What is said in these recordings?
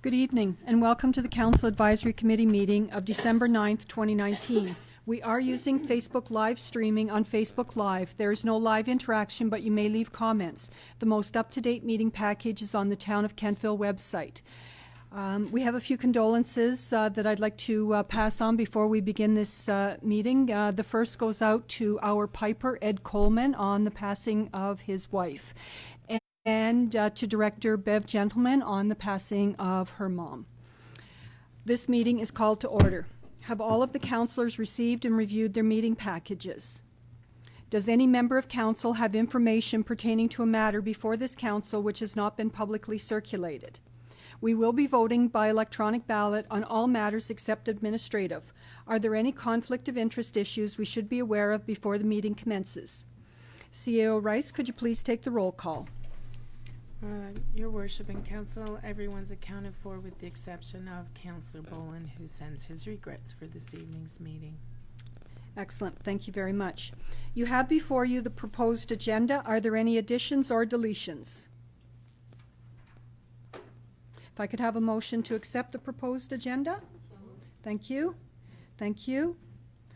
Good evening, and welcome to the Council Advisory Committee meeting of December 9th, 2019. We are using Facebook live streaming on Facebook Live. There is no live interaction, but you may leave comments. The most up-to-date meeting package is on the Town of Kentville website. We have a few condolences that I'd like to pass on before we begin this meeting. The first goes out to our piper, Ed Coleman, on the passing of his wife, and to Director Bev Gentleman on the passing of her mom. This meeting is called to order. Have all of the councillors received and reviewed their meeting packages? Does any member of council have information pertaining to a matter before this council which has not been publicly circulated? We will be voting by electronic ballot on all matters except administrative. Are there any conflict of interest issues we should be aware of before the meeting commences? CAO Rice, could you please take the roll call? Your Worship and Council, everyone's accounted for with the exception of Councillor Boland, who sends his regrets for this evening's meeting. Excellent. Thank you very much. You have before you the proposed agenda. Are there any additions or deletions? If I could have a motion to accept the proposed agenda? Thank you. Thank you.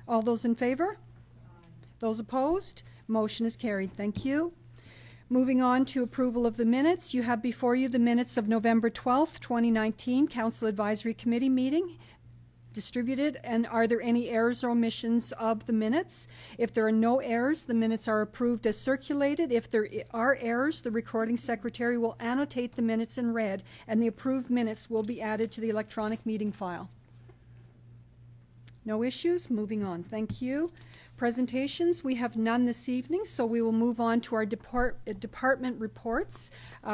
All those in favor? Those opposed? Motion is carried. Thank you. Moving on to approval of the minutes, you have before you the minutes of November 12th, 2019, Council Advisory Committee meeting distributed. And are there any errors or omissions of the minutes? If there are no errors, the minutes are approved as circulated. If there are errors, the recording secretary will annotate the minutes in red, and the approved minutes will be added to the electronic meeting file. No issues? Moving on. Thank you. Presentations, we have none this evening, so we will move on to our department reports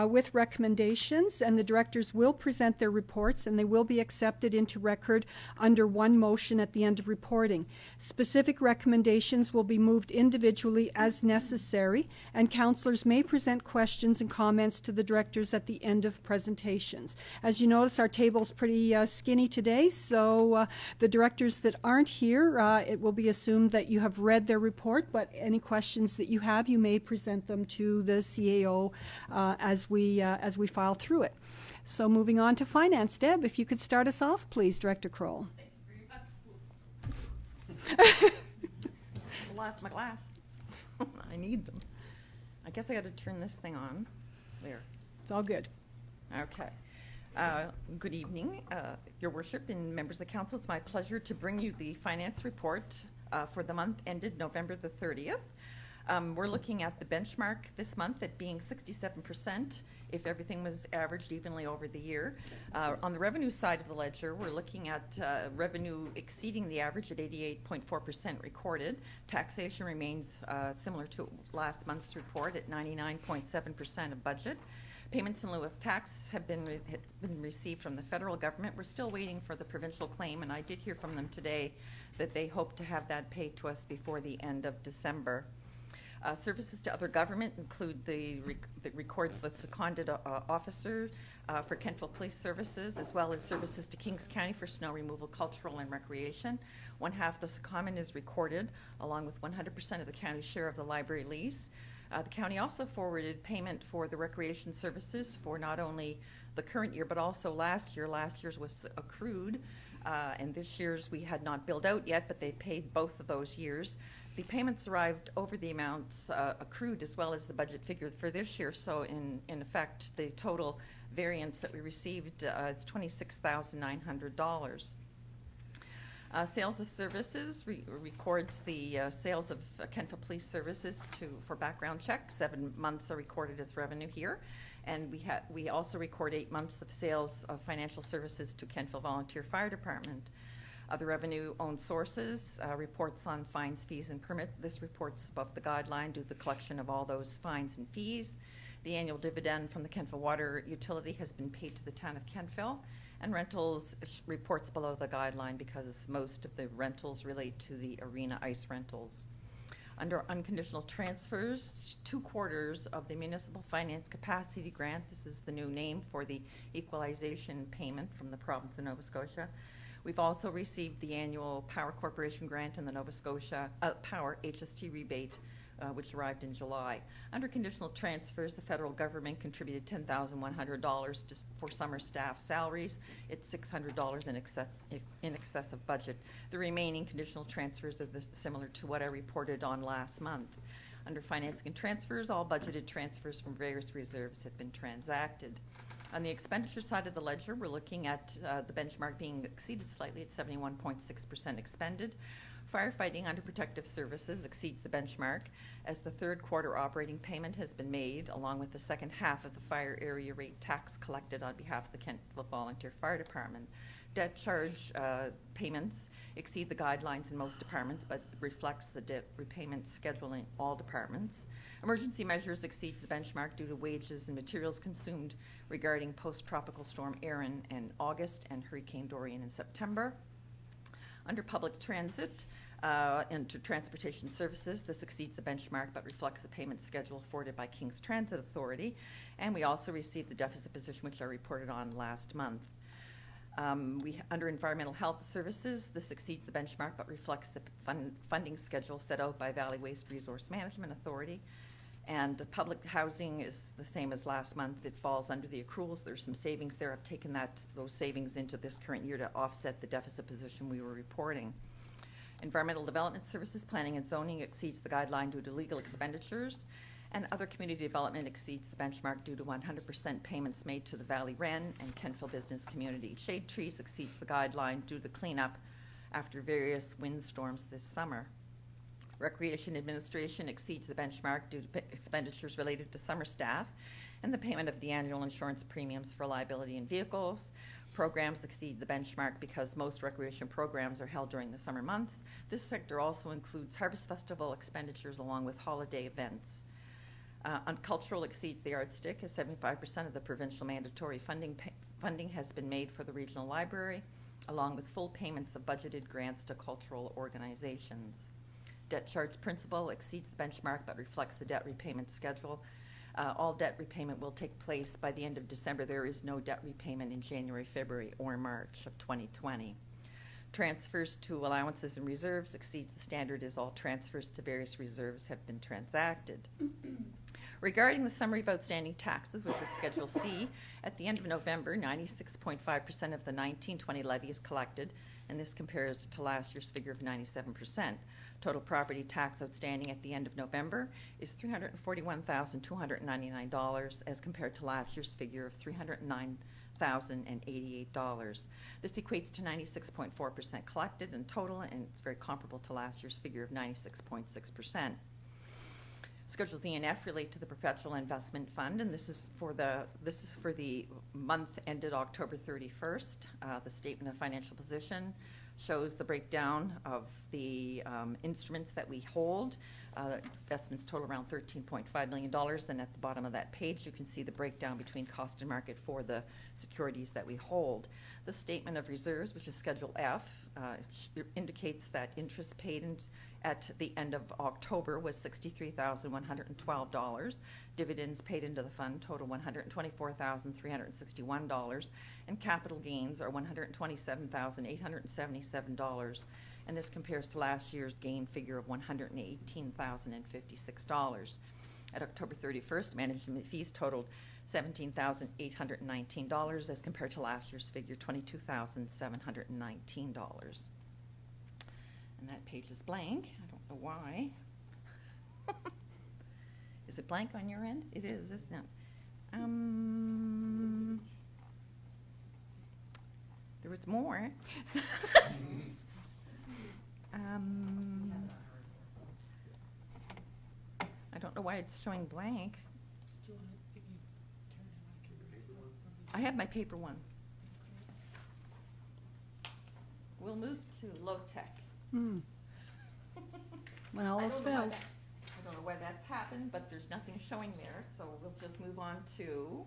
with recommendations, and the directors will present their reports, and they will be accepted into record under one motion at the end of reporting. Specific recommendations will be moved individually as necessary, and councillors may present questions and comments to the directors at the end of presentations. As you notice, our table's pretty skinny today, so the directors that aren't here, it will be assumed that you have read their report, but any questions that you have, you may present them to the CAO as we file through it. So moving on to finance, Deb, if you could start us off, please, Director Kroll. I lost my glasses. I need them. I guess I got to turn this thing on. There. It's all good. Okay. Good evening, Your Worship and members of the council. It's my pleasure to bring you the finance report for the month ended November the 30th. We're looking at the benchmark this month at being 67% if everything was averaged evenly over the year. On the revenue side of the ledger, we're looking at revenue exceeding the average at 88.4% recorded. Taxation remains similar to last month's report at 99.7% of budget. Payments in lieu of tax have been received from the federal government. We're still waiting for the provincial claim, and I did hear from them today that they hope to have that paid to us before the end of December. Services to other government include the records the seconded officer for Kentville Police Services, as well as services to Kings County for snow removal, cultural, and recreation. One half the secondment is recorded, along with 100% of the county's share of the library lease. The county also forwarded payment for the recreation services for not only the current year, but also last year. Last year's was accrued, and this year's we had not billed out yet, but they paid both of those years. The payments arrived over the amounts accrued as well as the budget figure for this year, so in effect, the total variance that we received is $26,900. Sales of services records the sales of Kentville Police Services for background checks. 7 months are recorded as revenue here, and we also record 8 months of sales of financial services to Kentville Volunteer Fire Department. Other revenue-owned sources reports on fines, fees, and permit. This report's above the guideline due to the collection of all those fines and fees. The annual dividend from the Kentville Water Utility has been paid to the town of Kentville. And rentals reports below the guideline because most of the rentals relate to the arena ice rentals. Under unconditional transfers, 2/4 of the Municipal Finance Capacity Grant, this is the new name for the equalization payment from the province of Nova Scotia. We've also received the annual Power Corporation grant and the Nova Scotia Power HST rebate which arrived in July. Under conditional transfers, the federal government contributed $10,100 for summer staff salaries. It's $600 in excess of budget. The remaining conditional transfers are similar to what I reported on last month. Under financing and transfers, all budgeted transfers from various reserves have been transacted. On the expenditure side of the ledger, we're looking at the benchmark being exceeded slightly at 71.6% expended. Firefighting under protective services exceeds the benchmark as the third quarter operating payment has been made, along with the second half of the fire area rate tax collected on behalf of the Kentville Volunteer Fire Department. Debt charge payments exceed the guidelines in most departments, but reflects the debt repayment schedule in all departments. Emergency measures exceeds the benchmark due to wages and materials consumed regarding post-tropical storm Erin in August and Hurricane Dorian in September. Under public transit and to transportation services, this exceeds the benchmark but reflects the payment schedule afforded by King's Transit Authority. And we also received the deficit position, which I reported on last month. Under environmental health services, this exceeds the benchmark but reflects the funding schedule set out by Valley Waste Resource Management Authority. And public housing is the same as last month. It falls under the accruals. There's some savings there. I've taken those savings into this current year to offset the deficit position we were reporting. Environmental development services, planning and zoning exceeds the guideline due to legal expenditures. And other community development exceeds the benchmark due to 100% payments made to the Valley Wren and Kentville Business Community. Shade trees exceeds the guideline due to the cleanup after various windstorms this summer. Recreation administration exceeds the benchmark due to expenditures related to summer staff and the payment of the annual insurance premiums for liability and vehicles. Programs exceed the benchmark because most recreation programs are held during the summer months. This sector also includes Harvest Festival expenditures along with holiday events. On cultural exceeds the yardstick as 75% of the provincial mandatory funding has been made for the regional library, along with full payments of budgeted grants to cultural organizations. Debt charge principal exceeds the benchmark but reflects the debt repayment schedule. All debt repayment will take place by the end of December. There is no debt repayment in January, February, or March of 2020. Transfers to allowances and reserves exceeds the standard as all transfers to various reserves have been transacted. Regarding the summary of outstanding taxes, which is Schedule C, at the end of November, 96.5% of the 1920 levy is collected, and this compares to last year's figure of 97%. Total property tax outstanding at the end of November is $341,299 as compared to last year's figure of $309,088. This equates to 96.4% collected in total, and it's very comparable to last year's figure of 96.6%. Schedules E and F relate to the Perpetual Investment Fund, and this is for the month ended October 31st. The statement of financial position shows the breakdown of the instruments that we hold. Investments total around $13.5 million, and at the bottom of that page you can see the breakdown between cost and market for the securities that we hold. The statement of reserves, which is Schedule F, indicates that interest paid at the end of October was $63,112. Dividends paid into the fund total $124,361, and capital gains are $127,877. And this compares to last year's gain figure of $118,056. At October 31st, management fees totaled $17,819 as compared to last year's figure, $22,719. And that page is blank. I don't know why. Is it blank on your end? It is, isn't it? There was more. I don't know why it's showing blank. I have my paper one. We'll move to low tech. When all else fails. I don't know why that's happened, but there's nothing showing there, so we'll just move on to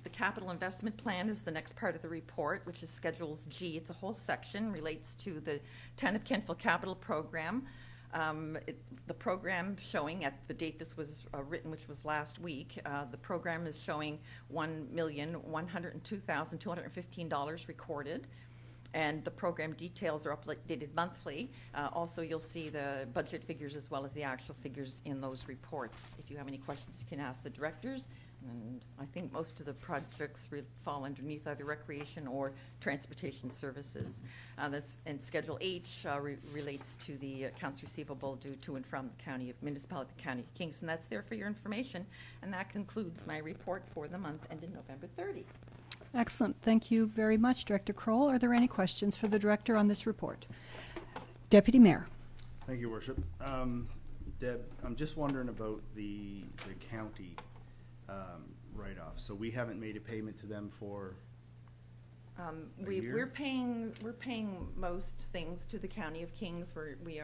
the capital investment plan is the next part of the report, which is Schedules G. It's a whole section, relates to the Town of Kentville Capital Program. The program showing at the date this was written, which was last week, the program is showing $1,102,215 recorded. And the program details are updated monthly. Also, you'll see the budget figures as well as the actual figures in those reports. If you have any questions, you can ask the directors. And I think most of the projects fall underneath either recreation or transportation services. And Schedule H relates to the accounts receivable due to and from the municipality of the County of Kingston. That's there for your information. And that concludes my report for the month ended November 30. Excellent. Thank you very much, Director Kroll. Are there any questions for the Director on this report? Deputy Mayor. Thank you, Worship. Deb, I'm just wondering about the county write-off. So we haven't made a payment to them for We're paying most things to the County of Kings. We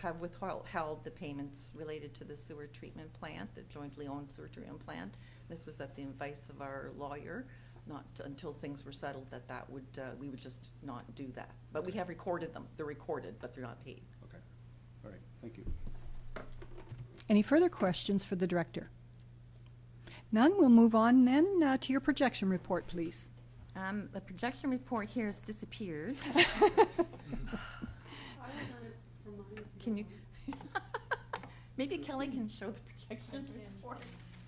have withheld the payments related to the sewer treatment plant, the jointly owned sewer treatment plant. This was at the advice of our lawyer. Not until things were settled we would just not do that. But we have recorded them. They're recorded, but they're not paid. Okay. All right. Thank you. Any further questions for the Director? None. We'll move on then to your projection report, please. The projection report here has disappeared. Can you? Maybe Kelly can show the projection report.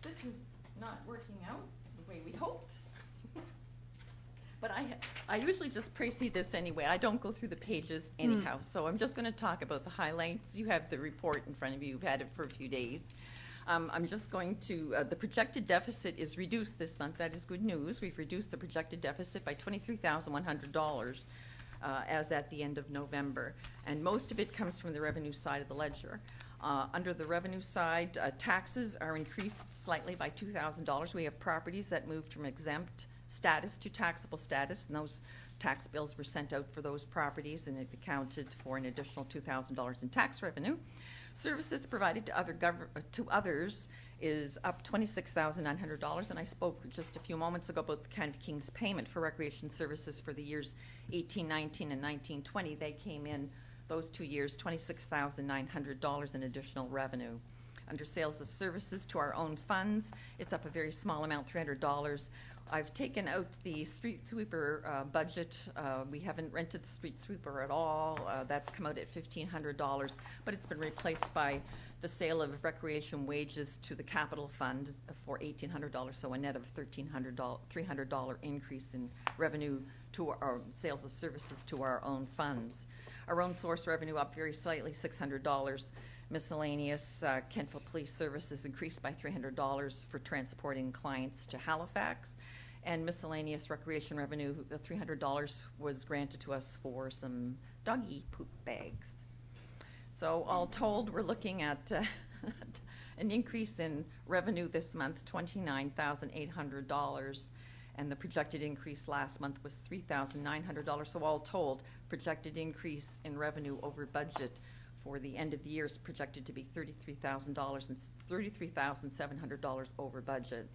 This is not working out the way we hoped. But I usually just precede this anyway. I don't go through the pages anyhow. So I'm just going to talk about the highlights. You have the report in front of you. You've had it for a few days. I'm just going to, the projected deficit is reduced this month. That is good news. We've reduced the projected deficit by $23,100 as at the end of November. And most of it comes from the revenue side of the ledger. Under the revenue side, taxes are increased slightly by $2,000. We have properties that moved from exempt status to taxable status, and those tax bills were sent out for those properties, and it accounted for an additional $2,000 in tax revenue. Services provided to others is up $26,900, and I spoke just a few moments ago about the County of Kings payment for recreation services for the years 1819 and 1920. They came in those 2 years $26,900 in additional revenue. Under sales of services to our own funds, it's up a very small amount, $300. I've taken out the street sweeper budget. We haven't rented the street sweeper at all. That's come out at $1,500, but it's been replaced by the sale of recreation wages to the capital fund for $1,800, so a net of $300 increase in revenue to our sales of services to our own funds. Our own source revenue up very slightly, $600. Miscellaneous Kentville Police Services increased by $300 for transporting clients to Halifax. And miscellaneous recreation revenue, the $300 was granted to us for some doggy poop bags. So all told, we're looking at an increase in revenue this month, $29,800. And the projected increase last month was $3,900. So all told, projected increase in revenue over budget for the end of the year is projected to be $33,000 and $33,700 over budget.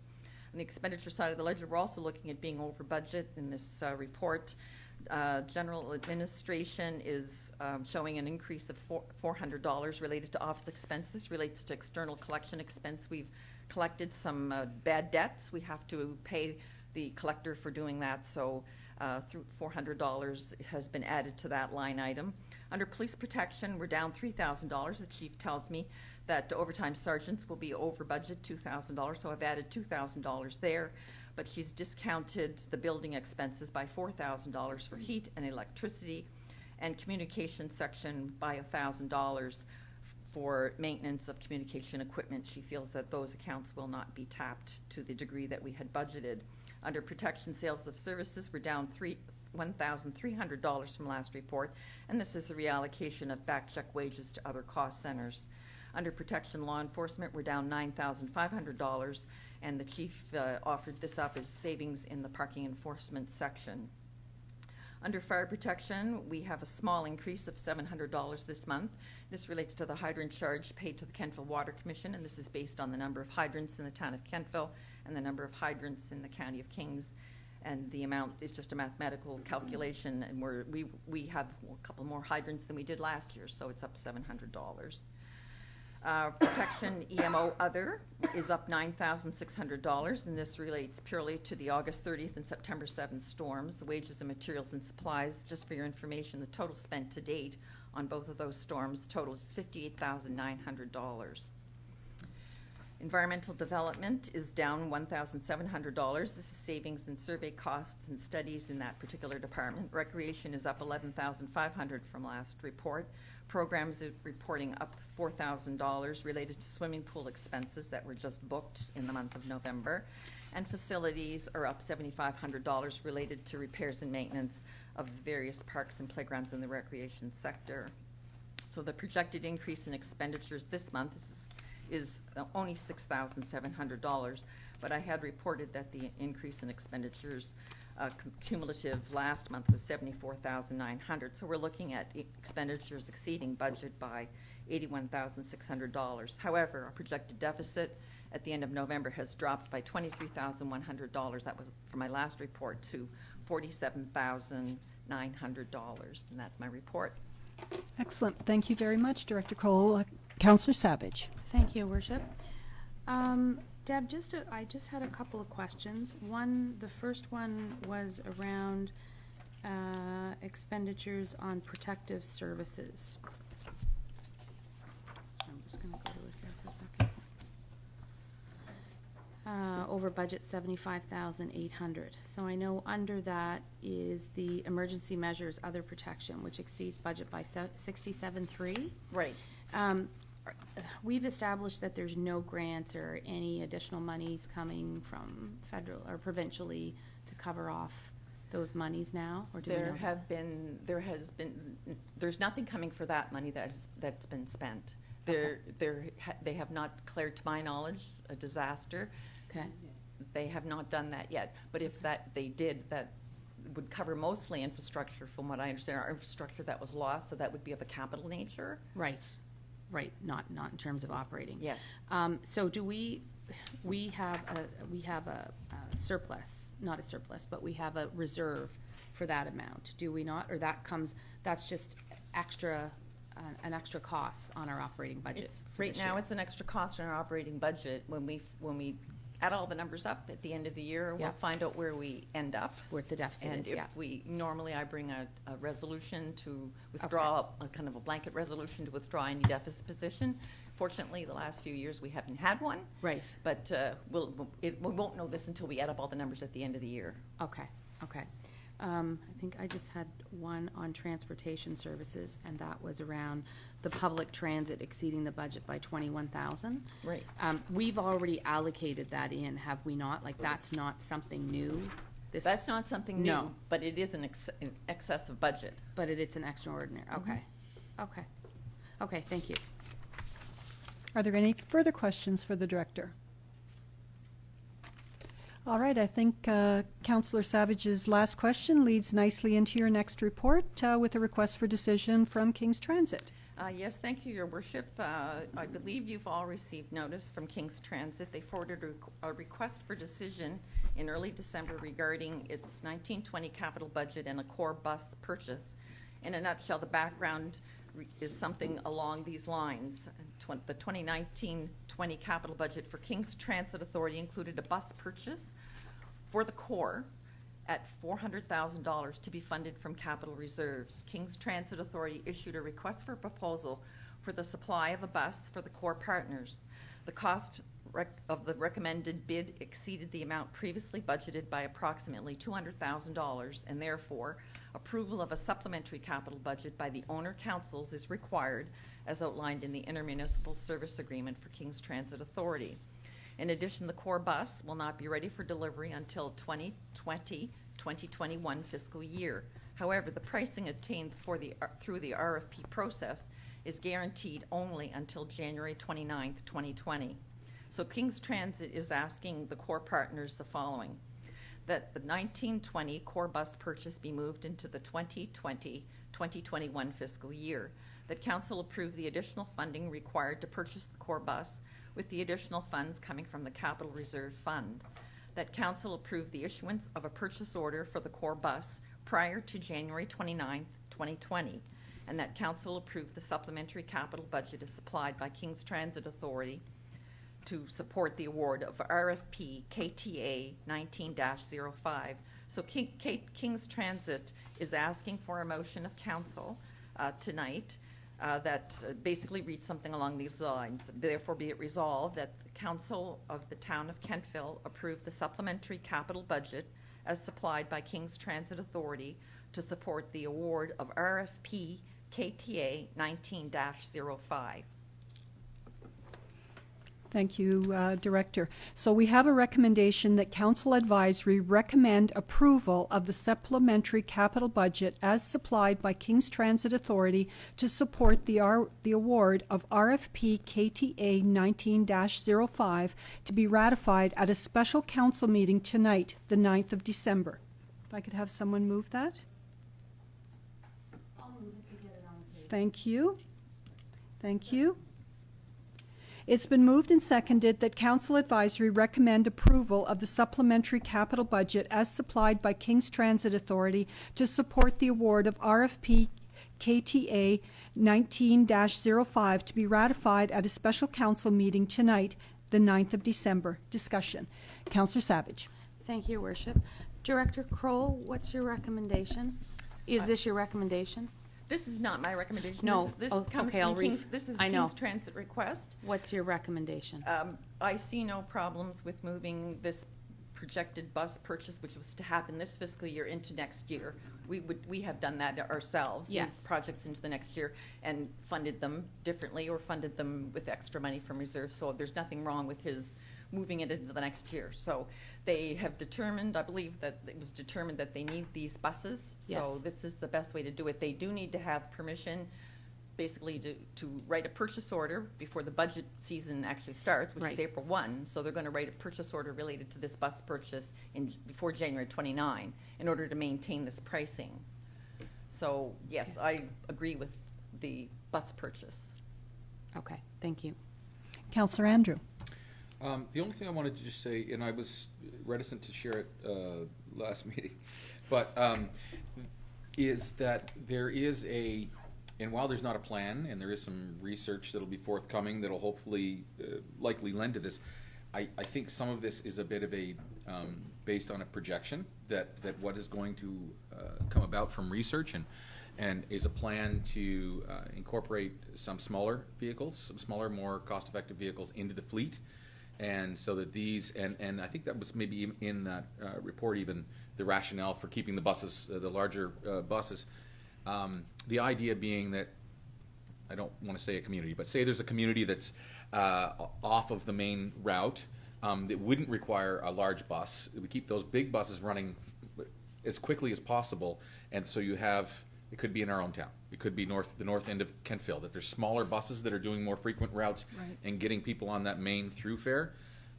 On the expenditure side of the ledger, we're also looking at being over budget in this report. General administration is showing an increase of $400 related to office expense. This relates to external collection expense. We've collected some bad debts. We have to pay the collector for doing that, so through $400 has been added to that line item. Under police protection, we're down $3,000. The chief tells me that overtime sergeants will be over budget $2,000, so I've added $2,000 there. But she's discounted the building expenses by $4,000 for heat and electricity, and communication section by $1,000 for maintenance of communication equipment. She feels that those accounts will not be tapped to the degree that we had budgeted. Under protection sales of services, we're down $1,300 from last report, and this is the reallocation of back check wages to other cost centers. Under protection law enforcement, we're down $9,500, and the chief offered this up as savings in the parking enforcement section. Under fire protection, we have a small increase of $700 this month. This relates to the hydrant charge paid to the Kentville Water Commission, and this is based on the number of hydrants in the town of Kentville and the number of hydrants in the County of Kings. And the amount is just a mathematical calculation, and we have a couple more hydrants than we did last year, so it's up $700. Protection EMO Other is up $9,600, and this relates purely to the August 30th and September 7th storms. The wages and materials and supplies, just for your information, the total spent to date on both of those storms totals $58,900. Environmental development is down $1,700. This is savings in survey costs and studies in that particular department. Recreation is up $11,500 from last report. Programs are reporting up $4,000 related to swimming pool expenses that were just booked in the month of November. And facilities are up $7,500 related to repairs and maintenance of various parks and playgrounds in the recreation sector. So the projected increase in expenditures this month is only $6,700, but I had reported that the increase in expenditures cumulative last month was $74,900. So we're looking at expenditures exceeding budget by $81,600. However, our projected deficit at the end of November has dropped by $23,100. That was from my last report to $47,900, and that's my report. Excellent. Thank you very much, Director Cole. Councillor Savage. Thank you, Worship. Deb, I just had a couple of questions. The first one was around expenditures on protective services. I'm just going to go to it here for a second. Over budget $75,800. So I know under that is the emergency measures other protection, which exceeds budget by $67,300. Right. We've established that there's no grants or any additional monies coming from federal or provincially to cover off those monies now, or do we know? There's nothing coming for that money that's been spent. Okay. They have not declared, to my knowledge, a disaster. Okay. They have not done that yet. But if they did, that would cover mostly infrastructure, from what I understand, our infrastructure that was lost, so that would be of a capital nature. Right, not in terms of operating. Yes. So do we have a surplus, not a surplus, but we have a reserve for that amount, do we not? Or that's just extra, an extra cost on our operating budget for Right this now, year? it's an extra cost in our operating budget. When we add all the numbers up at the end of the year, we'll Yeah. find out where we end up. Where the deficit And is, yeah. normally I bring a resolution to withdraw, a kind of a blanket resolution to withdraw any deficit position. Fortunately, the last few years, we haven't had one. Right, But we won't know this until we add up all the numbers at the end of the year. okay. I think I just had one on transportation services, and that was around the public transit exceeding the budget by $21,000. Right. We've already allocated that in, have we not? Like, that's not something new? That's not something new, No. but it is an excess of budget. But it's an extraordinary, okay. Okay, thank you. Are there any further questions for the Director? All right, I think Councillor Savage's last question leads nicely into your next report with a request for decision from King's Transit. Yes, thank you, Your Worship. I believe you've all received notice from King's Transit. They forwarded a request for decision in early December regarding its 1920 capital budget and a core bus purchase. In a nutshell, the background is something along these lines. The 2019-20 capital budget for King's Transit Authority included a bus purchase for the core at $400,000 to be funded from capital reserves. King's Transit Authority issued a request for proposal for the supply of a bus for the core partners. The cost of the recommended bid exceeded the amount previously budgeted by approximately $200,000, and therefore approval of a supplementary capital budget by the owner councils is required, as outlined in the intermunicipal service agreement for King's Transit Authority. In addition, the core bus will not be ready for delivery until 2020-2021 fiscal year. However, the pricing obtained through the RFP process is guaranteed only until January 29th, 2020. So King's Transit is asking the core partners the following: that the 1920 core bus purchase be moved into the 2020-2021 fiscal year, that council approve the additional funding required to purchase the core bus with the additional funds coming from the capital reserve fund, that council approve the issuance of a purchase order for the core bus prior to January 29th, 2020, and that council approve the supplementary capital budget as supplied by King's Transit Authority to support the award of RFP KTA 19-05. So King's Transit is asking for a motion of council tonight that basically reads something along these lines. Therefore, be it resolved that the council of the town of Kentville approve the supplementary capital budget as supplied by King's Transit Authority to support the award of RFP KTA 19-05. Thank you, Director. So we have a recommendation that Council Advisory recommend approval of the supplementary capital budget as supplied by King's Transit Authority to support the award of RFP KTA 19-05 to be ratified at a special council meeting tonight, the 9th of December. If I could have someone move that. I'll move it to get it on the table. Thank you. Thank you. It's been moved and seconded that Council Advisory recommend approval of the supplementary capital budget as supplied by King's Transit Authority to support the award of RFP KTA 19-05 to be ratified at a special council meeting tonight, the 9th of December. Discussion. Councillor Savage. Thank you, Your Worship. Director Kroll, what's your recommendation? Is this your recommendation? This is not my recommendation. No. This Oh, comes okay, I'll from read. King's, this is I know. King's Transit request. What's your recommendation? I see no problems with moving this projected bus purchase, which was to happen this fiscal year, into next year. We have done that ourselves. Yes. Moved projects into the next year and funded them differently or funded them with extra money from reserve. So there's nothing wrong with his moving it into the next year. So they have determined, I believe that it was determined that they need these buses. So Yes. this is the best way to do it. They do need to have permission basically to write a purchase order before the budget season actually starts, which is Right. April 1. So they're going to write a purchase order related to this bus purchase before January 29 in order to maintain this pricing. So yes, I agree with the bus purchase. Okay, thank you. Councillor Andrew. The only thing I wanted to just say, and I was reticent to share it last meeting, but is that there is and while there's not a plan, and there is some research that'll be forthcoming that'll hopefully likely lend to this, I think some of this is a bit of a, based on a projection, that what is going to come about from research and is a plan to incorporate some smaller vehicles, some smaller, more cost-effective vehicles into the fleet. And so that these, and I think that was maybe in that report even, the rationale for keeping the buses, the larger buses. The idea being that, I don't want to say a community, but say there's a community that's off of the main route that wouldn't require a large bus. We keep those big buses running as quickly as possible, and so you have, it could be in our own town. It could be the north end of Kentville, that there's smaller buses that are doing more frequent routes Right. and getting people on that main thoroughfare.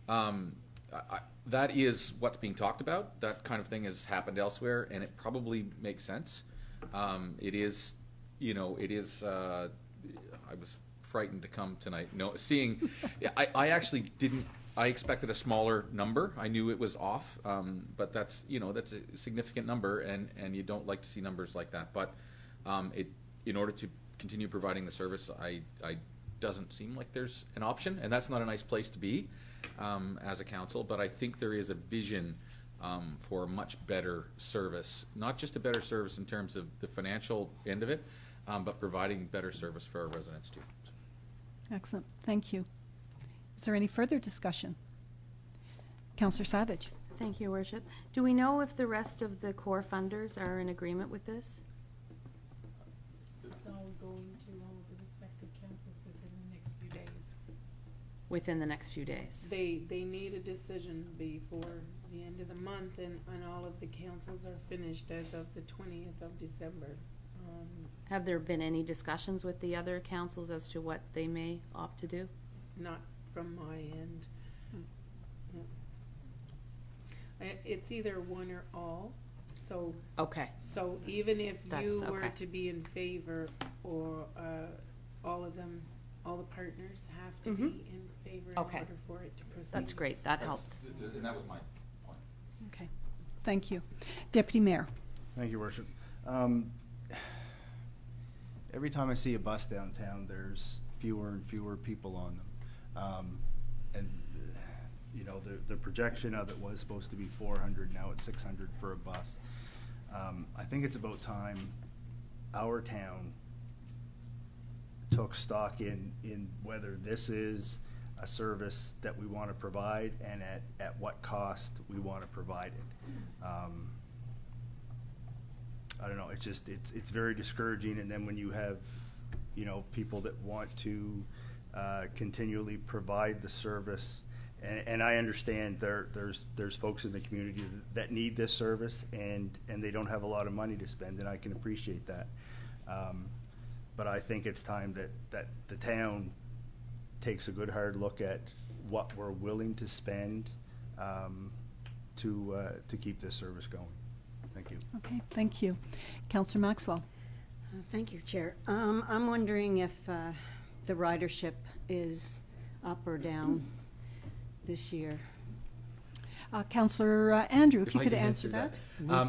That is what's being talked about. That kind of thing has happened elsewhere, and it probably makes sense. It is, I was frightened to come tonight. No, seeing, I actually didn't, I expected a smaller number. I knew it was off, but that's a significant number, and you don't like to see numbers like that. But in order to continue providing the service, I doesn't seem like there's an option, and that's not a nice place to be as a council. But I think there is a vision for a much better service, not just a better service in terms of the financial end of it, but providing better service for our residents too. Excellent. Thank you. Is there any further discussion? Councillor Savage. Thank you, Your Worship. Do we know if the rest of the core funders are in agreement with this? It's all going to all the respective councils within the next few days. Within the next few days? They need a decision before the end of the month, and all of the councils are finished as of the 20th of December. Have there been any discussions with the other councils as to what they may opt to do? Not from my end. No. It's either one or all, so. Okay, So even if That's you were okay. to be in favor, or all of them, all the partners have to Mhm. be in favor in Okay. order for it to proceed. that's great, that helps. And that was my point. Okay. Thank you. Deputy Mayor. Thank you, Worship. every time I see a bus downtown, there's fewer and fewer people on them. And, you know, the projection of it was supposed to be 400, now it's 600 for a bus. I think it's about time our town took stock in whether this is a service that we want to provide and at what cost we want to provide it. I don't know, it's very discouraging, and then when you have, you know, people that want to continually provide the service, and I understand there's folks in the community that need this service, and they don't have a lot of money to spend, and I can appreciate that. But I think it's time that the town takes a good hard look at what we're willing to spend to keep this service going. Thank you. Okay, thank you. Councillor Maxwell. Thank you, Chair. I'm wondering if the ridership is up or down this year. Councillor Andrew, if you I could can answer that.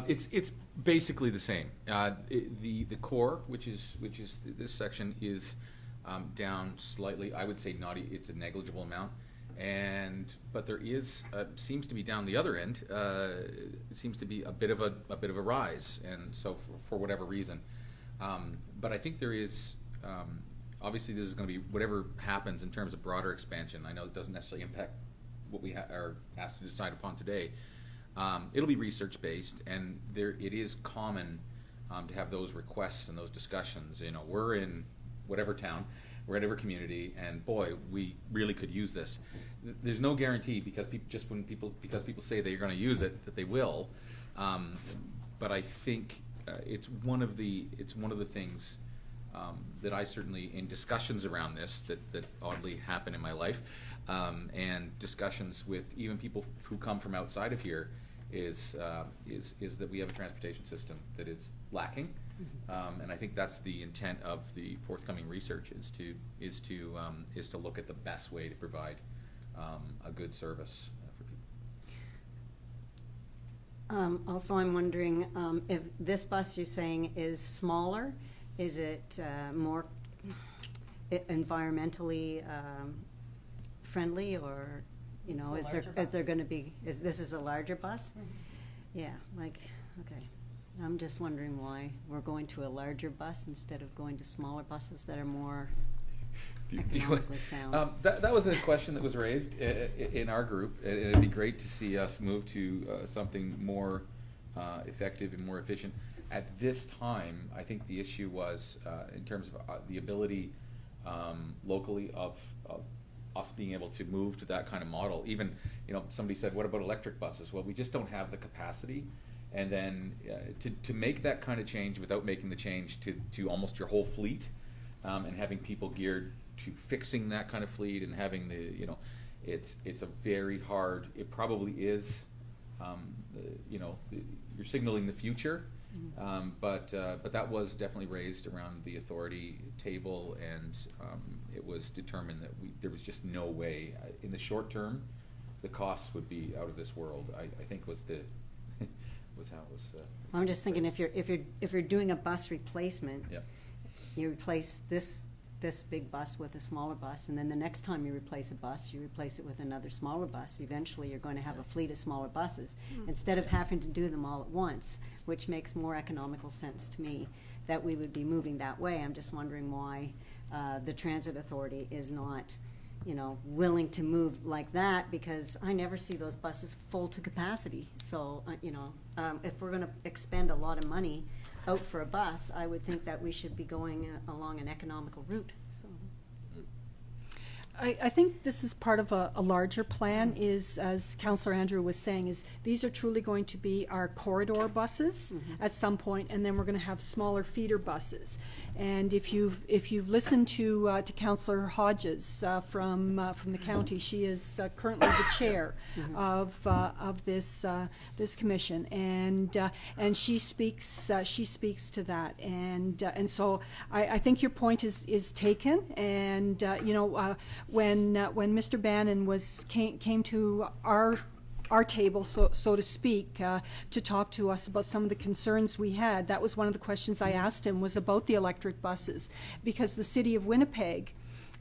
It's basically the same. The core, which is this section, is down slightly. I would say it's a negligible amount, but there is seems to be down the other end. It seems to be a bit of a rise, and so for whatever reason. But I think there is. Obviously, this is going to be whatever happens in terms of broader expansion. I know it doesn't necessarily impact what we are asked to decide upon today. It'll be research-based, and it is common to have those requests and those discussions. You know, we're in whatever town, we're in whatever community, and boy, we really could use this. There's no guarantee because people say they're going to use it that they will. But I think it's one of the things that I certainly, in discussions around this, that oddly happen in my life, and discussions with even people who come from outside of here, is that we have a transportation system that is lacking, and I think that's the intent of the forthcoming research is to look at the best way to provide a good service for people. Also, I'm wondering if this bus you're saying is smaller. Is it more environmentally friendly, or you know, is there going to be? This is a larger bus? Yeah, okay. I'm just wondering why we're going to a larger bus instead of going to smaller buses that are more economically sound. That was a question that was raised in our group, and it'd be great to see us move to something more effective and more efficient. At this time, I think the issue was in terms of the ability locally of us being able to move to that kind of model. Even, you know, somebody said, what about electric buses? Well, we just don't have the capacity. And then to make that kind of change without making the change to almost your whole fleet, and having people geared to fixing that kind of fleet and having it's a very hard, it probably is, you're signaling the future. But that was definitely raised around the authority table, and it was determined that there was just no way in the short term the costs would be out of this world. I think was how it was. I'm just thinking if you're doing a bus replacement, yeah. You replace this big bus with a smaller bus, and then the next time you replace a bus, you replace it with another smaller bus. Eventually, you're going to have a fleet of smaller buses instead of having to do them all at once, which makes more economical sense to me that we would be moving that way. I'm just wondering why the transit authority is not, willing to move like that, because I never see those buses full to capacity. So, if we're going to expend a lot of money out for a bus, I would think that we should be going along an economical route. So. I think this is part of a larger plan, is, as Councillor Andrew was saying, is these are truly going to be our corridor buses at some point, and then we're going to have smaller feeder buses. And if you've listened to Councillor Hodges from the county, she is currently the chair of this commission, and she speaks to that, and so I think your point is taken, and when Mr. Bannon came to our our table, so to speak, to talk to us about some of the concerns we had. That was one of the questions I asked him, was about the electric buses, because the city of Winnipeg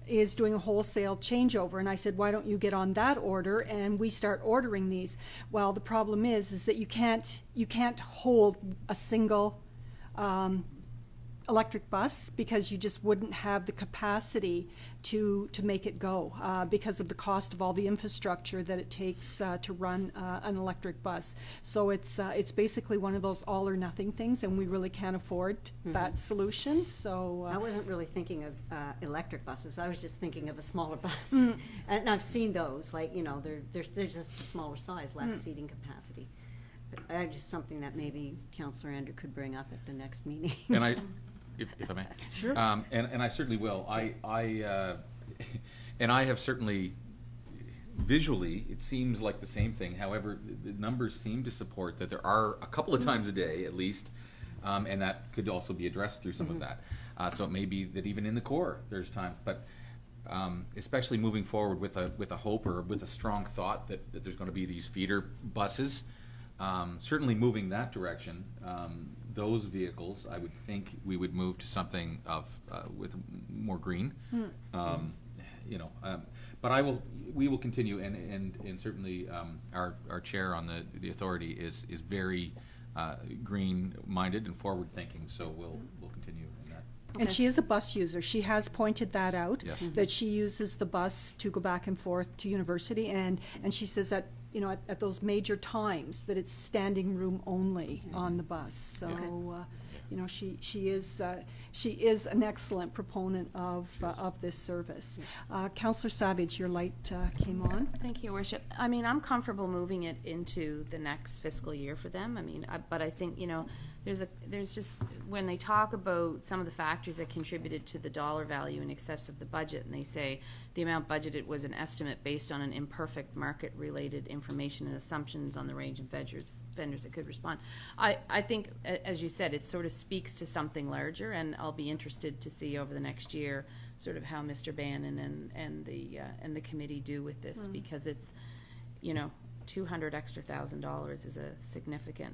is doing a wholesale changeover, and I said, why don't you get on that order and we start ordering these? Well, the problem is that you can't hold a single electric bus, because you just wouldn't have the capacity to make it go, because of the cost of all the infrastructure that it takes to run an electric bus. So it's basically one of those all or nothing things, and we really can't afford that solution. So I wasn't really thinking of electric buses. I was just thinking of a smaller bus. And I've seen those, like, you know, they're just a smaller size, less seating capacity. But just something that maybe Councillor Andrew could bring up at the next meeting. And if I may. Sure. And I certainly will. And I have certainly, visually, it seems like the same thing. However, the numbers seem to support that there are a couple of times a day, at least, and that could also be addressed through some of that. So it may be that even in the core, there's times, but especially moving forward with a hope or with a strong thought that there's going to be these feeder buses, certainly moving that direction. Those vehicles, I would think we would move to something with more green. But we will continue, and certainly our chair on the authority is very green-minded and forward-thinking. So we'll continue in that. And she is a bus user. She has pointed that out, Yes. that she uses the bus to go back and forth to university, and she says that, you know, at those major times, that it's standing room only on the bus. So, you know, she is an excellent proponent of this service. Councillor Savage, your light came on. Thank you, Worship. I mean, I'm comfortable moving it into the next fiscal year for them. I mean, but I think, you know, there's just, when they talk about some of the factors that contributed to the dollar value in excess of the budget, and they say the amount budgeted was an estimate based on an imperfect market-related information and assumptions on the range of vendors that could respond. I think, as you said, it sort of speaks to something larger, and I'll be interested to see over the next year sort of how Mr. Bannon and the committee do with this, because it's, you know, $200,000 extra is a significant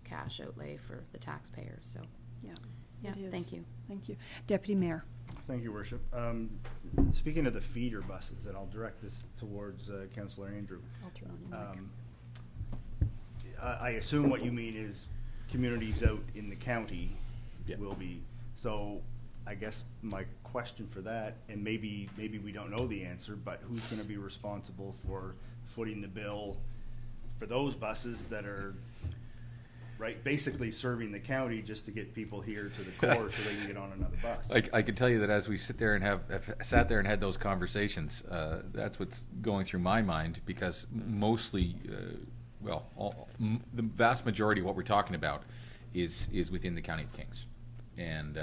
cash outlay for the taxpayers. So, Yeah, it is. thank you. Thank you. Deputy Mayor. Thank you, Worship. Speaking of the feeder buses, and I'll direct this towards Councillor Andrew. I'll turn on your mic. I assume what you mean is communities out in the county Yeah. will be. So I guess my question for that, and maybe we don't know the answer, but who's going to be responsible for footing the bill for those buses that are basically serving the county just to get people here to the core so they can get on another bus? I can tell you that as we sit there and have sat there and had those conversations, that's what's going through my mind, because mostly, the vast majority of what we're talking about is within the County of Kings. And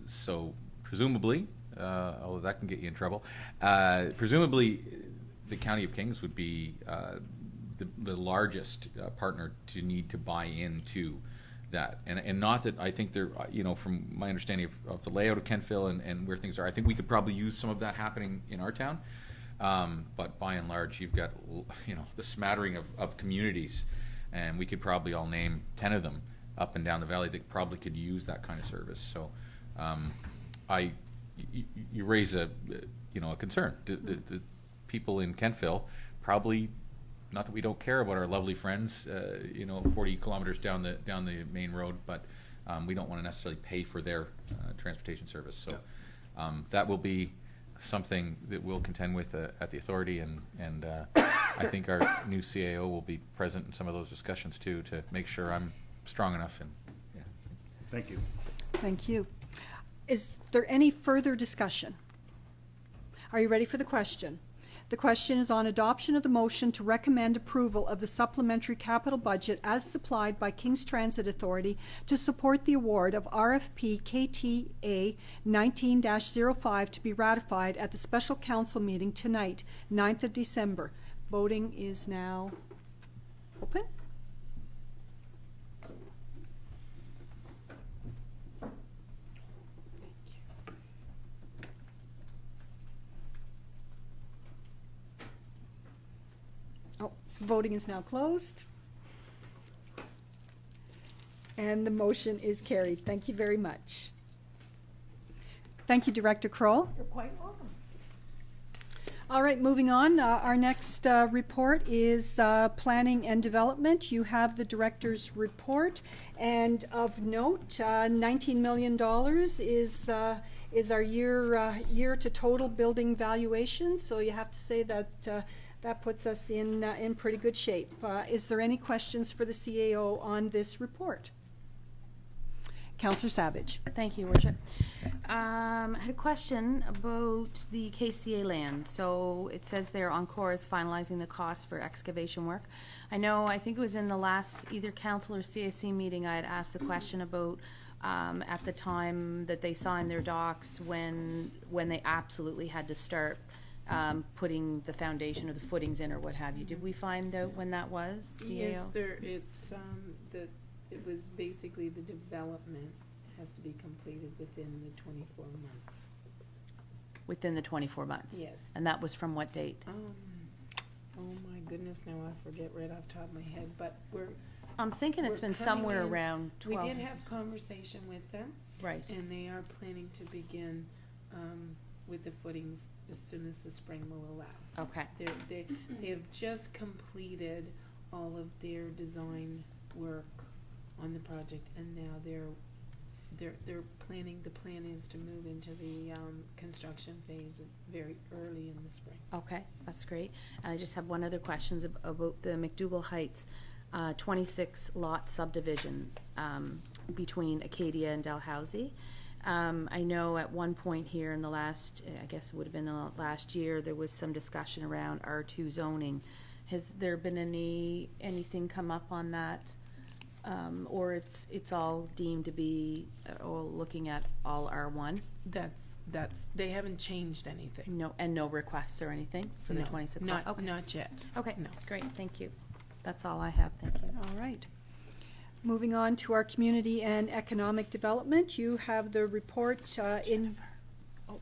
so presumably, although that can get you in trouble, presumably the County of Kings would be the largest partner to need to buy into that. And not that I think they're, you know, from my understanding of the layout of Kentville and where things are, I think we could probably use some of that happening in our town. But by and large, you've got, you know, the smattering of communities, and we could probably all name 10 of them up and down the valley that probably could use that kind of service. So you raise a concern. The people in Kentville probably, not that we don't care about our lovely friends, 40 kilometers down the main road, but we don't want to necessarily pay for their transportation service. So that will be something that we'll contend with at the authority, and I think our new CAO will be present in some of those discussions too, to make sure I'm strong enough. And yeah. Thank you. Thank you. Is there any further discussion? Are you ready for the question? The question is on adoption of the motion to recommend approval of the supplementary capital budget as supplied by King's Transit Authority to support the award of RFP KTA 19-05 to be ratified at the special council meeting tonight, 9th of December. Voting is now open. Voting is now closed. And the motion is carried. Thank you very much. Thank you, Director Kroll. You're quite welcome. All right, moving on. Our next report is Planning and Development. You have the Director's report. And of note, $19 million is our year to total building valuation. So you have to say that that puts us in pretty good shape. Is there any questions for the CAO on this report? Councillor Savage. Thank you, Worship. I had a question about the KCA land. So it says there Encore is finalizing the cost for excavation work. I think it was in the last either council or CAC meeting I had asked a question about at the time that they signed their docs when they absolutely had to start putting the foundation or the footings in or what have you. Did we find out when that was, CAO? Yes, it was basically the development has to be completed within the 24 months. Within the 24 months? Yes. And that was from what date? Oh my goodness, now I forget right off the top of my head, but I'm thinking it's we're been coming somewhere in- around 12. we did have conversation with them, Right. and they are planning to begin with the footings as soon as the spring will allow. Okay. They have just completed all of their design work on the project, and now they're planning. The plan is to move into the construction phase very early in the spring. Okay, that's great. And I just have one other question about the McDougall Heights 26 lot subdivision between Acadia and Dalhousie. I know at one point here in the last, I guess it would have been the last year, there was some discussion around R2 zoning. Has there been anything come up on that? Or it's all deemed to be, or looking at all R1? That's they haven't changed anything. No, and no requests or anything for the No, 26 not lot? Okay. not yet. Okay, No. great, thank you. That's all I have, thank you. All right. Moving on to our community and economic development, you have the report in. Oh,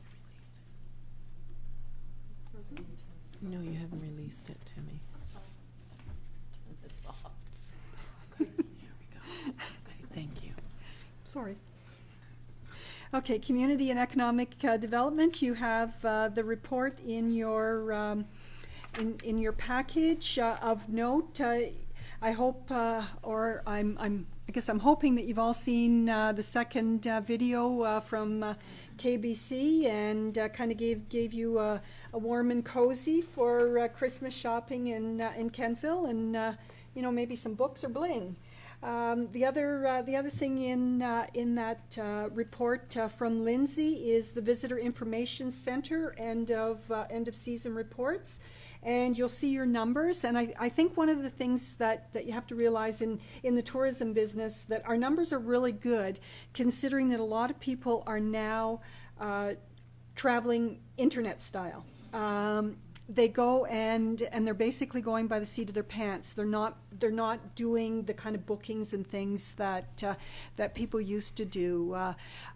No, you haven't released it to me. Thank you. sorry. Okay, community and economic development. You have the report in your in your package. Of note, I hope, or I guess I'm hoping that you've all seen the second video from KBC, and kind of gave you a warm and cozy for Christmas shopping in Kentville, and maybe some books or bling. The other thing in that report from Lindsay is the Visitor Information Center end of season reports. And you'll see your numbers. And I think one of the things that you have to realize in the tourism business, that our numbers are really good, considering that a lot of people are now traveling internet style. They go and they're basically going by the seat of their pants. They're not doing the kind of bookings and things that people used to do.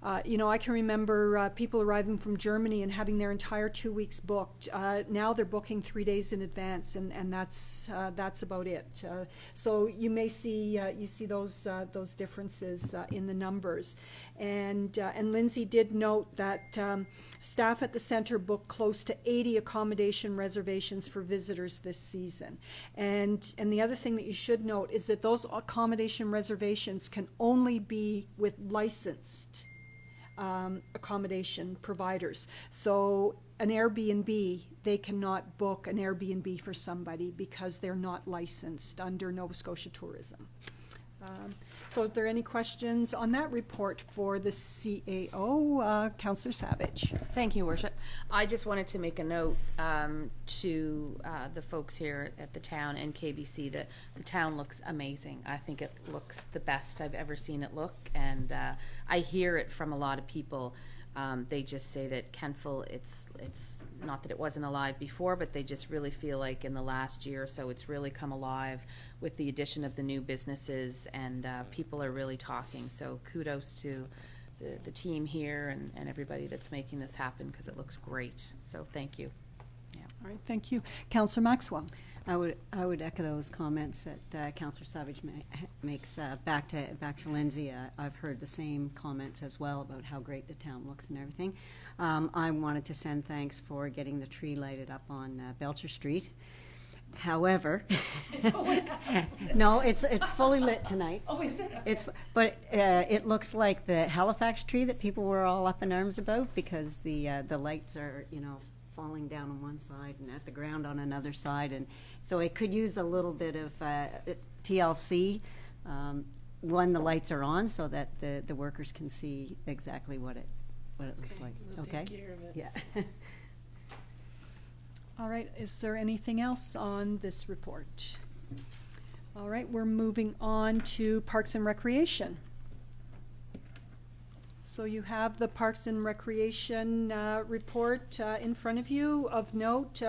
I can remember people arriving from Germany and having their entire 2 weeks booked. Now they're booking 3 days in advance, and that's about it. So you may see those differences in the numbers. And Lindsay did note that staff at the center booked close to 80 accommodation reservations for visitors this season. And the other thing that you should note is that those accommodation reservations can only be with licensed accommodation providers. So an Airbnb, they cannot book an Airbnb for somebody because they're not licensed under Nova Scotia Tourism. So is there any questions on that report for the CAO? Councillor Savage. Thank you, Worship. I just wanted to make a note to the folks here at the town and KBC that the town looks amazing. I think it looks the best I've ever seen it look, and I hear it from a lot of people. They just say that Kentville, it's not that it wasn't alive before, but they just really feel like in the last year or so it's really come alive with the addition of the new businesses, and people are really talking. So kudos to the team here and everybody that's making this happen, because it looks great. So thank you. Yeah. All right, thank you. Councillor Maxwell. I would echo those comments that Councillor Savage makes. Back to Lindsay, I've heard the same comments as well about how great the town looks and everything. I wanted to send thanks for getting the tree lighted up on Belcher Street. However, no, it's fully lit tonight. Oh, is it? But it looks like the Halifax tree that people were all up in arms about, because the lights are, falling down on one side and at the ground on another side, and so it could use a little bit of TLC when the lights are on, so that the workers can see exactly what it looks like. We'll Okay. take care of it. Yeah. All right, is there anything else on this report? All right, we're moving on to Parks and Recreation. So you have the Parks and Recreation report in front of you. Of note,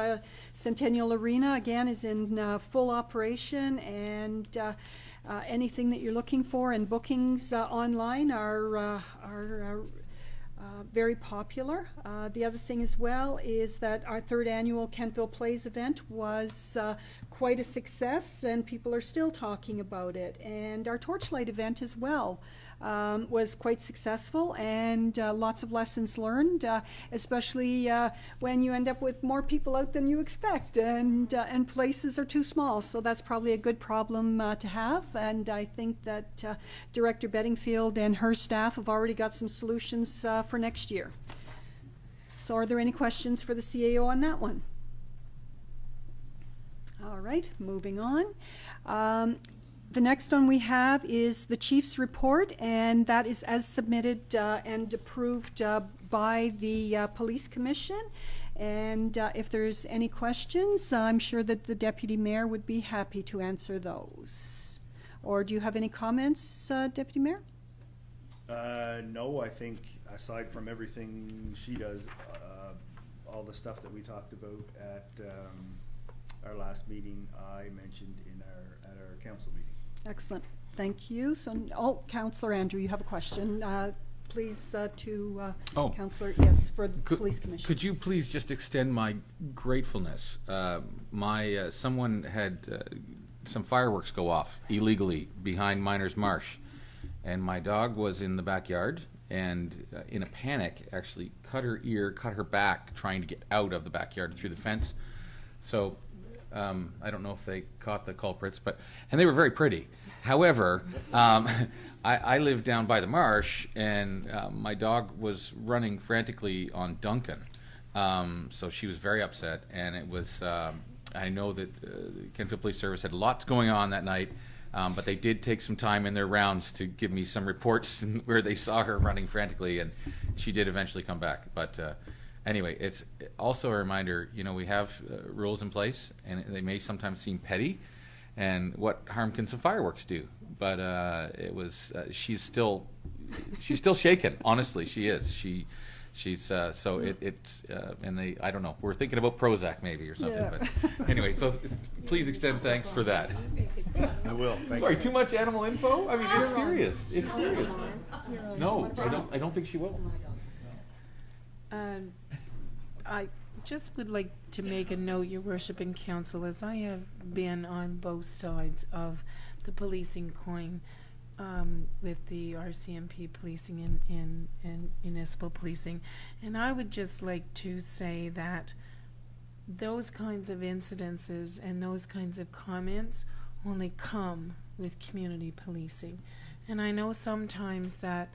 Centennial Arena, again, is in full operation, and anything that you're looking for, and bookings online are very popular. The other thing as well is that our third annual Kentville Plays event was quite a success, and people are still talking about it. And our Torchlight event as well was quite successful, and lots of lessons learned, especially when you end up with more people out than you expect, and places are too small. So that's probably a good problem to have, and I think that Director Bedingfield and her staff have already got some solutions for next year. So are there any questions for the CAO on that one? All right, moving on. The next one we have is the Chief's report, and that is as submitted and approved by the Police Commission. And if there's any questions, I'm sure that the Deputy Mayor would be happy to answer those. Or do you have any comments, Deputy Mayor? No, I think aside from everything she does, all the stuff that we talked about at our last meeting, I mentioned at our council meeting. Excellent, thank you. So, Councillor Andrew, you have a question. Please to Councillor, yes, for the Police Commission. Could you please just extend my gratefulness? Someone had some fireworks go off illegally behind Miners Marsh, and my dog was in the backyard, and in a panic actually cut her back trying to get out of the backyard through the fence. So I don't know if they caught the culprits, and they were very pretty. However, I live down by the marsh, and my dog was running frantically on Duncan. So she was very upset, and it was, I know that the Kentville Police Service had lots going on that night, but they did take some time in their rounds to give me some reports where they saw her running frantically, and she did eventually come back. But anyway, it's also a reminder, we have rules in place, and they may sometimes seem petty, and what harm can some fireworks do? But it was, she's still shaken. Honestly, she is. She's so it's and they, I don't know, we're thinking about Prozac maybe or something. Yeah. But anyway, so please extend thanks for that. I will. Thank Sorry, you. too much animal info? I mean, it's serious. It's serious. No, I don't think she will. I just would like to make a note, Your Worship and Council, as I have been on both sides of the policing coin, with the RCMP policing and municipal policing. And I would just like to say that those kinds of incidences and those kinds of comments only come with community policing. And I know sometimes that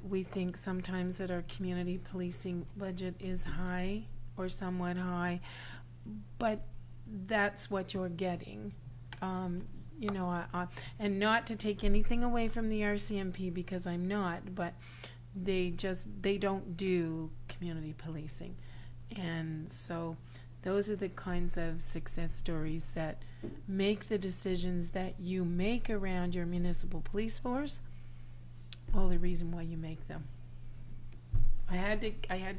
we think sometimes that our community policing budget is high or somewhat high, but that's what you're getting. And not to take anything away from the RCMP, because I'm not, but they don't do community policing. And so those are the kinds of success stories that make the decisions that you make around your municipal police force all the reason why you make them. I had to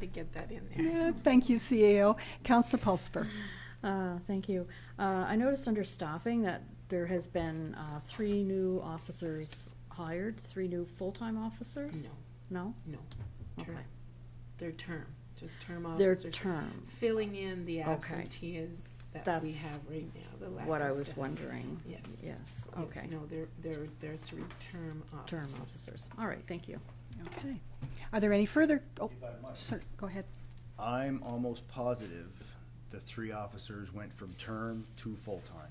get that in there. Yeah, thank you, CAO. Councillor Pulsper. Thank you. I noticed under staffing that there has been 3 new officers hired, 3 new full-time officers? No, No? term. Okay. Their term. just term Their officers. term. Filling in the Okay. absentees that we That's have right now, the lack What I of was staff. wondering. Yes. Yes, Yes, okay. no, they're three-term officers. Term officers. All right, thank you. Okay. Are there any further? Oh, sir, go ahead. I'm almost positive the 3 officers went from term to full-time.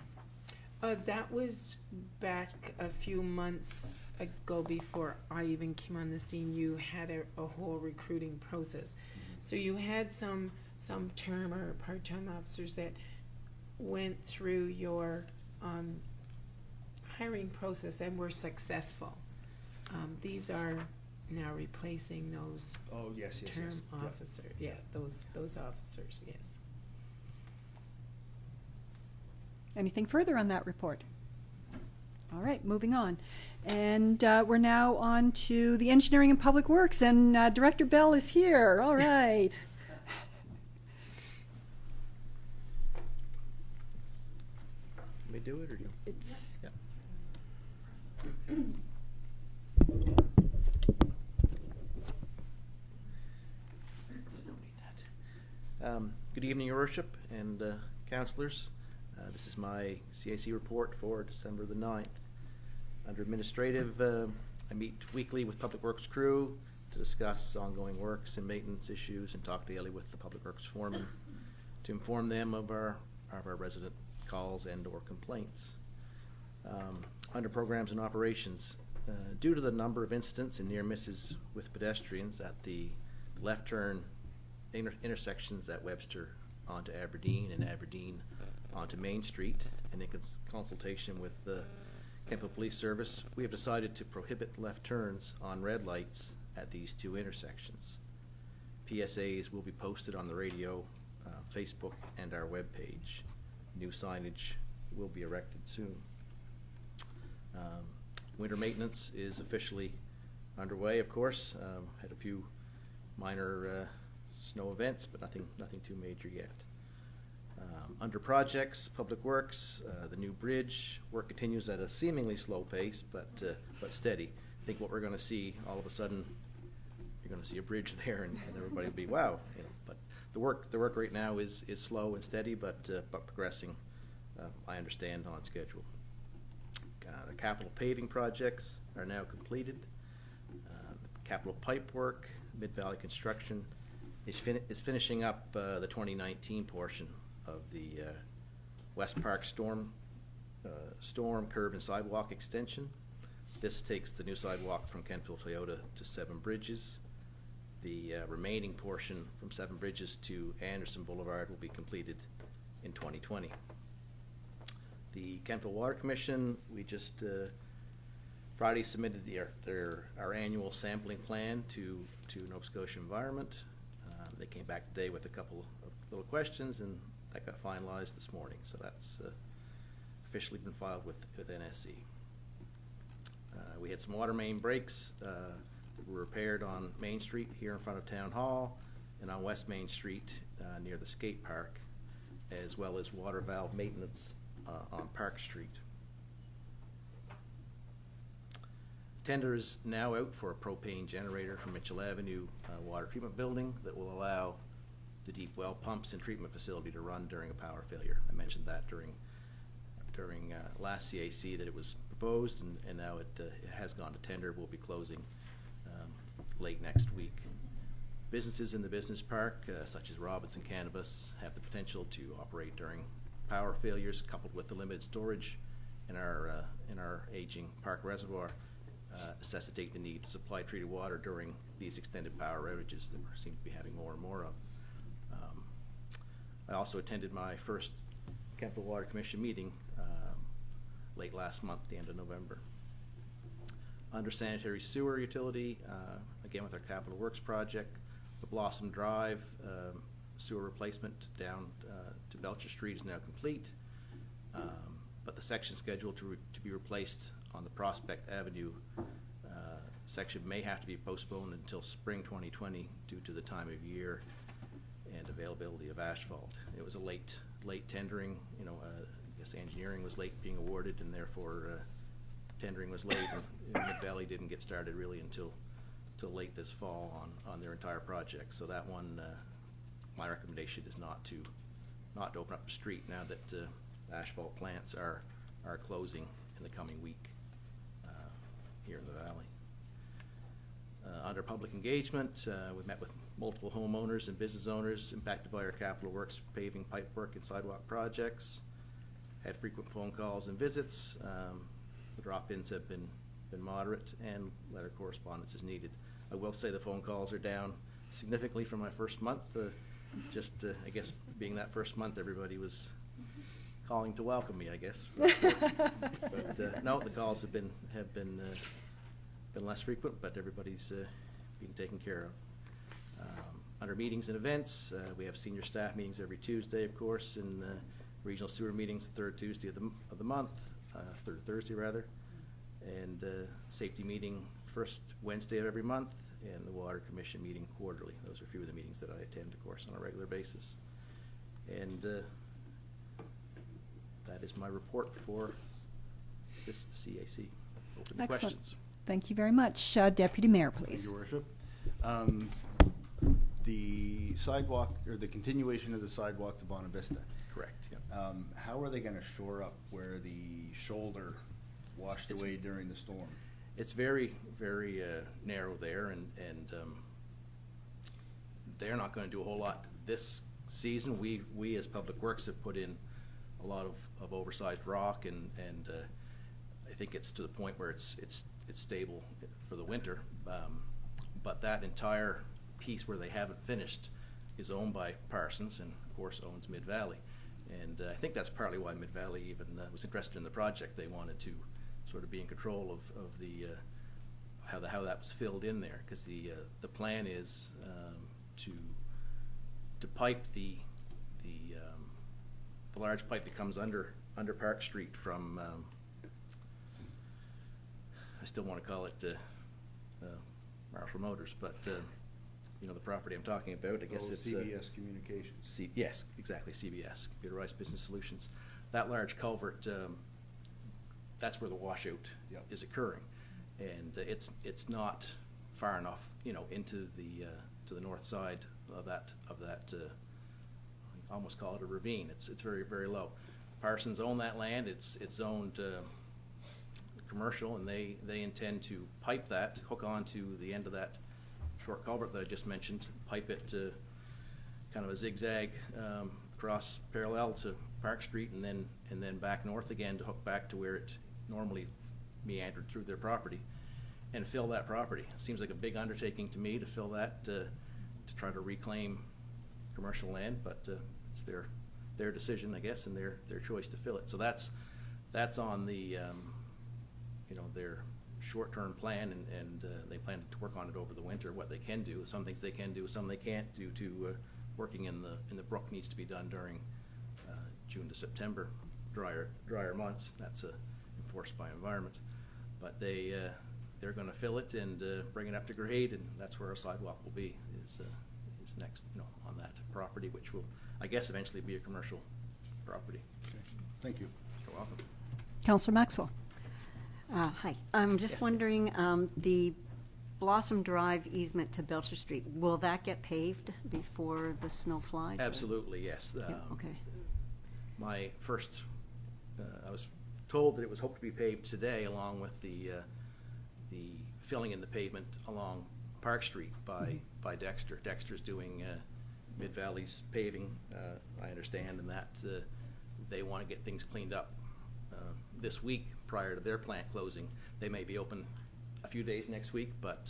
That was back a few months ago before I even came on the scene. You had a whole recruiting process. So you had some term or part-time officers that went through your hiring process and were successful. These are now replacing those Oh, yes, yes, yes. term Yep. officer, yeah, those officers, yes. Anything further on that report? All right, moving on. And we're now on to the Engineering and Public Works, and Director Bell is here. All right. May do it or you? It's Yeah. Good evening, Your Worship and councillors. This is my CAC report for December the 9th. Under administrative, I meet weekly with Public Works crew to discuss ongoing works and maintenance issues and talk daily with the Public Works foreman to inform them of our resident calls and or complaints. Under programs and operations, due to the number of incidents and near misses with pedestrians at the left turn intersections at Webster onto Aberdeen and Aberdeen onto Main Street, and in consultation with the Kentville Police Service, we have decided to prohibit left turns on red lights at these 2 intersections. PSAs will be posted on the radio, Facebook, and our webpage. New signage will be erected soon. Winter maintenance is officially underway, of course. Had a few minor snow events, but nothing too major yet. Under projects, Public Works, the new bridge work continues at a seemingly slow pace, but steady. I think what we're going to see all of a sudden, you're going to see a bridge there, and everybody will be wow. You know, but the work right now is slow and steady, but progressing. I understand on schedule. The capital paving projects are now completed. Capital pipe work, Mid-Valley Construction is finishing up the 2019 portion of the West Park storm curb and sidewalk extension. This takes the new sidewalk from Kentville Toyota to 7 Bridges. The remaining portion from 7 Bridges to Anderson Boulevard will be completed in 2020. The Kentville Water Commission, we just Friday submitted our annual sampling plan to Nova Scotia Environment. They came back today with a couple of little questions, and that got finalized this morning. So that's officially been filed with NSC. We had some water main breaks that were repaired on Main Street here in front of Town Hall and on West Main Street near the skate park, as well as water valve maintenance on Park Street. Tender is now out for a propane generator from Mitchell Avenue Water Treatment Building that will allow the deep well pumps and treatment facility to run during a power failure. I mentioned that during last CAC that it was proposed, and now it has gone to tender. We'll be closing late next week. Businesses in the business park, such as Robinson Cannabis, have the potential to operate during power failures, coupled with the limited storage in our aging park reservoir. Necessitate the need to supply treated water during these extended power outages that we seem to be having more and more of. I also attended my first Kentville Water Commission meeting late last month, the end of November. Under sanitary sewer utility, again with our capital works project, the Blossom Drive sewer replacement down to Belcher Street is now complete, but the section scheduled to be replaced on the Prospect Avenue section may have to be postponed until spring 2020 due to the time of year and availability of asphalt. It was a late tendering. I guess engineering was late being awarded, and therefore tendering was late. And Mid-Valley didn't get started really until late this fall on their entire project. So that one my recommendation is not to open up the street now that asphalt plants are closing in the coming week here in the valley. Under public engagement, we met with multiple homeowners and business owners impacted by our capital works paving, pipe work, and sidewalk projects. Had frequent phone calls and visits. The drop-ins have been moderate, and letter correspondence is needed. I will say the phone calls are down significantly from my first month. I guess being that first month, everybody was calling to welcome me, I guess. But no, the calls have been less frequent, but everybody's being taken care of. Under meetings and events, we have senior staff meetings every Tuesday, of course, and regional sewer meetings the third Tuesday of the month, third Thursday rather, and safety meeting first Wednesday of every month, and the water commission meeting quarterly. Those are a few of the meetings that I attend, of course, on a regular basis. And that is my report for this CAC. Open to Excellent. questions. Thank you very much. Deputy Mayor, please. Your Worship. The sidewalk, or the continuation of the sidewalk to Bonavista, Correct, yeah. how are they gonna shore up where the shoulder washed It's- away during the storm? It's very, very narrow there, and they're not gonna do a whole lot this season. We as Public Works have put in a lot of oversized rock, and I think it's to the point where it's stable for the winter. But that entire piece where they haven't finished is owned by Parsons, and of course owns Mid-Valley. And I think that's partly why Mid-Valley even was interested in the project. They wanted to sort of be in control of the how that was filled in there, because the plan is to pipe the large pipe that comes under Park Street from I still want to call it Marshall Motors, but you know the property I'm talking about. I guess it's CBS Communications. yes, exactly, CBS, Computerized Business Solutions. That large culvert, that's where the washout Yep. is occurring, and it's not far enough, you know, into the to the north side of that. I almost call it a ravine. It's very, very low. Parsons own that land. It's zoned commercial, and they intend to pipe that, hook on to the end of that short culvert that I just mentioned, pipe it to kind of a zigzag across parallel to Park Street, and then back north again to hook back to where it normally meandered through their property, and fill that property. It seems like a big undertaking to me to fill that, to try to reclaim commercial land, but it's their decision, I guess, and their choice to fill it. So that's on the you know, their short-term plan, and they plan to work on it over the winter. What they can do, some things they can do, some they can't, due to working in the brook needs to be done during June to September, drier months. That's enforced by environment, but they're going to fill it and bring it up to grade, and that's where our sidewalk will be, is next, you know, on that property, which will, I guess, eventually be a commercial property. Okay. Thank you. You're welcome. Councillor Maxwell. Hi, I'm just Yes. wondering, the Blossom Drive easement to Belcher Street, will that get paved before the snow flies? or- Absolutely, yes. Yeah, okay. My first, I was told that it was hoped to be paved today, along with the filling in the pavement along Park Street by Dexter. Dexter's doing Mid-Valley's paving, I understand, and that they want to get things cleaned up this week prior to their plant closing. They may be open a few days next week, but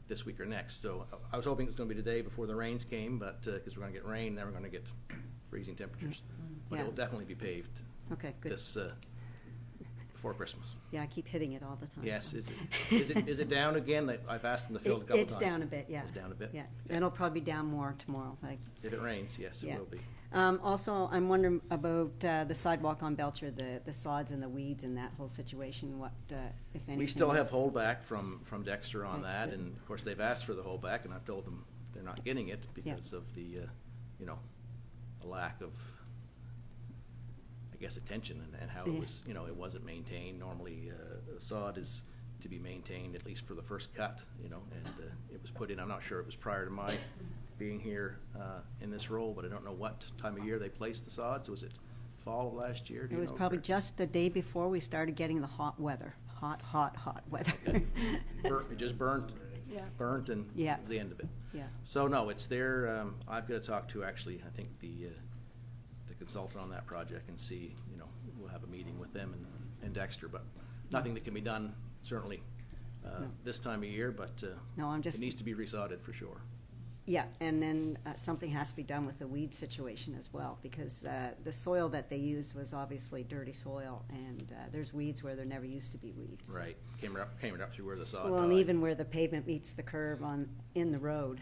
this week or next. So I was hoping it was going to be today before the rains came, but because we're going to get rain, then we're going to get freezing temperatures. But Yeah. it will definitely be paved Okay, good. this before Christmas. Yeah, I keep hitting it all the time. Yes, so. is it down again? I've asked them to fill it a couple times. It's down a bit, yeah. It's down a bit? Yeah, Okay. it'll probably be down more tomorrow. If it rains, yes, it Yeah. will be. Also, I'm wondering about the sidewalk on Belcher, the sods and the weeds and that whole situation, what, if anything? We still have is- holdback from Dexter on Okay, that, good. and of course, they've asked for the holdback, and I've told them they're not getting it because of the, you know, a lack of, I guess, attention and how it Yeah. was, you know, it wasn't maintained. Normally, the sod is to be maintained at least for the first cut, you know, and it was put in, I'm not sure it was prior to my being here in this role, but I don't know what time of year they placed the sods. Was it fall of last year? Do It you was know, probably Kurt? just the day before we started getting the hot weather, hot weather. Okay. It just burnt Yeah. and Yeah. that was the end of it. Yeah. So no, it's there. I've got to talk to actually, I think the consultant on that project and see, we'll have a meeting with them and Dexter, but nothing that can be done certainly this time of year, but No, I'm just. it needs to be resodded for sure. Yeah, and then something has to be done with the weed situation as well, because the soil that they used was obviously dirty soil, and there's weeds where there never used to be weeds. Right. Came right up through where the sod Well, and died. even where the pavement meets the curb in the road,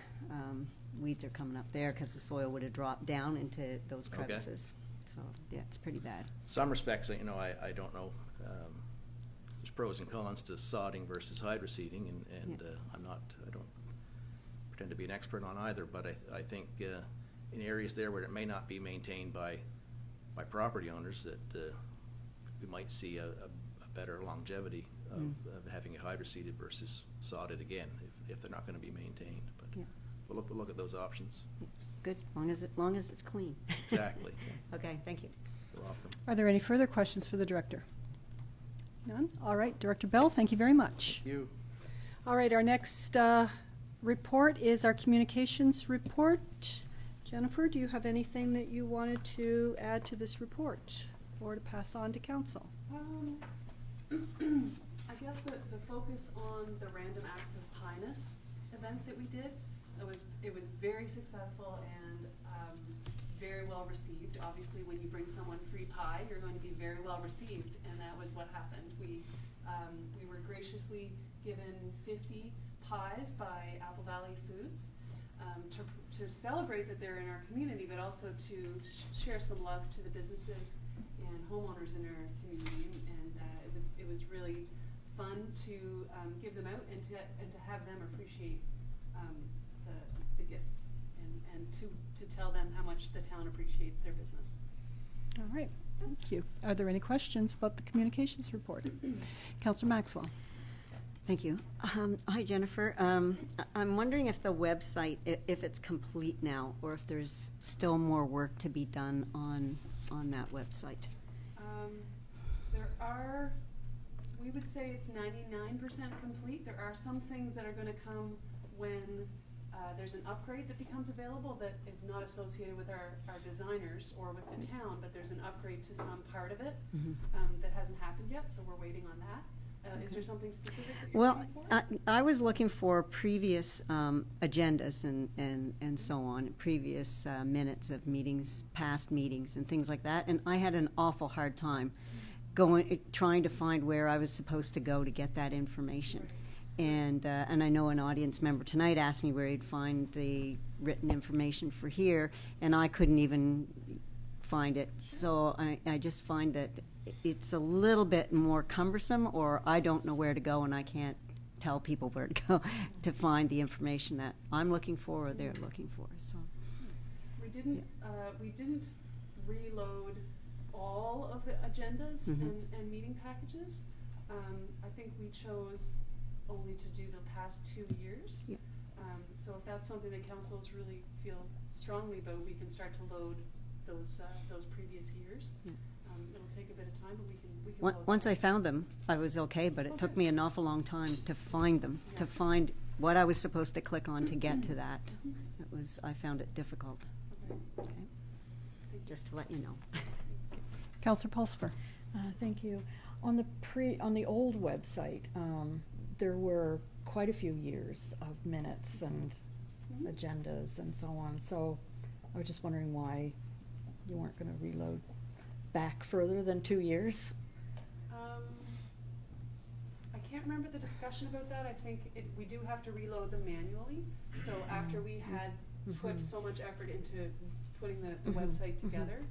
weeds are coming up there because the soil would have dropped down into those Okay. crevices. So, yeah, it's pretty bad. Some respects, I don't know. There's pros and cons to sodding versus hydroseeding, and I don't pretend to be an expert on either, but I think in areas there where it may not be maintained by property owners, that we might see a better longevity of having it hydroseeded versus sodded again, if they're not going to be maintained. But Yeah. we'll look at those options. Good, long as it's clean. Exactly. Okay, thank you. You're welcome. Are there any further questions for the director? None? All right, Director Bell, thank you very much. Thank you. All right, our next report is our communications report. Jennifer, do you have anything that you wanted to add to this report or to pass on to council? I guess the focus on the Random Acts of Kindness event that we did, it was very successful and very well received. Obviously, when you bring someone free pie, you're going to be very well received, and that was what happened. We were graciously given 50 pies by Apple Valley Foods to celebrate that they're in our community, but also to share some love to the businesses and homeowners in our community. And it was really fun to give them out and to have them appreciate the gifts and to tell them how much the town appreciates their business. All right, thank you. Are there any questions about the communications report? Councillor Maxwell. Thank you. Hi, Jennifer. I'm wondering if the website, if it's complete now, or if there's still more work to be done on that website. We would say it's 99% complete. There are some things that are going to come when there's an upgrade that becomes available that is not associated with our designers or with the town, but there's an upgrade to some part of it that hasn't happened yet, so we're waiting on that. Is there something specific that you're Well, looking for? I was looking for previous agendas and so on, previous minutes of meetings, past meetings, and things like that, and I had an awful hard time trying to find where I was supposed to go to get that information. And I know an audience member tonight asked me where he'd find the written information for here, and I couldn't even find it. So I just find that it's a little bit more cumbersome, or I don't know where to go, and I can't tell people where to go to find the information that I'm looking for or they're looking for. So We didn't reload all of the agendas and meeting packages. I think we chose only to do the past 2 years. Yeah. So if that's something that councils really feel strongly about, we can start to load those previous years. Yeah. It'll take a bit of time, but we can load Once them. I found them, I was okay, but it took Okay. me an awful long time to find them, to Yeah. find what I was supposed to click on to get to that. I found it difficult, Okay. okay? Just to let you know. Councillor Pulsifer. Thank you. On the old website, there were quite a few years of minutes and agendas and so on. So I was just wondering why you weren't going to reload back further than 2 years. I can't remember the discussion about that. I think we do have to reload them manually. So after we had put so much effort into putting the website together,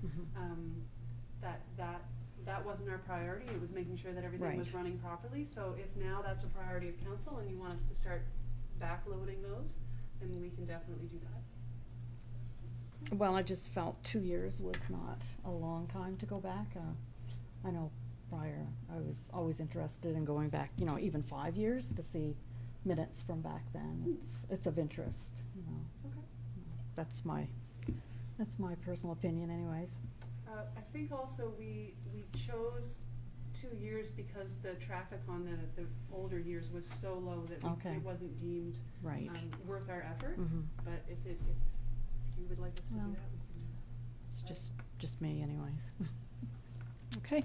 that wasn't our priority. It was making sure that everything was Right. running properly. So if now that's a priority of council and you want us to start backloading those, then we can definitely do that. Well, I just felt 2 years was not a long time to go back. I know prior, I was always interested in going back, even 5 years to see minutes from back then. It's of interest, Okay. that's my personal opinion anyways. I think also we chose 2 years because the traffic on the older years was so low that Okay. it wasn't deemed Right. worth our effort. Mhm. But if you would like us to Well, do that, we can. It's just me anyways. Okay.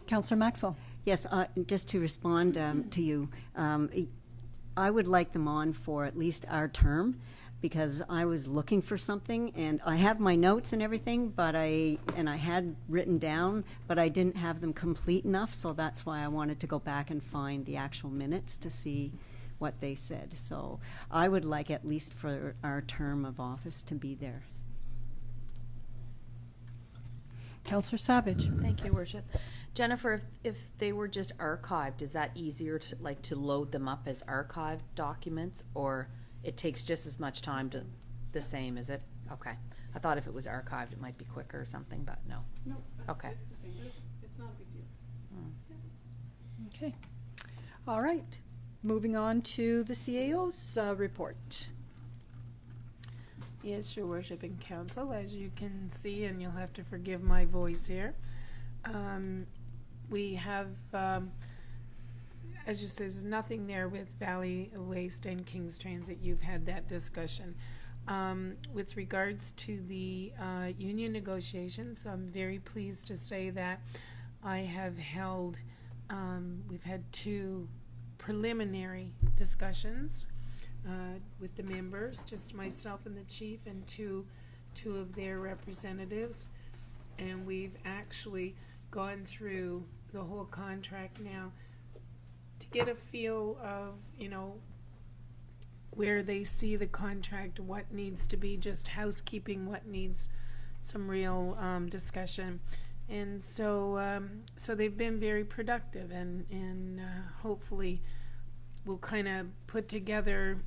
Counselor Maxwell? Yes, just to respond to you, I would like them on for at least our term, because I was looking for something, and I have my notes and everything, but I had written down, but I didn't have them complete enough, so that's why I wanted to go back and find the actual minutes to see what they said. So I would like at least for our term of office to be there. Counselor Savage? Thank you, Worship. Jennifer, if they were just archived, is that easier to load them up as archived documents, or it takes just as much time to, the same, is it? Okay. I thought if it was archived, it might be quicker or something, but no. No, Okay. it's the same. It's not a big deal. Okay. All right. Moving on to the CAO's report. Yes, Your Worship and Council, as you can see, and you'll have to forgive my voice here. We have, as you say, there's nothing there with Valley Waste and King's Transit. You've had that discussion. With regards to the union negotiations, I'm very pleased to say that I have held, we've had 2 preliminary discussions with the members, just myself and the chief and two of their representatives. And we've actually gone through the whole contract now to get a feel of, where they see the contract, what needs to be just housekeeping, what needs some real discussion. And so they've been very productive, and hopefully we'll kind of put together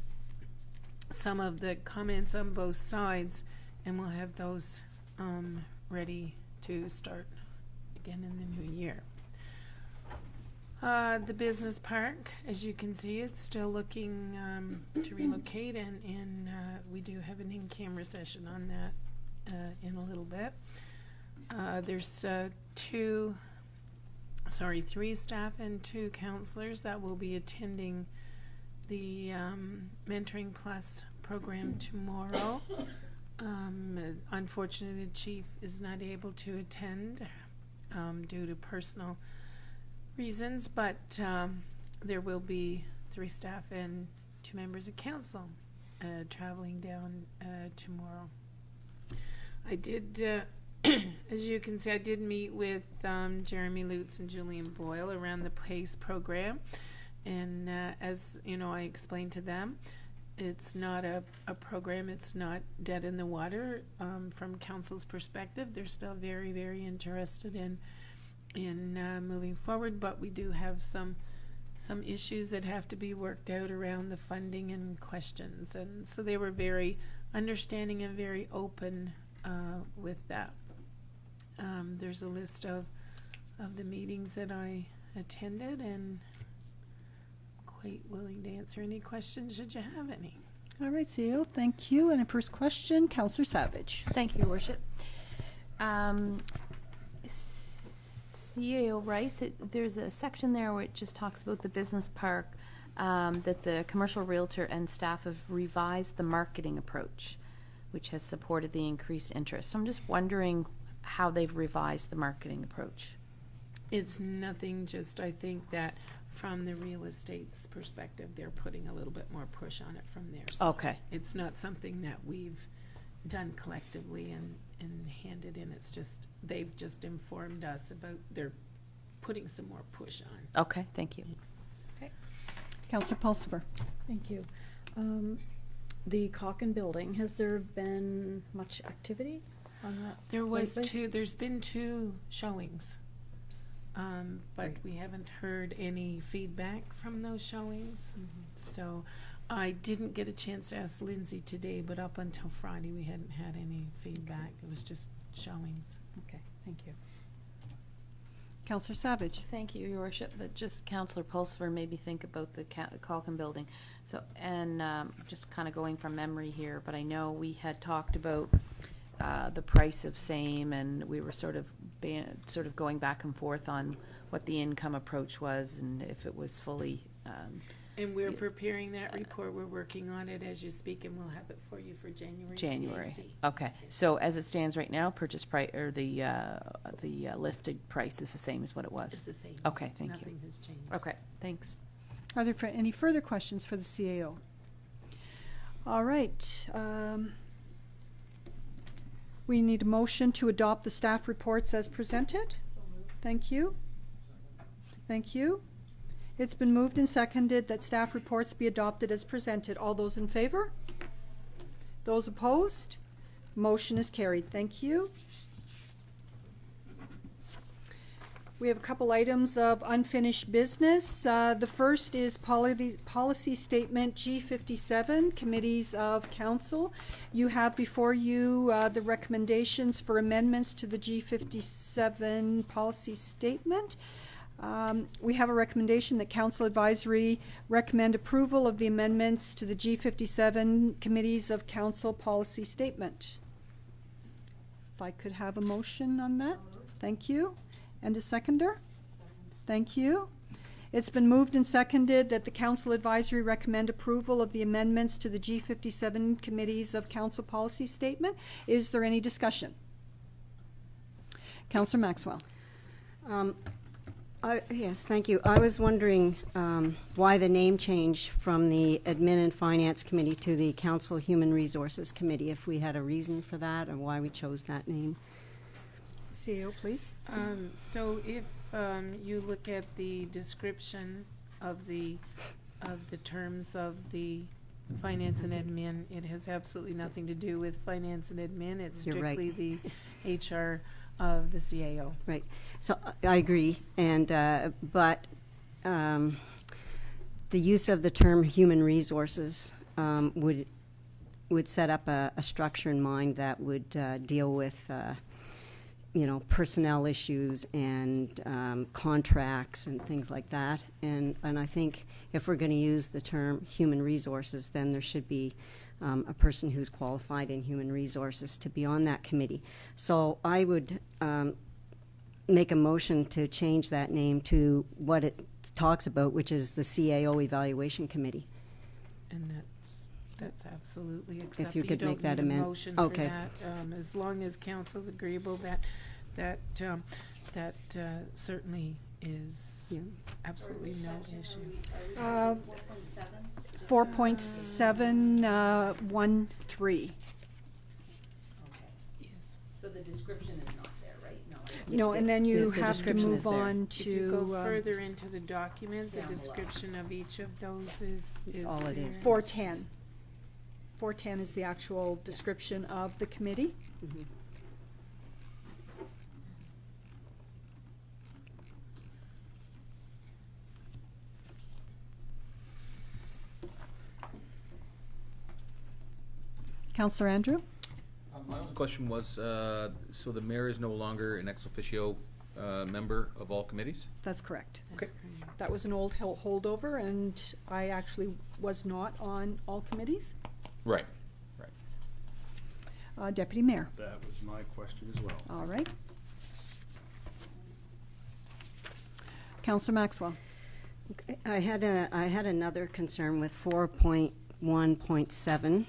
some of the comments on both sides, and we'll have those ready to start again in the new year. The business park, as you can see, it's still looking to relocate, and we do have an in-camera session on that in a little bit. There's 3 staff and 2 counselors that will be attending the Mentoring Plus program tomorrow. Unfortunately, the chief is not able to attend due to personal reasons, but there will be 3 staff and 2 members of council traveling down tomorrow. I did, as you can see, I did meet with Jeremy Lutz and Julian Boyle around the PACE program, and as you know, I explained to them, it's not a program, it's not dead in the water. From council's perspective, they're still very, very interested in moving forward, but we do have some issues that have to be worked out around the funding and questions, and so they were very understanding and very open with that. There's a list of the meetings that I attended, and quite willing to answer any questions should you have any. All right, CEO, thank you. And a first question, Counselor Savage. Thank you, Your Worship. CAO Rice, there's a section there where it just talks about the business park, that the commercial realtor and staff have revised the marketing approach, which has supported the increased interest. So I'm just wondering how they've revised the marketing approach. It's nothing, just I think that from the real estate's perspective, they're putting a little bit more push on it from their side. Okay. It's not something that we've done collectively and handed in. It's just, they've just informed us about, they're putting some more push on. Okay, thank you. Counselor Pulsifer. Thank you. The Calkin building, has there been much activity on that? There was lately? there's been 2 showings. But we haven't heard any feedback from those showings. So I didn't get a chance to ask Lindsay today, but up until Friday, we hadn't had any feedback. It was just showings. Okay, thank you. Councillor Savage. Thank you, Your Worship. But just Councillor Pulsifer made me think about the Calkin building. So, and just kind of going from memory here, but I know we had talked about the price of same, and we were sort of going back and forth on what the income approach was and if it was fully. And we're preparing that report. We're working on it as you speak, and we'll have it for you for January. CAC. Okay. So as it stands right now, purchase price or the listed price is the same as what it was. It's the same. Okay, thank you. Nothing has changed. Okay, thanks. Are there any further questions for the CAO? All right. We need a motion to adopt the staff reports as presented. Thank you. Thank you. It's been moved and seconded that staff reports be adopted as presented. All those in favor? Those opposed? Motion is carried. Thank you. We have a couple items of unfinished business. The first is policy statement G57, committees of council. You have before you the recommendations for amendments to the G57 policy statement. We have a recommendation that Council Advisory recommend approval of the amendments to the G57 Committees of Council Policy Statement. If I could have a motion on that. Thank you. And a seconder? Thank you. It's been moved and seconded that the Council Advisory recommend approval of the amendments to the G57 Committees of Council Policy Statement. Is there any discussion? Councillor Maxwell. Yes, thank you. I was wondering why the name change from the Admin and Finance Committee to the Council Human Resources Committee, if we had a reason for that or why we chose that name. CEO, please. So if you look at the description of the terms of the finance and admin, it has absolutely nothing to do with finance and admin. It's You're right. strictly the HR of the CAO. Right. So I agree, and but the use of the term human resources would set up a structure in mind that would deal with personnel issues and contracts and things like that. And I think if we're going to use the term human resources, then there should be a person who's qualified in human resources to be on that committee. So I would make a motion to change that name to what it talks about, which is the CAO Evaluation Committee. And that's absolutely acceptable. If you could make that don't need a amendment. motion Okay. for that, as long as council's agreeable, that certainly is absolutely no issue. 4.713. Yes. So the description is not there, right? No, and then you the have to description move is there. on If you go to further into the document, the Down below. description of each of those is All it there. is. 410. 410 is the actual description of the committee. Mhm. Councillor Andrew? My only question was, so the mayor is no longer an ex officio member of all committees? That's correct. That's correct. That was an old holdover, and I actually was not on all committees. Right. Deputy Mayor. That was my question as well. All right. Councillor Maxwell. Okay. I had another concern with 4.1.7.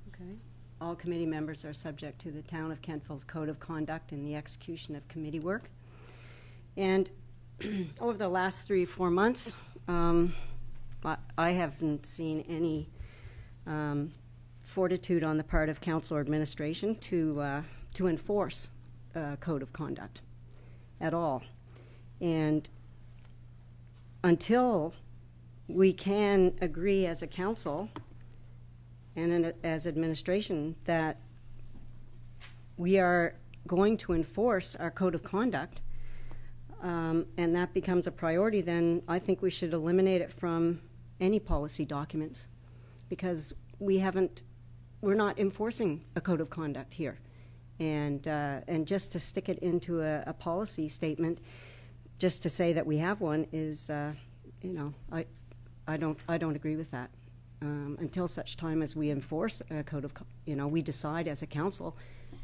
Okay. All committee members are subject to the Town of Kentville's Code of Conduct in the execution of committee work. And over the last 3-4 months, I haven't seen any fortitude on the part of council or administration to enforce code of conduct at all. And until we can agree as a council and as administration that we are going to enforce our code of conduct, and that becomes a priority, then I think we should eliminate it from any policy documents, because we're not enforcing a code of conduct here. And just to stick it into a policy statement, just to say that we have one is, I don't agree with that. Until such time as we enforce a code of, we decide as a council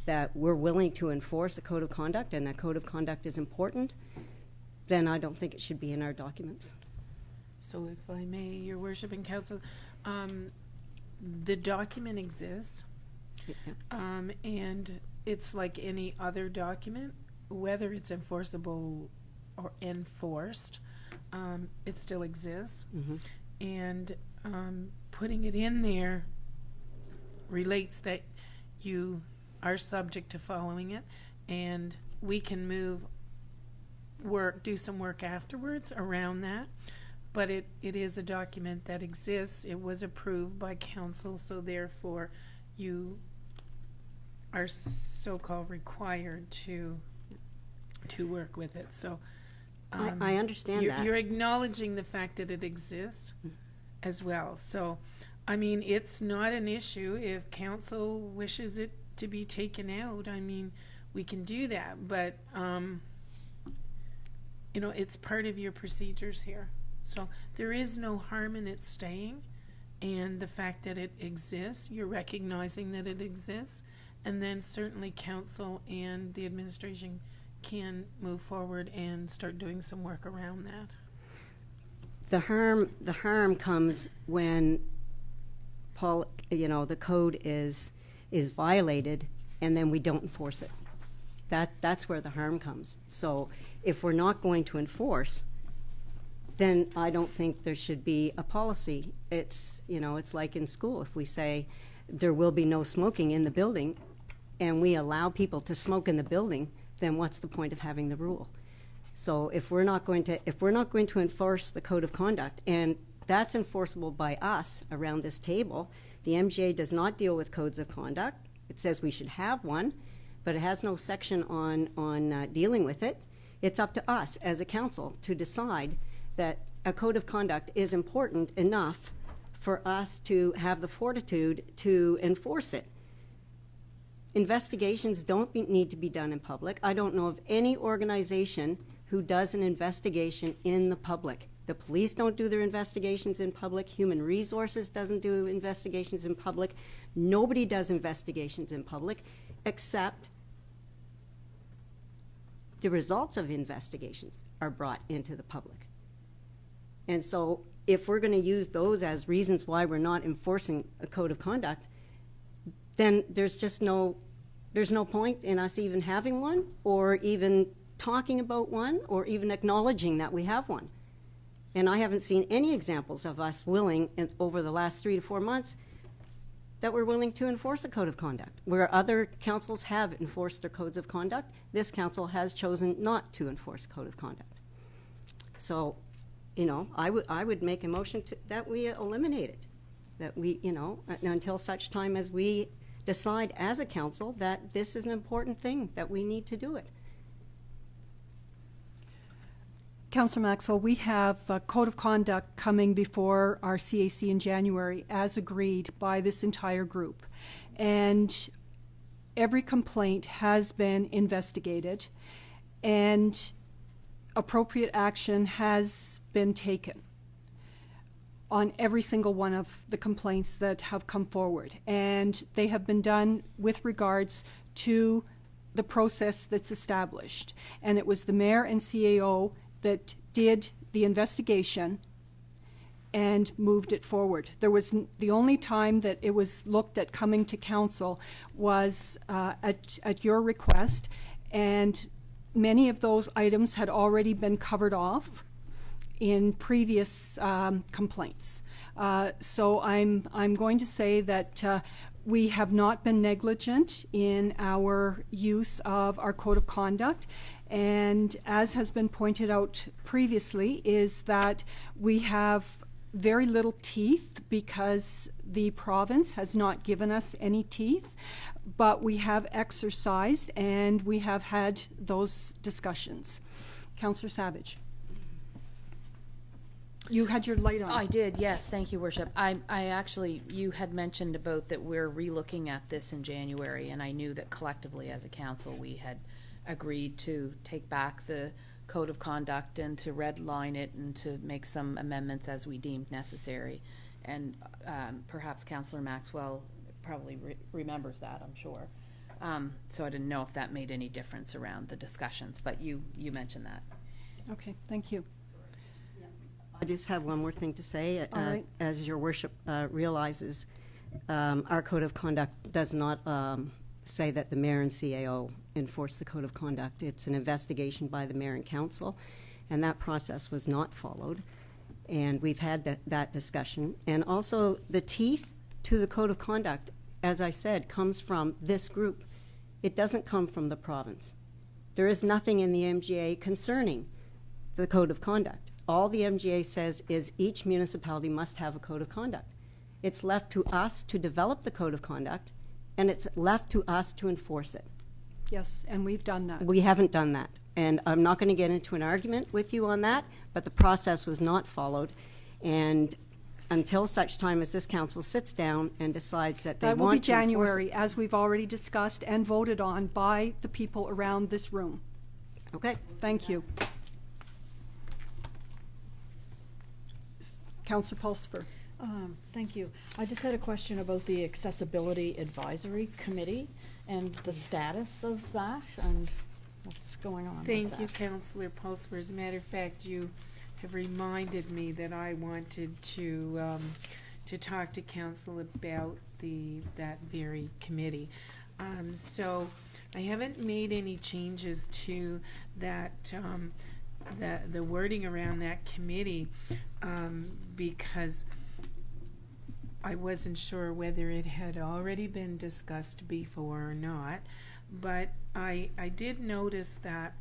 that we're willing to enforce a code of conduct and that code of conduct is important, then I don't think it should be in our documents. So if I may, Your Worship and Council, the document exists, and it's like any other document, whether it's enforceable or enforced, it still exists. Mm-hmm. And putting it in there relates that you are subject to following it, and we can do some work afterwards around that. But it is a document that exists. It was approved by council, so therefore you are so-called required to work with it. So I understand that. You're acknowledging the fact that it exists as well. So, I mean, it's not an issue if council wishes it to be taken out. I mean, we can do that, but it's part of your procedures here. So there is no harm in it staying, and the fact that it exists, you're recognizing that it exists, and then certainly council and the administration can move forward and start doing some work around that. The harm comes when the code is violated and then we don't enforce it. That's where the harm comes. So if we're not going to enforce, then I don't think there should be a policy. It's like in school. If we say there will be no smoking in the building and we allow people to smoke in the building, then what's the point of having the rule? So if we're not going to enforce the code of conduct, and that's enforceable by us around this table, the MGA does not deal with codes of conduct. It says we should have one, but it has no section on dealing with it. It's up to us as a council to decide that a code of conduct is important enough for us to have the fortitude to enforce it. Investigations don't need to be done in public. I don't know of any organization who does an investigation in the public. The police don't do their investigations in public. Human Resources doesn't do investigations in public. Nobody does investigations in public except the results of investigations are brought into the public. And so if we're going to use those as reasons why we're not enforcing a code of conduct, then there's no point in us even having one, or even talking about one, or even acknowledging that we have one. And I haven't seen any examples of us willing, over the last 3 to 4 months, that we're willing to enforce a code of conduct. Where other councils have enforced their codes of conduct, this council has chosen not to enforce a code of conduct. So, I would make a motion that we eliminate it. That we, until such time as we decide as a council that this is an important thing, that we need to do it. Councillor Maxwell, we have a code of conduct coming before our CAC in January, as agreed by this entire group. And every complaint has been investigated, and appropriate action has been taken on every single one of the complaints that have come forward. And they have been done with regards to the process that's established. And it was the mayor and CAO that did the investigation and moved it forward. There was the only time that it was looked at coming to council was at your request, and many of those items had already been covered off in previous complaints. So I'm going to say that we have not been negligent in our use of our code of conduct. And as has been pointed out previously, is that we have very little teeth because the province has not given us any teeth, but we have exercised and we have had those discussions. Councillor Savage. You had your light on. I did, yes, thank you, Worship. I actually, you had mentioned about that we're relooking at this in January, and I knew that collectively as a council, we had agreed to take back the code of conduct and to redline it and to make some amendments as we deemed necessary. And perhaps Councillor Maxwell probably remembers that, I'm sure. So I didn't know if that made any difference around the discussions, but you mentioned that. Okay, thank you. I just have one more thing to say. All right. As your worship realizes, our code of conduct does not say that the mayor and CAO enforce the code of conduct. It's an investigation by the mayor and council, and that process was not followed. And we've had that discussion. And also, the teeth to the code of conduct, as I said, comes from this group. It doesn't come from the province. There is nothing in the MGA concerning the code of conduct. All the MGA says is each municipality must have a code of conduct. It's left to us to develop the code of conduct, and it's left to us to enforce it. Yes, and we've done that. We haven't done that. And I'm not going to get into an argument with you on that, but the process was not followed. And until such time as this council sits down and decides that they That will be want to enforce January, as we've already discussed and voted on by the people around this room. it. Okay. Thank you. Councillor Pulsifer. Thank you. I just had a question about the Accessibility Advisory Committee and the status of that and what's going on with Thank that. you, Councillor Pulsifer. As a matter of fact, you have reminded me that I wanted to talk to council about that very committee. So I haven't made any changes to that, the wording around that committee, because I wasn't sure whether it had already been discussed before or not. But I did notice that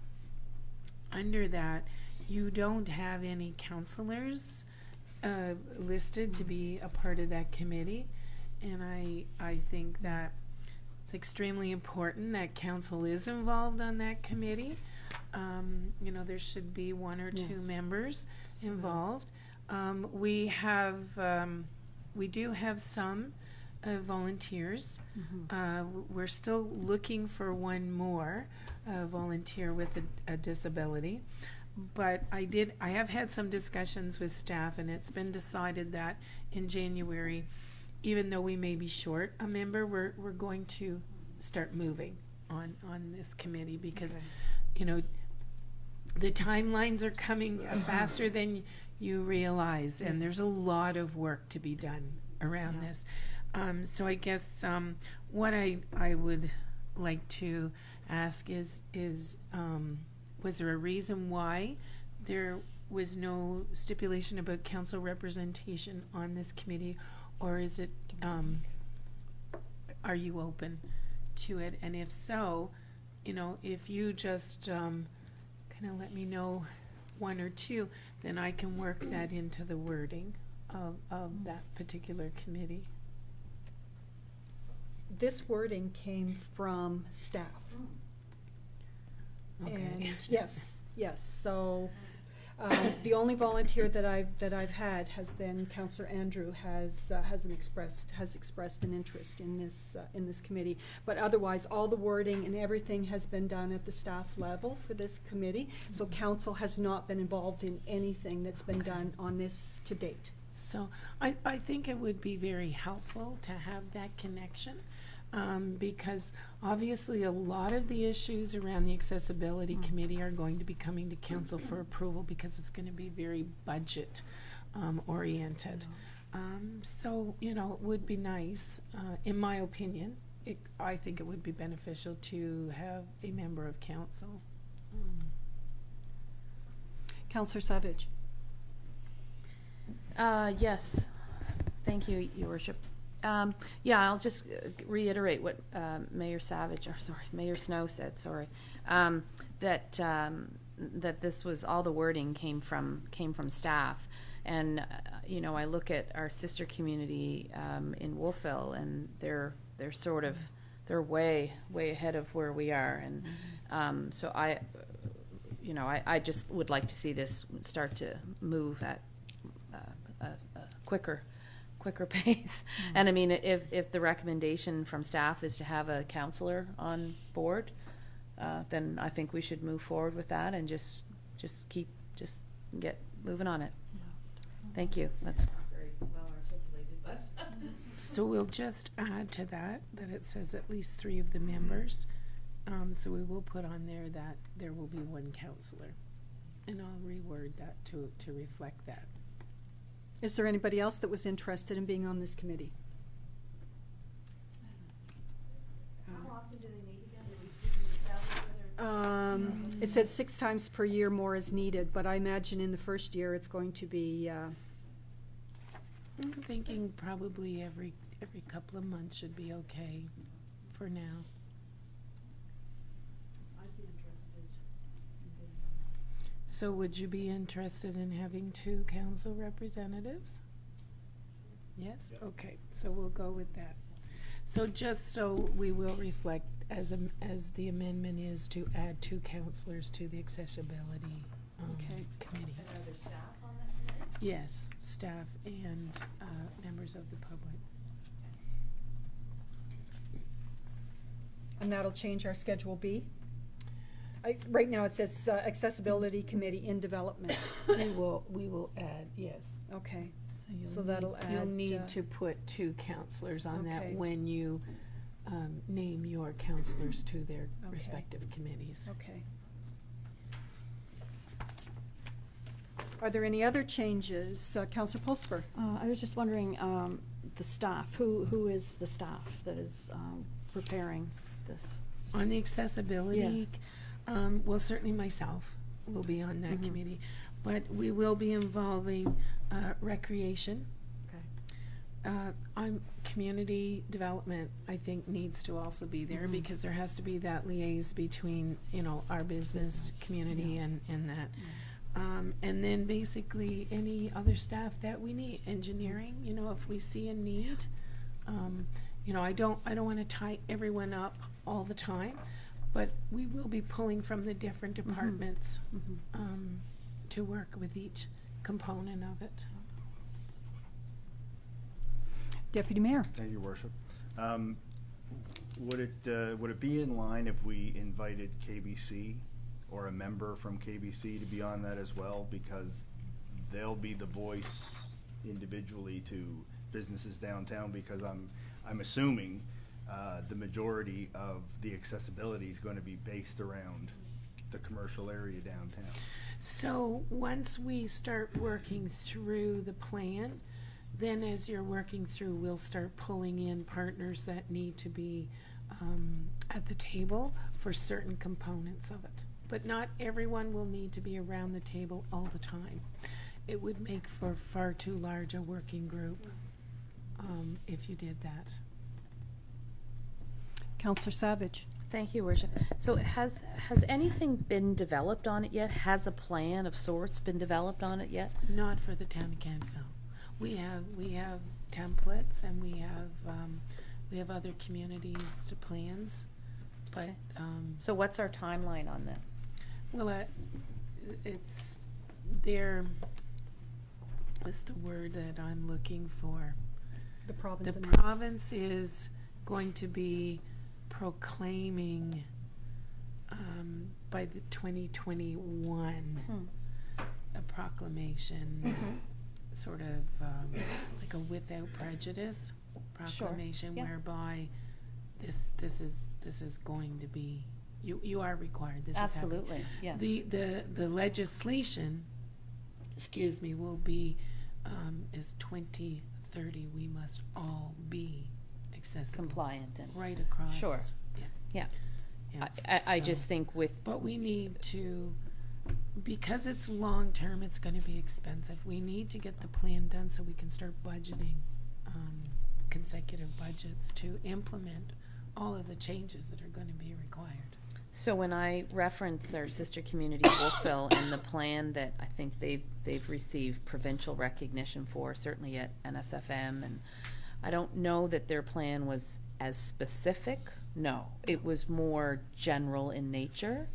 under that, you don't have any counselors listed to be a part of that committee. And I think that it's extremely important that council is involved on that committee. There should be one or two Yes. members involved. We do have some volunteers. We're still looking for one more volunteer with a disability. But I have had some discussions with staff, and it's been decided that in January, even though we may be short a member, we're going to start moving on this committee because, the timelines are coming faster than you realize, and there's a lot of work to be done around this. So I guess what I would like to ask is was there a reason why there was no stipulation about council representation on this committee, or is it, are you open to it? And if so, if you just kind of let me know one or two, then I can work that into the wording of that particular committee. This wording came from staff. Okay. And yes. So the only volunteer that I've had has been Councillor Andrew has expressed an interest in this committee. But otherwise, all the wording and everything has been done at the staff level for this committee. So council has not been involved in anything that's been done on this to date. So I think it would be very helpful to have that connection. Because obviously a lot of the issues around the accessibility committee are going to be coming to council for approval because it's going to be very budget oriented. So, it would be nice, in my opinion, I think it would be beneficial to have a member of council. Councillor Savage. Yes, thank you, Your Worship. I'll just reiterate what Mayor Snow said. That this was all the wording came from staff, and I look at our sister community in Wolfville, and they're way ahead of where we are, and so I just would like to see this start to move at quicker pace. And I mean, if the recommendation from staff is to have a counselor on board, then I think we should move forward with that and just get moving on it. Thank you. That's very well articulated, but. So we'll just add to that it says at least 3 of the members. So we will put on there that there will be 1 counselor. And I'll reword that to reflect that. Is there anybody else that was interested in being on this committee? How often do they meet again? Do we establish whether it's? It says 6 times per year more is needed, but I imagine in the first year it's going to be, I'm thinking probably every couple of months should be okay for now. I'd be interested in being So would you be interested in having 2 council representatives? Yes, okay, so we'll go with that. So just so we will reflect, as the amendment is to add 2 counselors to the accessibility Okay. committee. And are there staff on that committee? Yes, staff and members of the public. and that'll change our Schedule B? Right now it says Accessibility Committee in Development. We will add, yes. Okay, you'll So that'll You'll add, need to put 2 counselors on that Okay. when you name your counselors to their Okay. respective committees. okay. Are there any other changes? Counselor Pulsfer? I was just wondering, the staff, who is the staff that is preparing this? On the accessibility, Yes. well, certainly myself will be on that Mhm. committee, but we will be involving recreation. Okay. I'm community development, I think, needs to also be there, Mhm. because there has to be that liaise between, our business, Business, community, yeah. and that. And then basically any other staff that we need, engineering, if we see a need. I don't wanna tie everyone up all the time, but we will be pulling from the different departments, Mhm. to work with each component of it. Deputy Mayor? Thank you, Your Worship. Would it be in line if we invited KBC or a member from KBC to be on that as well? Because they'll be the voice individually to businesses downtown, because I'm assuming the majority of the accessibility is going to be based around the commercial area downtown. So once we start working through the plan, then as you're working through, we'll start pulling in partners that need to be at the table for certain components of it. But not everyone will need to be around the table all the time. It would make for far too large a working group if you did that. Counselor Savage? Thank you, Worship. So has anything been developed on it yet? Has a plan of sorts been developed on it yet? Not for the town of Canfield. We have templates, and we have other communities' plans, but, So what's our timeline on this? well, it's there. What's the word that I'm looking for? The province The announced. province is going to be proclaiming by the 2021 a proclamation, sort of like a without prejudice proclamation, yeah. whereby this is going to be, you are required. This is happening. Absolutely, yeah. The legislation, will be is 2030. We must all be accessible. Compliant and, Right across. Sure. yeah. Yeah. I So- just think with, But we need to, because it's long-term, it's gonna be expensive. We need to get the plan done so we can start budgeting consecutive budgets to implement all of the changes that are gonna be required. so when I reference our sister community Wolfville and the plan that I think they've received provincial recognition for, certainly at NSFM, and I don't know that their plan was as specific. No, it was more general in nature.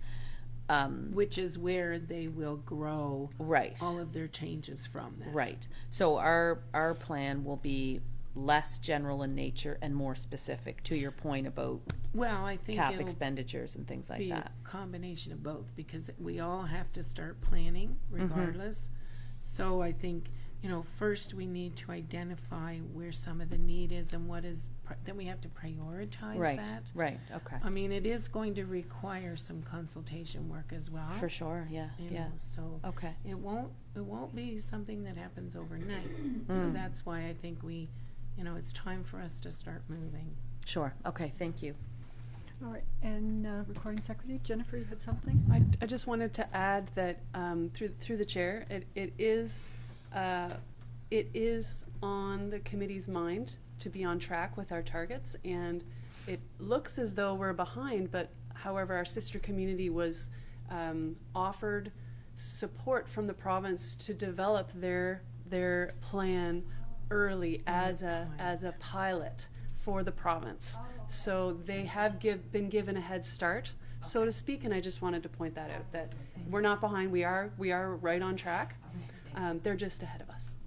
Which is where they will grow Right. all of their changes from that. Right. So our plan will be less general in nature and more specific, to your point about Well, I think cap it'll expenditures and things like be a that. combination of both, because we all have to start planning regardless. So I think, first we need to identify where some of the need is and what is, then we have to prioritize Right, that. right, okay. I mean, it is going to require some consultation work as well. For sure, yeah, you yeah. know, So Okay. it won't be something that happens overnight. So that's why I think it's time for us to start moving. Sure, okay, thank you. All right, and Recording Secretary, Jennifer, you had something? I just wanted to add that through the chair, it is on the committee's mind to be on track with our targets, and it looks as though we're behind, but however, our sister community was offered support from the province to develop their plan early as a pilot for the province. So they have been given a head start, so to speak, and I just wanted to point that out, that we're not behind, we are right on track. They're just ahead of us.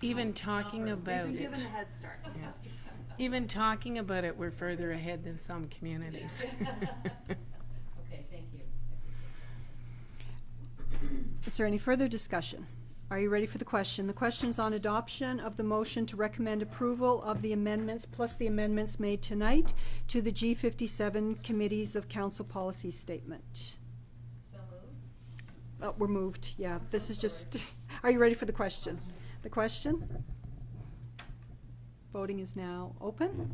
Even talking about Given it, a head start. even talking about it, we're further ahead than some communities. Okay, thank you. Is there any further discussion? Are you ready for the question? The question is on adoption of the motion to recommend approval of the amendments, plus the amendments made tonight, to the G57 Committees of Council Policy Statement. So moved? Oh, we're moved, yeah. This is just, are you ready for the question? The question? Voting is now open.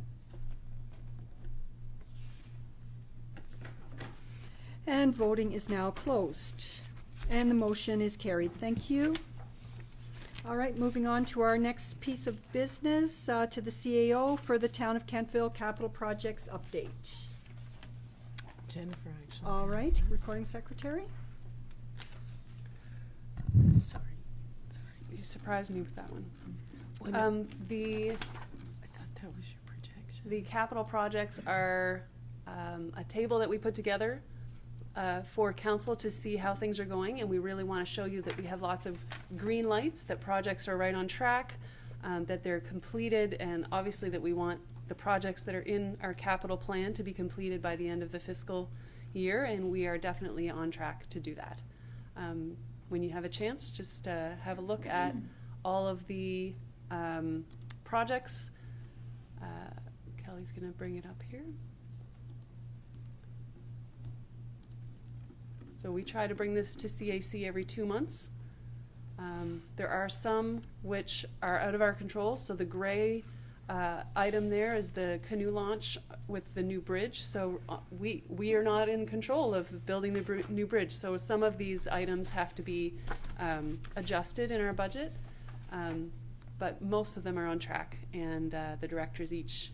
And voting is now closed. And the motion is carried. Thank you. All right, moving on to our next piece of business, to the CAO for the Town of Kentville Capital Projects Update. Jennifer, actually. All right, Recording Secretary? Sorry. You surprised me with that one. What The I thought that was your projection. The capital projects are a table that we put together for council to see how things are going, and we really want to show you that we have lots of green lights, that projects are right on track, that they're completed, and obviously that we want the projects that are in our capital plan to be completed by the end of the fiscal year, and we are definitely on track to do that. When you have a chance, just have a look at all of the projects. Kelly's going to bring it up here. So we try to bring this to CAC every 2 months. There are some which are out of our control. So the gray item there is the canoe launch with the new bridge. So we are not in control of building the new bridge. So some of these items have to be adjusted in our budget. But most of them are on track, and the directors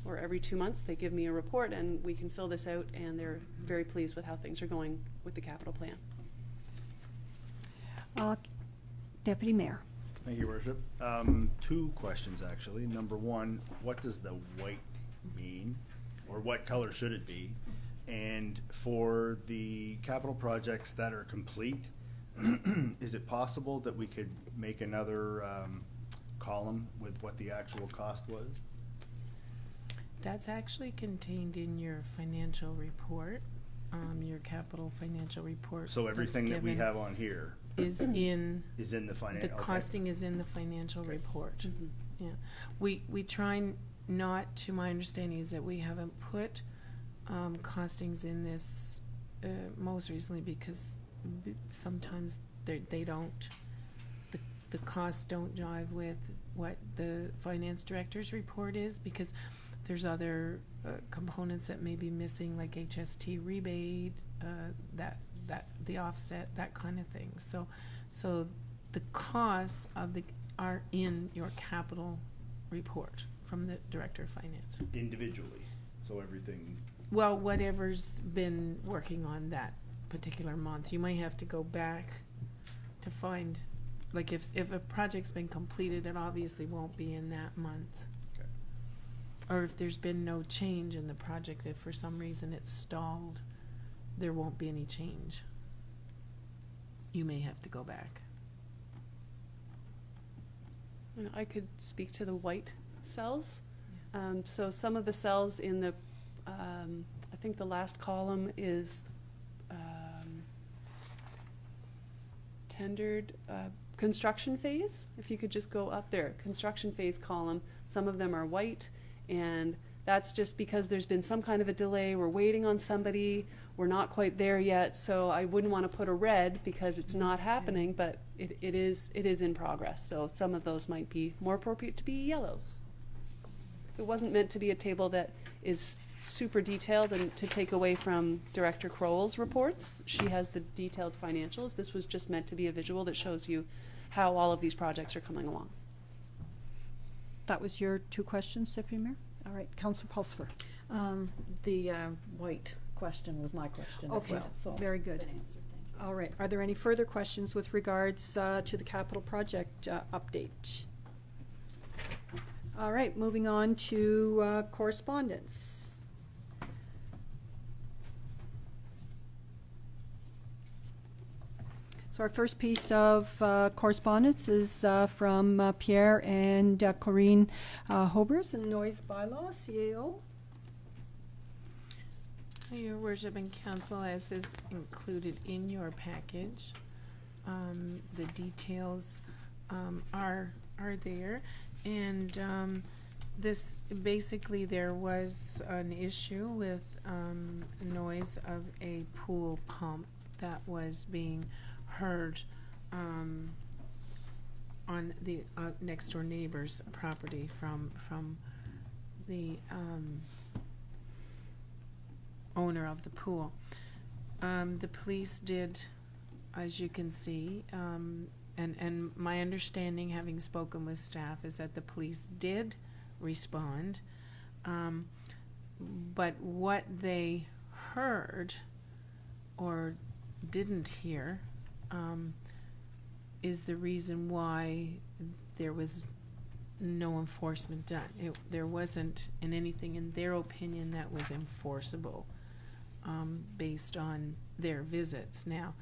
every 2 months, they give me a report, and we can fill this out, and they're very pleased with how things are going with the capital plan. Deputy Mayor. Thank you, Worship. 2 questions, actually. Number 1, what does the white mean, or what color should it be? And for the capital projects that are complete, is it possible that we could make another column with what the actual cost was? That's actually contained in your financial report, your capital financial report. So everything that we have on here is in, is in the the financial. costing is in the financial report. Mm-hmm. Yeah, we try not to, my understanding is that we haven't put costings in this most recently because sometimes they don't, the costs don't jive with what the finance director's report is, because there's other components that may be missing, like HST rebate, that the offset, that kind of thing. So the costs are in your capital report from the director of finance. Individually, so everything. Well, whatever's been working on that particular month, you might have to go back to find, like if a project's been completed, it obviously won't be in that month. Okay. Or if there's been no change in the project, if for some reason it's stalled, there won't be any change. You may have to go back. And I could speak to the white cells. So some of the cells in the, I think the last column is tendered construction phase. If you could just go up there, construction phase column, some of them are white, and that's just because there's been some kind of a delay. We're waiting on somebody. We're not quite there yet, so I wouldn't want to put a red because it's not happening, but it is in progress. So some of those might be more appropriate to be yellows. It wasn't meant to be a table that is super detailed and to take away from Director Crowell's reports. She has the detailed financials. This was just meant to be a visual that shows you how all of these projects are coming along. That was your 2 questions, Deputy Mayor? All right, Councillor Pulsifer. The white question was my question as Okay, well, so. very good. It's been answered, thank you. All right, are there any further questions with regards to the capital project update? All right, moving on to correspondence. So our first piece of correspondence is from Pierre and Corinne Hobers and Noise Bylaw, CAO. Your Worship and Council, as is included in your package, the details are there, and this basically there was an issue with noise of a pool pump that was being heard on the next door neighbor's property from the owner of the pool. The police did, as you can see, and my understanding, having spoken with staff, is that the police did respond, but what they heard or didn't hear is the reason why there was no enforcement done. There wasn't in anything in their opinion that was enforceable based on their visits. Now,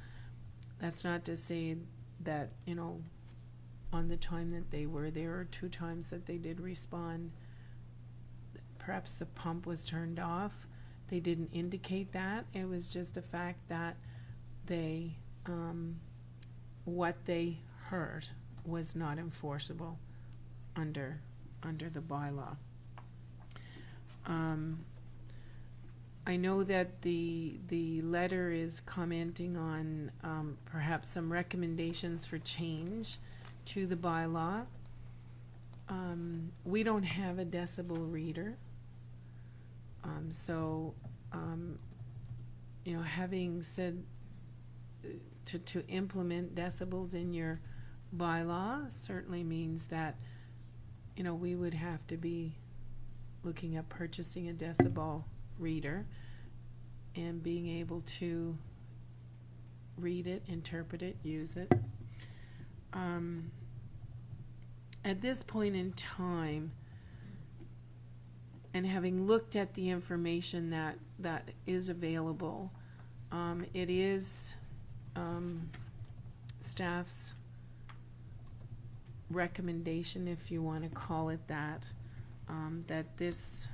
that's not to say that, you know, on the time that they were there or 2 times that they did respond, perhaps the pump was turned off. They didn't indicate that. It was just a fact that they what they heard was not enforceable under the bylaw. I know that the letter is commenting on perhaps some recommendations for change to the bylaw. We don't have a decibel reader, so you know, having said to implement decibels in your bylaw certainly means that, you know, we would have to be looking at purchasing a decibel reader and being able to read it, interpret it, use it. At this point in time, and having looked at the information that is available, it is staff's recommendation, if you want to call it that, that this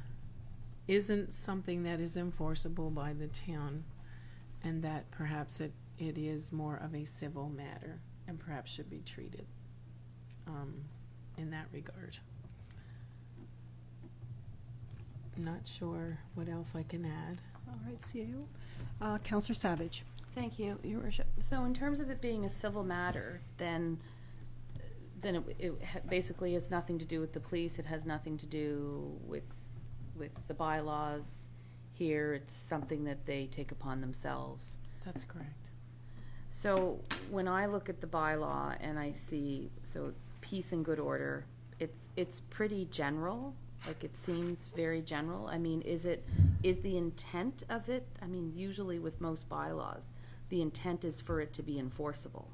isn't something that is enforceable by the town, and that perhaps it is more of a civil matter and perhaps should be treated in that regard. Not sure what else I can add. All right, CAO. Councillor Savage. Thank you, Your Worship. So in terms of it being a civil matter, then it basically has nothing to do with the police. It has nothing to do with the bylaws here. It's something that they take upon themselves. That's correct. So when I look at the bylaw and I see, so it's peace and good order, it's pretty general. Like, it seems very general. I mean, is the intent of it, I mean, usually with most bylaws, the intent is for it to be enforceable.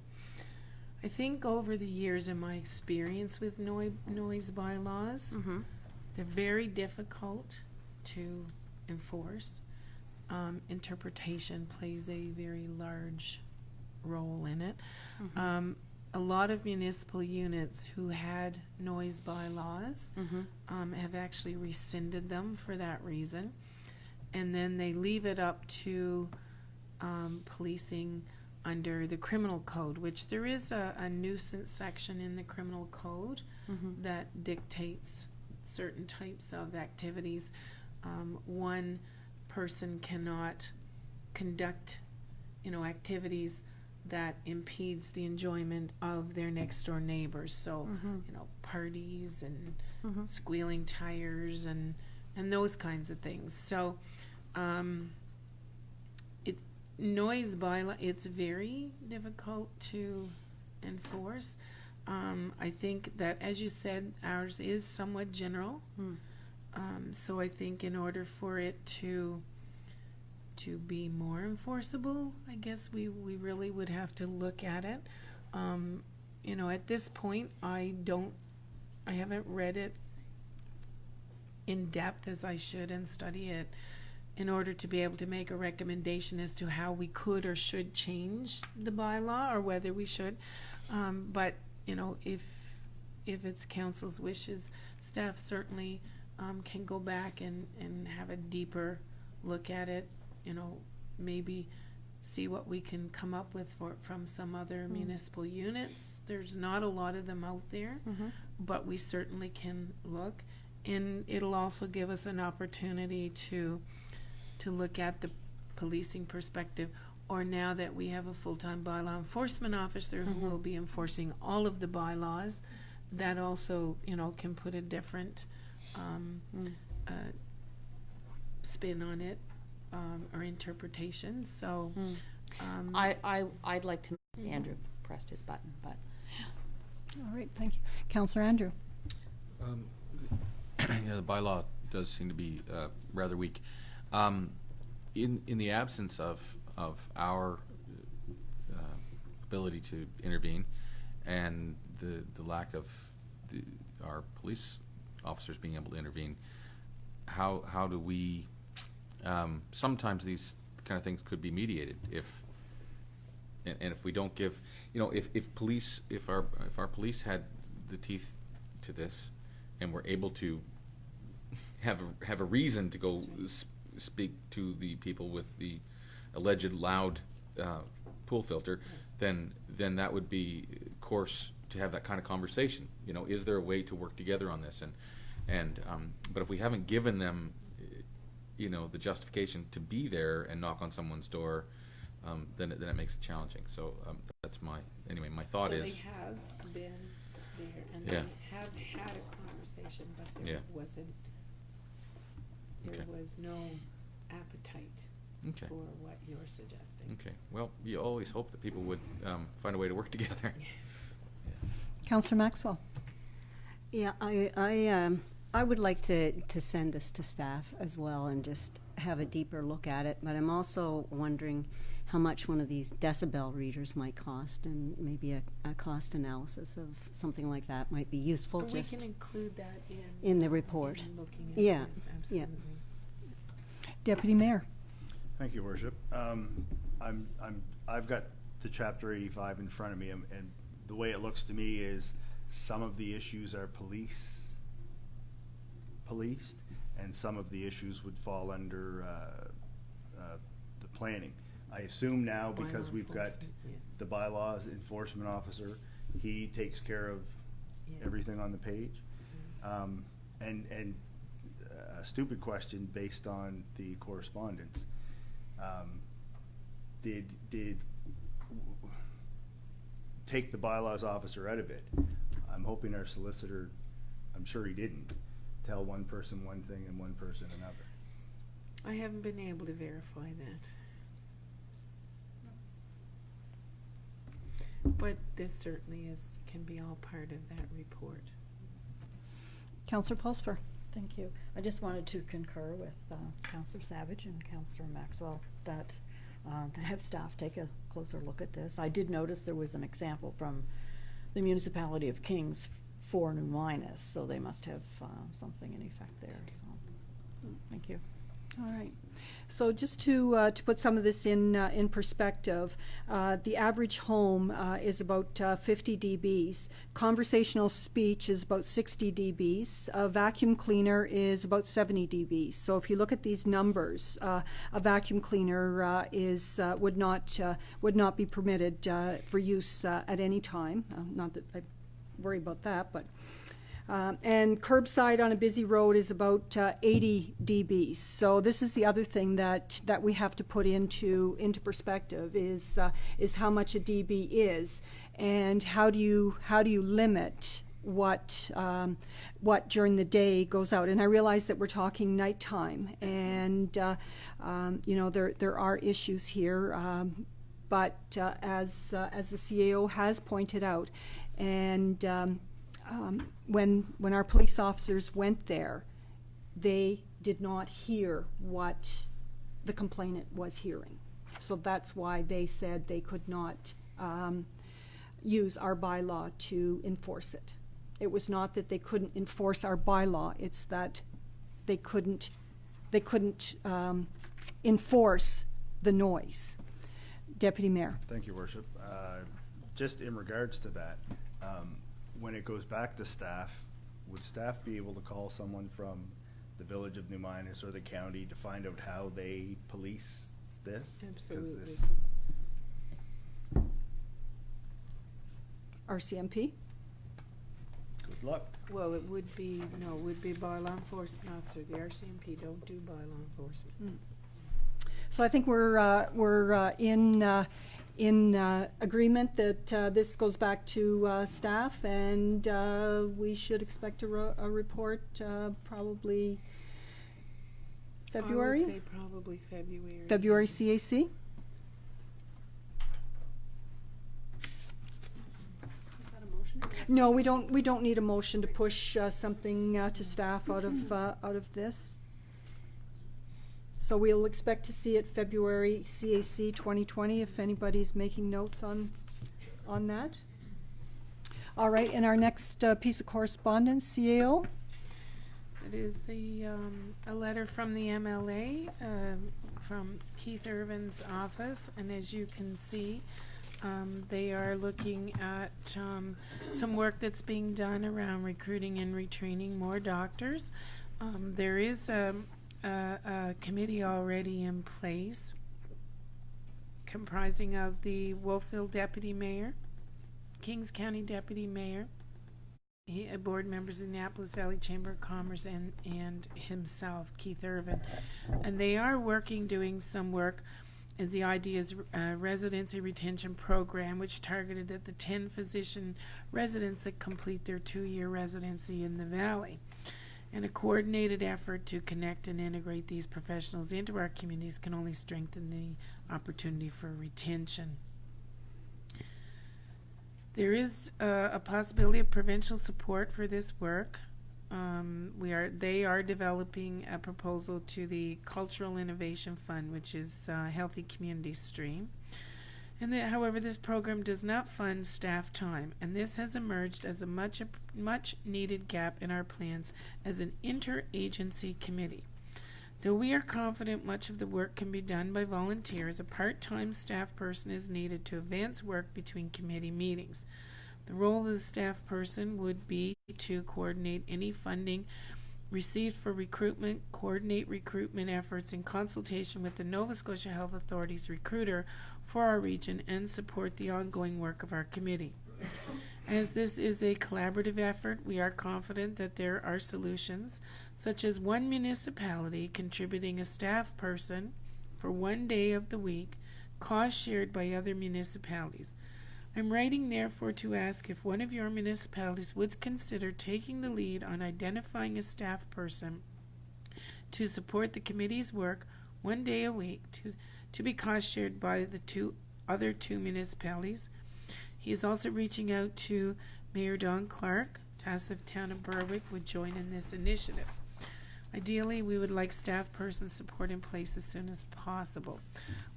I think over the years, in my experience with noise bylaws, Mm-hmm. they're very difficult to enforce. interpretation plays a very large role in it. A lot of municipal units who had noise bylaws have actually rescinded them for that reason. And then they leave it up to policing under the criminal code, which there is a nuisance section in the criminal code that dictates certain types of activities. One person cannot conduct, activities that impedes the enjoyment of their next door neighbors. So, parties and squealing tires and those kinds of things. So, noise bylaw, it's very difficult to enforce. I think that, as you said, ours is somewhat general. So I think in order for it to be more enforceable, I guess we really would have to look at it. At this point, I haven't read it in depth as I should and study it in order to be able to make a recommendation as to how we could or should change the bylaw or whether we should. But, if it's council's wishes, staff certainly can go back and have a deeper look at it, maybe see what we can come up with from some other municipal units. There's not a lot of them out there, but we certainly can look. And it'll also give us an opportunity to look at the policing perspective, or now that we have a full-time bylaw enforcement officer who will be enforcing all of the bylaws, that also, can put a different spin on it, or interpretation. So I'd like to, Andrew pressed his button, but. All right, thank you. Councillor Andrew. The bylaw does seem to be rather weak. In the absence of our ability to intervene and the lack of our police officers being able to intervene, how do we? Sometimes these kind of things could be mediated if we don't give, if our police had the teeth to this and were able to have a reason to go speak to the people with the alleged loud pool filter, then that would be course to have that kind of conversation. Is there a way to work together on this? But if we haven't given them, the justification to be there and knock on someone's door, then it makes it challenging. So that's my thought so is. they have been there and Yeah. they have had a conversation, but there was no appetite Okay. for what you're suggesting. Okay. Well, you always hope that people would find a way to work together. Councillor Maxwell. Yeah, I would like to send this to staff as well and just have a deeper look at it. But I'm also wondering how much one of these decibel readers might cost, and maybe a cost analysis of something like that might be useful. Or just we can include that in the report. in looking at Yeah, this, yeah. absolutely. Deputy Mayor. Thank you, Worship. I've got the Chapter 85 in front of me, and the way it looks to me is some of the issues are policed, and some of the issues would fall under the planning. I assume now, because Bylaw we've got enforcement, yes. the bylaws enforcement officer, he takes care of Yeah. everything on the page. And a stupid question based on the correspondence. Did take the bylaws officer out of it? I'm hoping our solicitor, I'm sure he didn't, tell one person one thing and one person another. I haven't been able to verify that. But this certainly can be all part of that report. Councillor Pulsfer. Thank you. I just wanted to concur with Councillor Savage and Councillor Maxwell that to have staff take a closer look at this. I did notice there was an example from the municipality of Kings for New Minas, so they must have something in effect there. So, thank you. All right. So just to put some of this in perspective, the average home is about 50 dBs. Conversational speech is about 60 dBs. A vacuum cleaner is about 70 dBs. So if you look at these numbers, a vacuum cleaner would not be permitted for use at any time. Not that I worry about that, but. And curbside on a busy road is about 80 dBs. So this is the other thing that we have to put into perspective is how much a dB is, and how do you limit what during the day goes out. And I realize that we're talking nighttime, and there are issues here, but as the CAO has pointed out, and when our police officers went there, they did not hear what the complainant was hearing. So that's why they said they could not use our bylaw to enforce it. It was not that they couldn't enforce our bylaw, it's that they couldn't enforce the noise. Deputy Mayor. Thank you, Worship. Just in regards to that, when it goes back to staff, would staff be able to call someone from the village of New Minas or the county to find out how they police this? 'Cause Absolutely. this- RCMP? Good luck. Well, it would be by law enforcement officer. The RCMP don't do by law enforcement. So I think we're in agreement that this goes back to staff, and we should expect a report probably February? I would say probably February. February CAC? Is that a motion? No, we don't need a motion to push something to staff out of this. So we'll expect to see it February CAC 2020 if anybody's making notes on that. All right, and our next piece of correspondence, CAO. It is a letter from the MLA, from Keith Irvin's office, and as you can see, they are looking at some work that's being done around recruiting and retraining more doctors. There is a committee already in place comprising of the Wolfville Deputy Mayor, Kings County Deputy Mayor, board members of the Annapolis Valley Chamber of Commerce, and himself, Keith Irvin. And they are doing some work as the IDEA's residency retention program, which targeted at the 10 physician residents that complete their 2-year residency in the Valley. And a coordinated effort to connect and integrate these professionals into our communities can only strengthen the opportunity for retention. There is a possibility of provincial support for this work. They are developing a proposal to the Cultural Innovation Fund, which is Healthy Community Stream. And however, this program does not fund staff time, and this has emerged as a much needed gap in our plans as an interagency committee. Though we are confident much of the work can be done by volunteers, a part-time staff person is needed to advance work between committee meetings. The role of the staff person would be to coordinate any funding received for recruitment, coordinate recruitment efforts in consultation with the Nova Scotia Health Authority's recruiter for our region, and support the ongoing work of our committee. As this is a collaborative effort, we are confident that there are solutions, such as one municipality contributing a staff person for 1 day of the week, cost shared by other municipalities. I'm writing therefore to ask if one of your municipalities would consider taking the lead on identifying a staff person to support the committee's work 1 day a week to be cost shared by the other two municipalities. He is also reaching out to Mayor Don Clark to ask if Town of Berwick would join in this initiative. Ideally, we would like staff person support in place as soon as possible.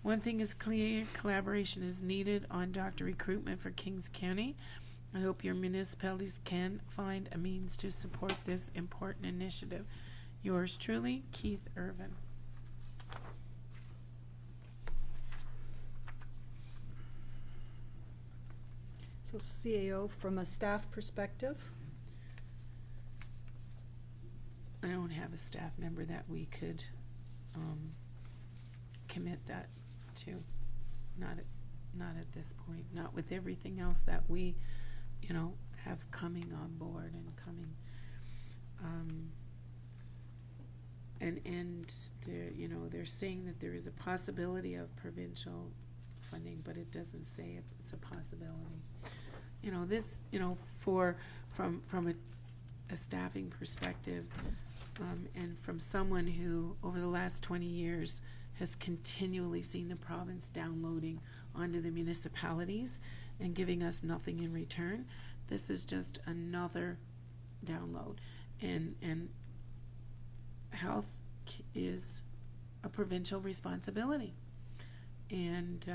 One thing is clear, collaboration is needed on doctor recruitment for Kings County. I hope your municipalities can find a means to support this important initiative. Yours truly, Keith Irvin. So CAO, from a staff perspective? I don't have a staff member that we could, commit that to. Not at this point, not with everything else that we, have coming on board and coming. And they're saying that there is a possibility of provincial funding, but it doesn't say if it's a possibility. From a staffing perspective, and from someone who, over the last 20 years, has continually seen the province downloading onto the municipalities and giving us nothing in return, this is just another download. And health is a provincial responsibility. And,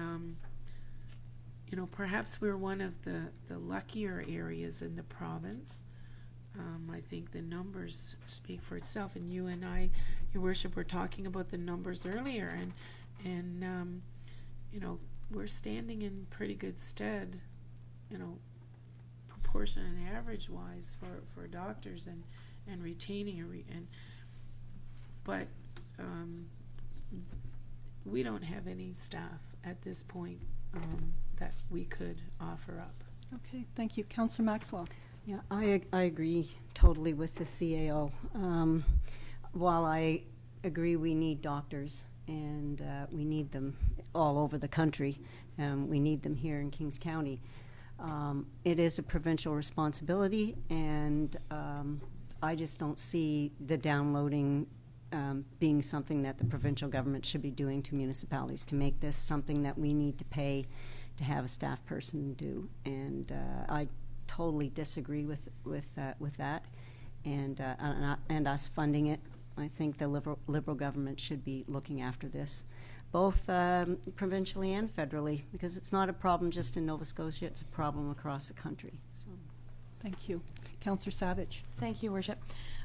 perhaps we're one of the luckier areas in the province. I think the numbers speak for itself, and you and I, Your Worship, were talking about the numbers earlier, and we're standing in pretty good stead, proportion and average-wise for doctors and retaining but we don't have any staff at this point that we could offer up. Okay, thank you. Councillor Maxwell. Yeah, I agree totally with the CAO. While I agree we need doctors and we need them all over the country, we need them here in Kings County, it is a provincial responsibility, and I just don't see the downloading being something that the provincial government should be doing to municipalities, to make this something that we need to pay to have a staff person do. And I totally disagree with that, and us funding it. I think the liberal government should be looking after this, both provincially and federally, because it's not a problem just in Nova Scotia, it's a problem across the country. So. Thank you. Councillor Savage. Thank you, Worship.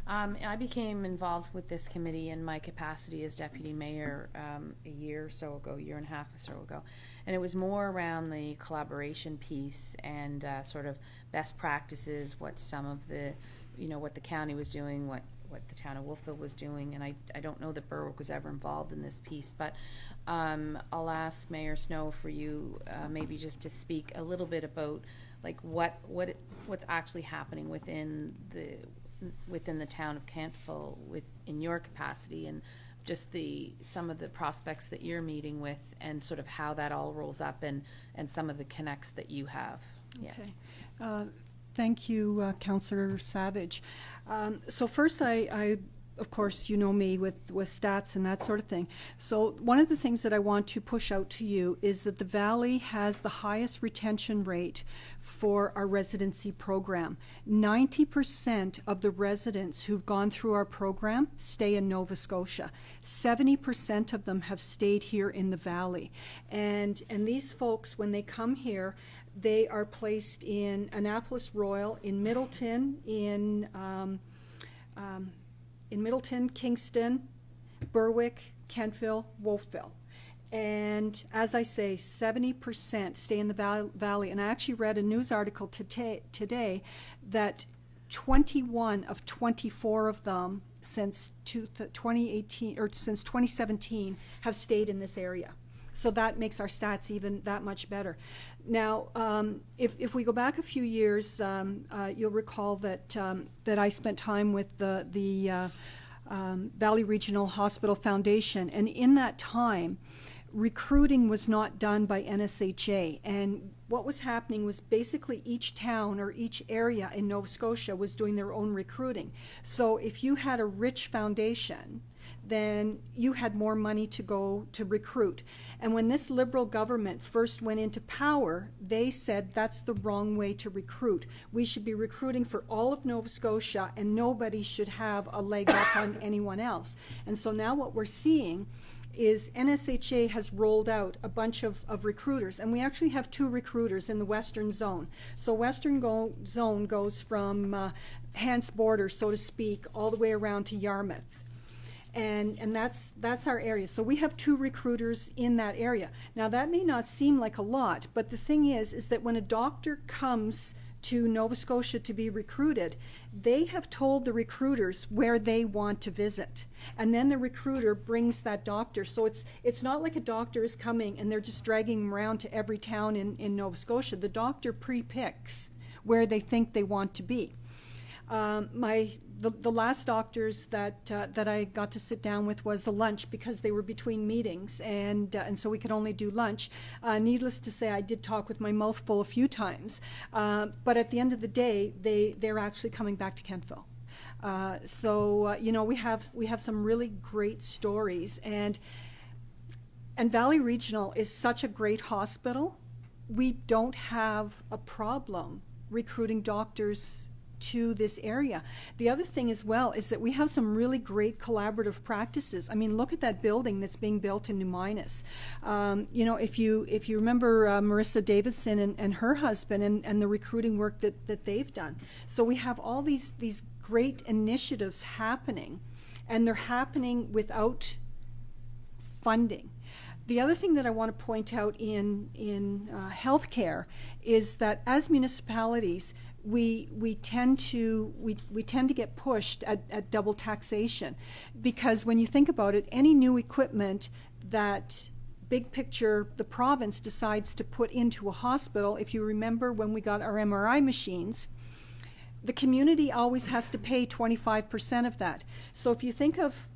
I became involved with this committee in my capacity as deputy mayor a year or so ago, year and a half or so ago. And it was more around the collaboration piece and sort of best practices, what some of the, what the county was doing, what the town of Wolfville was doing. And I don't know that Berwick was ever involved in this piece, but I'll ask Mayor Snow for you maybe just to speak a little bit about like what's actually happening within the town of Cantville in your capacity, and just some of the prospects that you're meeting with, and sort of how that all rolls up, and some of the connects that you have. Yeah. Okay. Thank you, Councillor Savage. So first, I of course, you know me with stats and that sort of thing. So one of the things that I want to push out to you is that the Valley has the highest retention rate for our residency program. 90% of the residents who've gone through our program stay in Nova Scotia. 70% of them have stayed here in the Valley. And these folks, when they come here, they are placed in Annapolis Royal, in Middleton, in Middleton, Kingston, Berwick, Kentville, Wolfville. And as I say, 70% stay in the Valley. And I actually read a news article today that 21 of 24 of them since 2018 or since 2017 have stayed in this area. So that makes our stats even that much better. Now, if we go back a few years, you'll recall that I spent time with the Valley Regional Hospital Foundation, and in that time, recruiting was not done by NSHA. And what was happening was basically each town or each area in Nova Scotia was doing their own recruiting. So if you had a rich foundation, then you had more money to go to recruit. And when this Liberal government first went into power, they said that's the wrong way to recruit. We should be recruiting for all of Nova Scotia, and nobody should have a leg up on anyone else. And so now what we're seeing is NSHA has rolled out a bunch of recruiters, and we actually have 2 recruiters in the Western Zone. So Western Zone goes from Hants Border, so to speak, all the way around to Yarmouth. And that's our area. So we have 2 recruiters in that area. Now, that may not seem like a lot, but the thing is that when a doctor comes to Nova Scotia to be recruited, they have told the recruiters where they want to visit. And then the recruiter brings that doctor. So it's not like a doctor is coming and they're just dragging them around to every town in Nova Scotia. The doctor pre-picks where they think they want to be. The last doctors that I got to sit down with was a lunch because they were between meetings, and so we could only do lunch. Needless to say, I did talk with my mouth full a few times, but at the end of the day, they're actually coming back to Kentville. So we have some really great stories, and Valley Regional is such a great hospital. We don't have a problem recruiting doctors to this area. The other thing as well is that we have some really great collaborative practices. I mean, look at that building that's being built in New Minas. If you remember Marissa Davidson and her husband and the recruiting work that they've done. So we have all these great initiatives happening, and they're happening without funding. The other thing that I want to point out in healthcare is that as municipalities, we tend to get pushed at double taxation, because when you think about it, any new equipment that big picture the province decides to put into a hospital, if you remember when we got our MRI machines, the community always has to pay 25% of that. So if you think of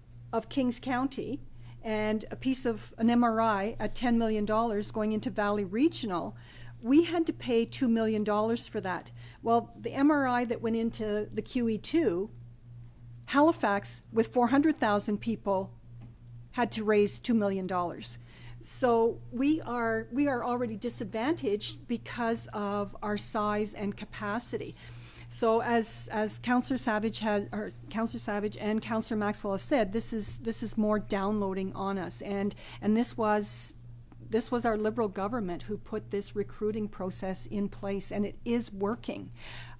Kings County and a piece of an MRI at $10 million going into Valley Regional, we had to pay $2 million for that. Well, the MRI that went into the QE2, Halifax, with 400,000 people, had to raise $2 million. So we are already disadvantaged because of our size and capacity. So as Councillor Savage and Councillor Maxwell have said, this is more downloading on us, and this was our Liberal government who put this recruiting process in place, and it is working.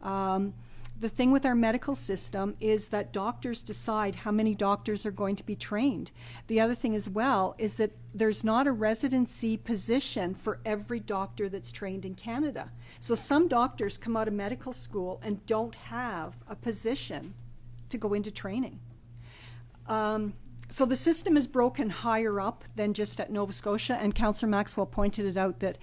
The thing with our medical system is that doctors decide how many doctors are going to be trained. The other thing as well is that there's not a residency position for every doctor that's trained in Canada. So some doctors come out of medical school and don't have a position to go into training. So the system is broken higher up than just at Nova Scotia, and Councillor Maxwell pointed it out that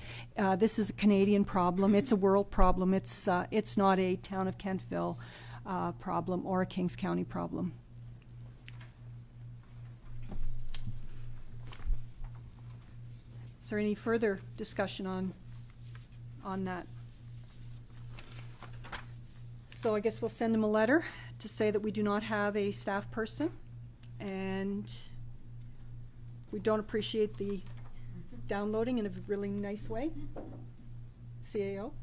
this is a Canadian problem. It's a world problem. It's not a town of Kentville problem or a Kings County problem. Is there any further discussion on that? So I guess we'll send him a letter to say that we do not have a staff person, and we don't appreciate the downloading in a really nice way. CAO?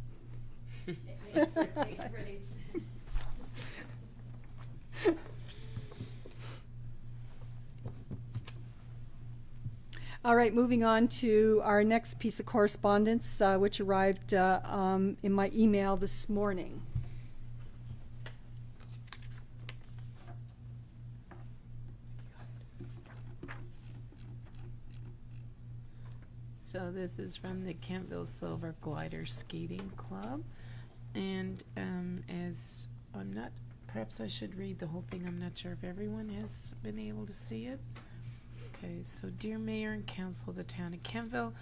All right, moving on to our next piece of correspondence, which arrived in my email this morning. So this is from the Kentville Silver Glider Skating Club, and as I'm not, perhaps I should read the whole thing. I'm not sure if everyone has been able to see it. Okay, so dear Mayor and Council of the Town of Kentville,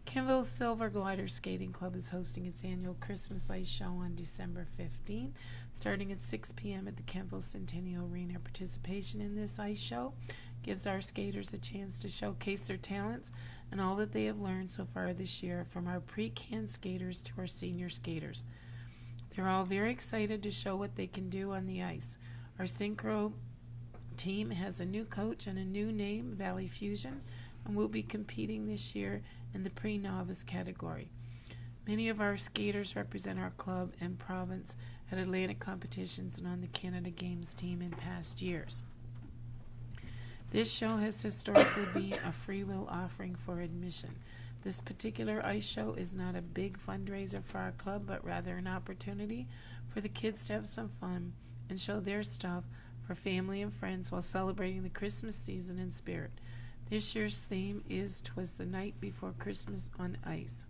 Kentville Silver Glider Skating Club is hosting its annual Christmas Ice Show on December 15th, starting at 6 p.m. at the Kentville Centennial Arena. Participation in this ice show gives our skaters a chance to showcase their talents and all that they have learned so far this year, from our pre-can skaters to our senior skaters. They're all very excited to show what they can do on the ice. Our synchro team has a new coach and a new name, Valley Fusion, and will be competing this year in the pre-novice category. Many of our skaters represent our club and province at Atlantic competitions and on the Canada Games team in past years. This show has historically been a free will offering for admission. This particular ice show is not a big fundraiser for our club, but rather an opportunity for the kids to have some fun and show their stuff for family and friends while celebrating the Christmas season in spirit. This year's theme is 'Twas the Night Before Christmas on Ice.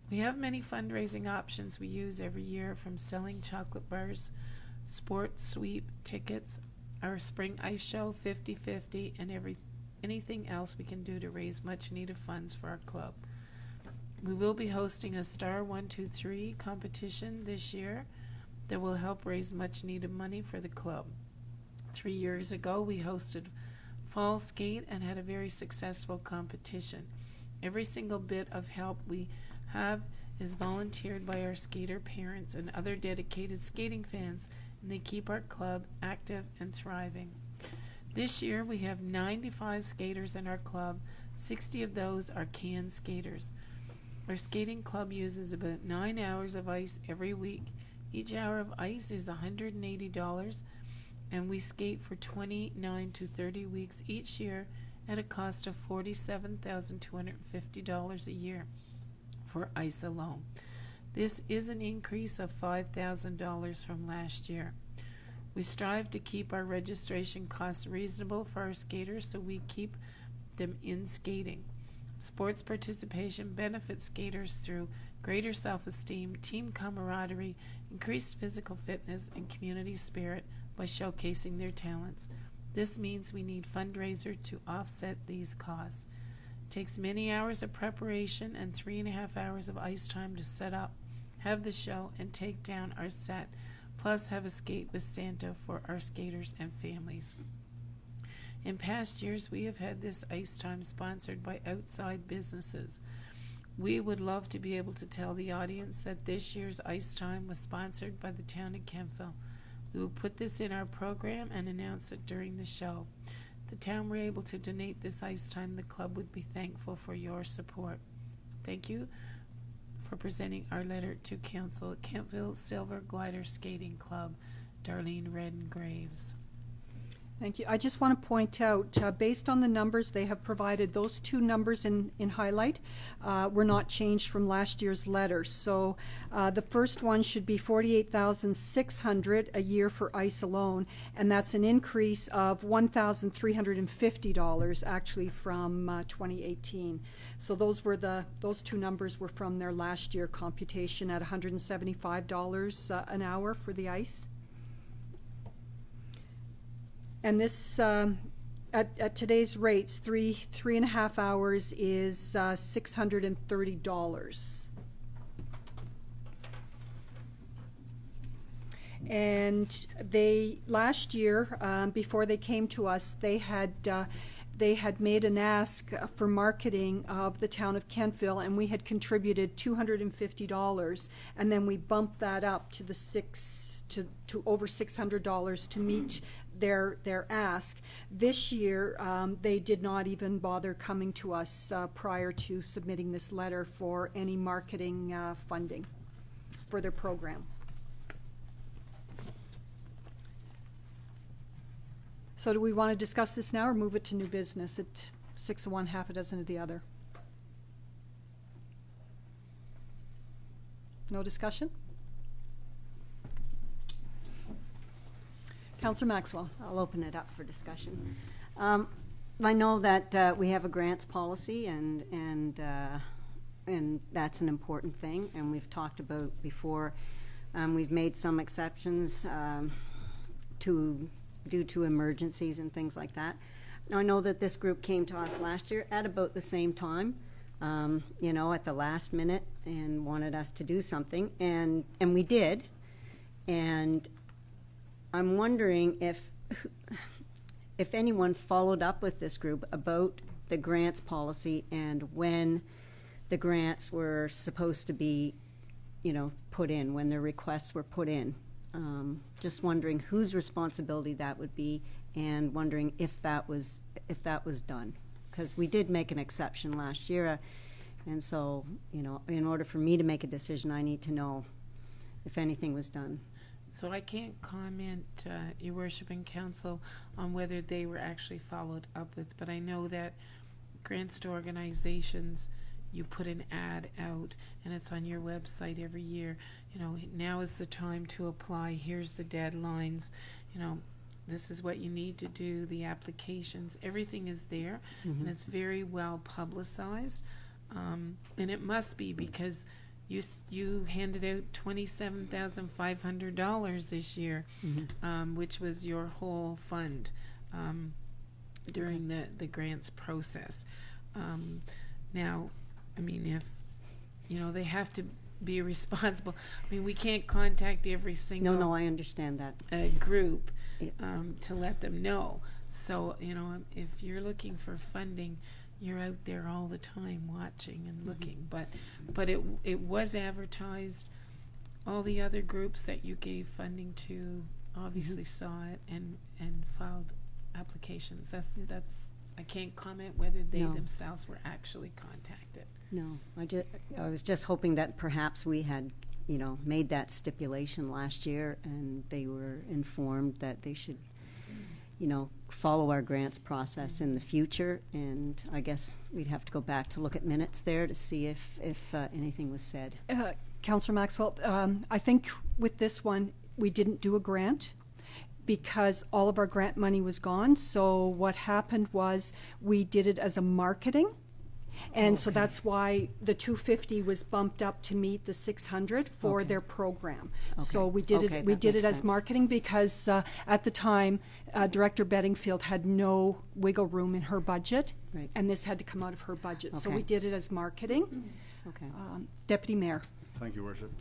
We have many fundraising options we use every year, from selling chocolate bars, sports sweep tickets, our spring ice show 50-50, and anything else we can do to raise much needed funds for our club. We will be hosting a Star 1-2-3 competition this year that will help raise much needed money for the club. 3 years ago, we hosted Fall Skate and had a very successful competition. Every single bit of help we have is volunteered by our skater parents and other dedicated skating fans, and they keep our club active and thriving. This year we have 95 skaters in our club. 60 of those are can skaters. Our skating club uses about 9 hours of ice every week. Each hour of ice is $180, and we skate for 29 to 30 weeks each year at a cost of $47,250 a year for ice alone. This is an increase of $5,000 from last year. We strive to keep our registration costs reasonable for our skaters, so we keep them in skating. Sports participation benefits skaters through greater self-esteem, team camaraderie, increased physical fitness, and community spirit by showcasing their talents. This means we need fundraisers to offset these costs. It takes many hours of preparation and 3.5 hours of ice time to set up, have the show, and take down our set, plus have a skate with Santa for our skaters and families. In past years, we have had this ice time sponsored by outside businesses. We would love to be able to tell the audience that this year's ice time was sponsored by the town of Kentville. We will put this in our program and announce it during the show. If the town were able to donate this ice time, the club would be thankful for your support. Thank you for presenting our letter to Council, Kentville Silver Glider Skating Club, Darlene Redden Graves. Thank you. I just want to point out, based on the numbers they have provided, those two numbers in highlight were not changed from last year's letter. So the first one should be $48,600 a year for ice alone, and that's an increase of $1,350 actually from 2018. So those two numbers were from their last year computation at $175 an hour for the ice. And this, at today's rates, 3.5 hours is $630. And they, last year, before they came to us, they had made an ask for marketing of the town of Kentville, and we had contributed $250, and then we bumped that up to to over $600 to meet their ask. This year, they did not even bother coming to us prior to submitting this letter for any marketing funding for their program. So do we want to discuss this now or move it to new business at 6 of one, half a dozen of the other? No discussion? Councillor Maxwell. I'll open it up for discussion. I know that we have a grants policy, and that's an important thing, and we've talked about before. We've made some exceptions due to emergencies and things like that. Now, I know that this group came to us last year at about the same time, at the last minute, and wanted us to do something, and we did. And I'm wondering if anyone followed up with this group about the grants policy and when the grants were supposed to be, put in, when the requests were put in. Just wondering whose responsibility that would be, and wondering if that was done, because we did make an exception last year, and so in order for me to make a decision, I need to know if anything was done. So I can't comment, Your Worship and Council, on whether they were actually followed up with, but I know that grants to organizations, you put an ad out, and it's on your website every year. Now is the time to apply. Here's the deadlines. this is what you need to do, the applications, everything is there, and it's very well publicized. And it must be because you handed out $27,500 this year, which was your whole fund during the grants process. Now, I mean, if they have to be responsible. I mean, we can't contact every single No, I understand that. group Yeah. to let them know. So, if you're looking for funding, you're out there all the time watching and looking. But it was advertised. All the other groups that you gave funding to obviously saw it and filed applications. That's I can't comment whether they No. themselves were actually contacted. No, I was just hoping that perhaps we had, made that stipulation last year and they were informed that they should, follow our grants process in the future. And I guess we'd have to go back to look at minutes there to see if anything was said. Councillor Maxwell, I think with this one, we didn't do a grant because all of our grant money was gone. So what happened was we did it as a marketing. And so that's why the 250 was bumped up to meet the 600 for Okay. their program. Okay. So we did Okay, it. We that did it makes as sense. marketing because at the time, Director Bedingfield had no wiggle room in her budget, Right. and this had to come out of her budget. So Okay. we did it as marketing. Okay. Deputy Mayor. Thank you, Worship.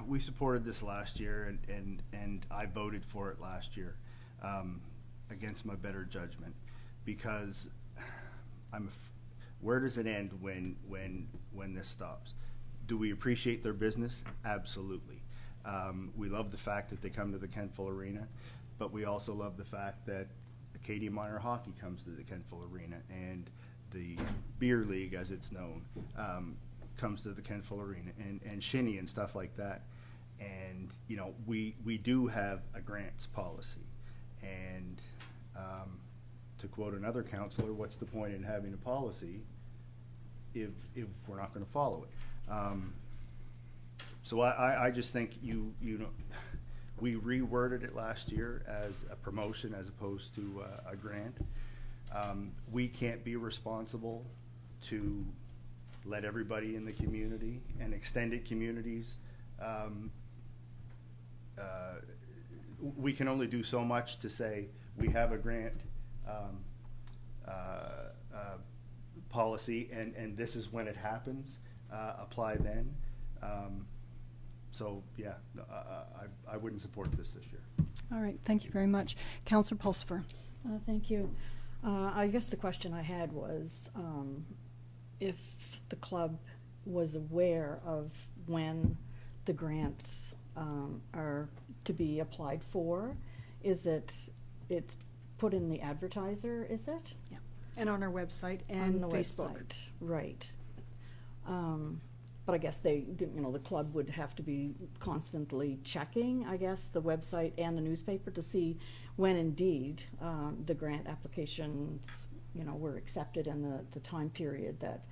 We supported this last year, and I voted for it last year against my better judgment, because where does it end when this stops? Do we appreciate their business? Absolutely. We love the fact that they come to the Kentville Arena, but we also love the fact that Acadia Minor Hockey comes to the Kentville Arena, and the Beer League, as it's known, comes to the Kentville Arena, and Shinny and stuff like that. And we do have a grants policy, and to quote another counselor, what's the point in having a policy if we're not going to follow it? So I just think we reworded it last year as a promotion as opposed to a grant. We can't be responsible to let everybody in the community and extended communities. We can only do so much to say we have a grant policy, and this is when it happens. Apply then. So yeah, I wouldn't support this year. All right, thank you very much. Councillor Pulsifer. Thank you. I guess the question I had was if the club was aware of when the grants are to be applied for. It's put in the advertiser, is it? Yeah. And on our website and On the Facebook. website, right. But I guess the club would have to be constantly checking, I guess, the website and the newspaper to see when indeed the grant applications, were accepted and the time period that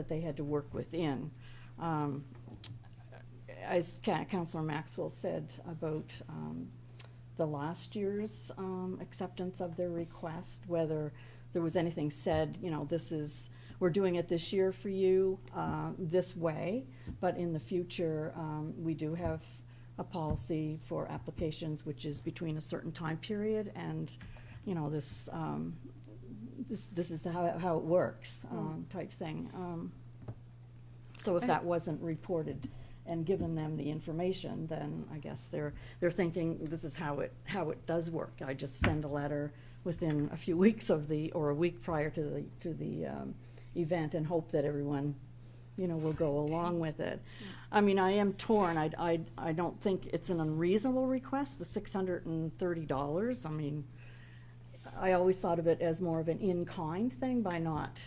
they had to work within. As Councillor Maxwell said about the last year's acceptance of their request, whether there was anything said, we're doing it this year for you this way, but in the future, we do have a policy for applications which is between a certain time period, and this is how it works, type thing. So if that wasn't reported and given them the information, then I guess they're thinking this is how it does work. I just send a letter within a few weeks or a week prior to the event and hope that everyone will go along with it. I mean, I am torn. I don't think it's an unreasonable request, the $630. I mean, I always thought of it as more of an in-kind thing by not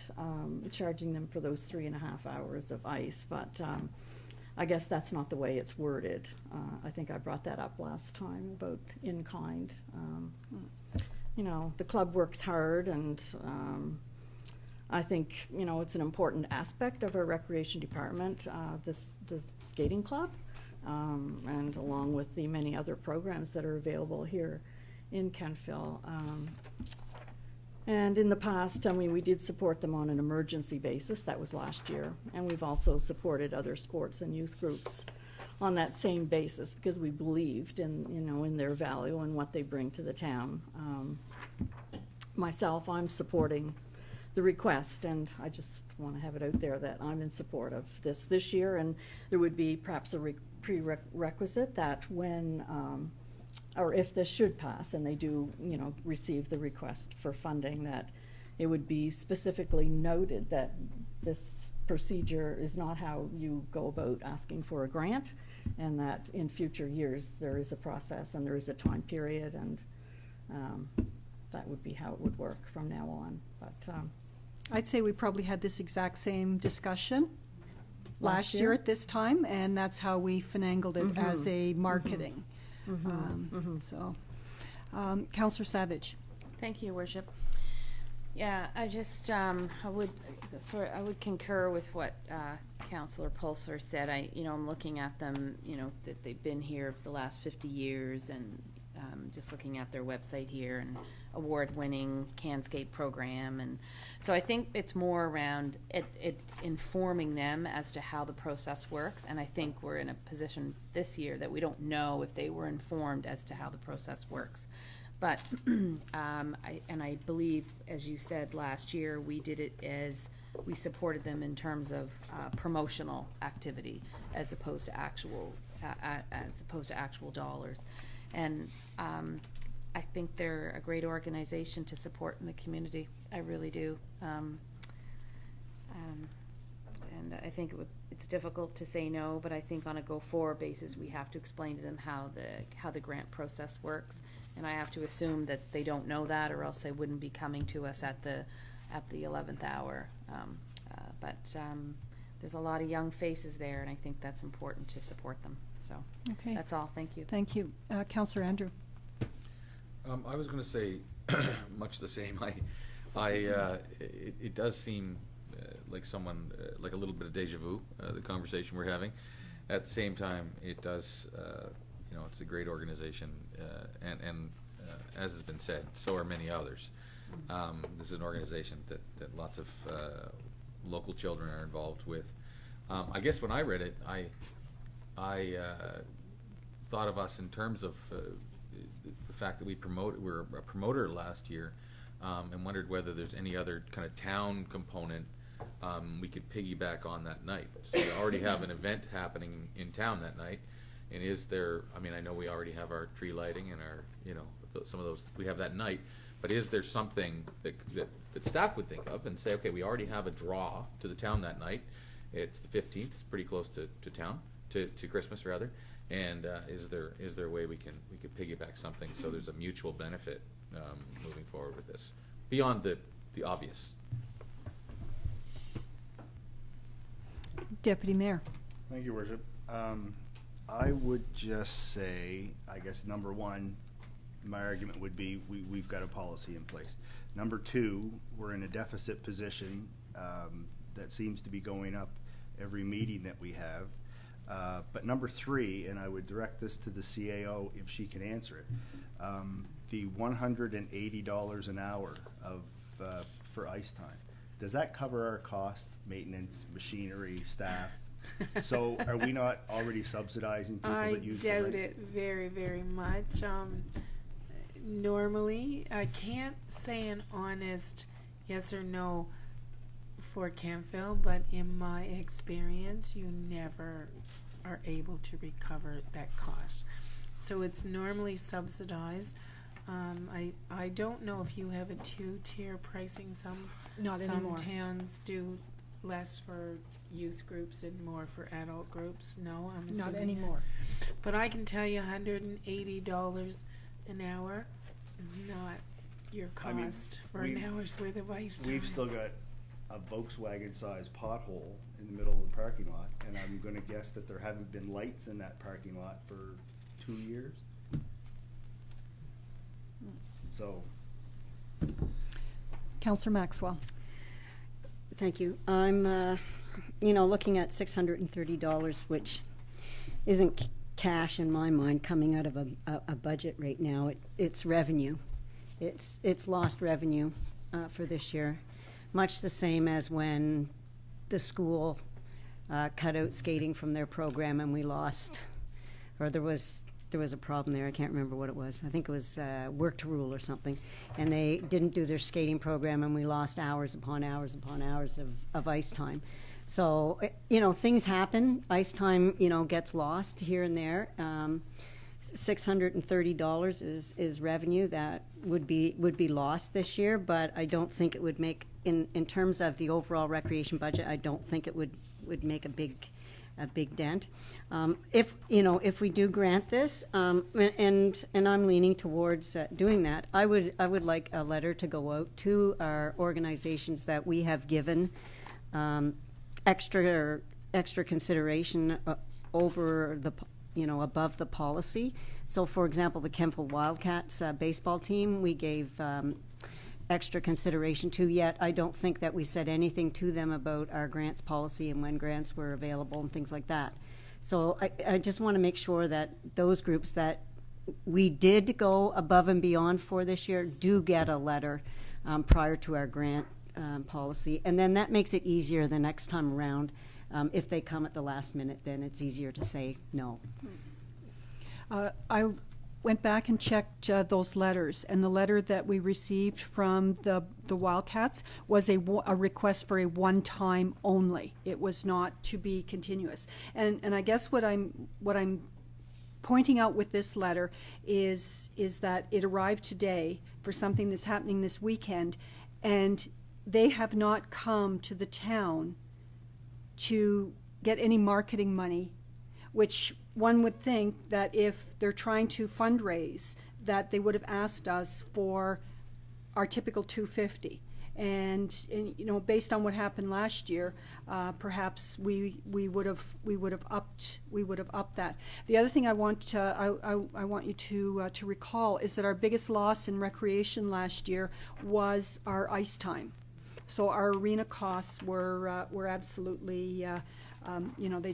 charging them for those 3.5 hours of ice, but I guess that's not the way it's worded. I think I brought that up last time about in-kind. The club works hard, and I think, it's an important aspect of our recreation department, the skating club. and along with the many other programs that are available here in Kentville. And in the past, I mean, we did support them on an emergency basis. That was last year. And we've also supported other sports and youth groups on that same basis because we believed in, you know, in their value and what they bring to the town. Myself, I'm supporting the request, and I just want to have it out there that I'm in support of this year. And there would be perhaps a prerequisite that when, or if this should pass and they do, you know, receive the request for funding, that it would be specifically noted that this procedure is not how you go about asking for a grant, and that in future years there is a process and there is a time period, and that would be how it would work from now on. But I'd say we probably had this exact same discussion last year year? at this time, and that's how we finagled it as a marketing. So, Councillor Savage. Thank you, Your Worship. Yeah, I just, I would concur with what Councillor Pulsar said. I'm looking at them, that they've been here for the last 50 years, and just looking at their website here, and award-winning CANscape program. And so I think it's more around it informing them as to how the process works. And I think we're in a position this year that we don't know if they were informed as to how the process works. But I believe, as you said last year, we did it as we supported them in terms of promotional activity as opposed to actual dollars. And I think they're a great organization to support in the community. I really do. And I think it's difficult to say no, but I think on a go-forward basis, we have to explain to them how the grant process works. And I have to assume that they don't know that, or else they wouldn't be coming to us at the 11th hour. But there's a lot of young faces there, and I think that's important to support them. So Okay. that's all. Thank you. Thank you. Councillor Andrew. I was going to say much the same. It does seem like someone, like a little bit of deja vu, the conversation we're having. At the same time, it does, it's a great organization, and as has been said, so are many others. This is an organization that lots of local children are involved with. I guess when I read it, I thought of us in terms of the fact that we're a promoter last year, and wondered whether there's any other kind of town component we could piggyback on that night. So we already have an event happening in town that night, and is there, I know we already have our tree lighting and our, some of those, we have that night, but is there something that staff would think of and say, okay, we already have a draw to the town that night, it's the 15th, it's pretty close to town, to Christmas rather, and is there a way we could piggyback something so there's a mutual benefit moving forward with this, beyond the obvious? Deputy Mayor. Thank you, Worship. I would just say, I guess, number one, my argument would be we've got a policy in place. Number two, we're in a deficit position that seems to be going up every meeting that we have. But number three, and I would direct this to the CAO if she can answer it, the $180 an hour for ice time. Does that cover our cost, maintenance, machinery, staff? So are we not already subsidizing people that use the I doubt rate? it very, very much. Normally, I can't say an honest yes or no for Kentville, but in my experience, you never are able to recover that cost. So it's normally subsidized. I don't know if you have a two-tier pricing. Not anymore. Some towns do less for youth groups and more for adult groups. No, I'm assuming Not anymore. But I can tell you $180 an hour is not your cost for an hour's worth of ice time. We've still got a Volkswagen-sized pothole in the middle of the parking lot, and I'm gonna guess that there haven't been lights in that parking lot for 2 years. So, Councillor Maxwell. Thank you. I'm, looking at $630, which isn't cash in my mind coming out of a budget right now. It's revenue. It's lost revenue for this year, much the same as when the school cut out skating from their program and we lost, or there was a problem there. I can't remember what it was. I think it was work to rule or something. And they didn't do their skating program and we lost hours upon hours upon hours of ice time. So, things happen. Ice time, gets lost here and there. $630 is revenue that would be lost this year, but I don't think it would make, in terms of the overall recreation budget, I don't think it would make a big dent. If we do grant this, and I'm leaning towards doing that, I would like a letter to go out to our organizations that we have given extra consideration over the above the policy. So, for example, the Kempville Wildcats baseball team, we gave extra consideration to, yet I don't think that we said anything to them about our grants policy and when grants were available and things like that. So I just want to make sure that those groups that we did go above and beyond for this year do get a letter prior to our grant policy. And then that makes it easier the next time around. If they come at the last minute, then it's easier to say no. I went back and checked those letters, and the letter that we received from the Wildcats was a request for a one-time only. It was not to be continuous. And I guess what I'm pointing out with this letter is that it arrived today for something that's happening this weekend, and they have not come to the town to get any marketing money, which one would think that if they're trying to fundraise, that they would have asked us for our typical $250. And based on what happened last year, perhaps we would have upped that. The other thing I want you to recall is that our biggest loss in recreation last year was our ice time. So our arena costs were absolutely, they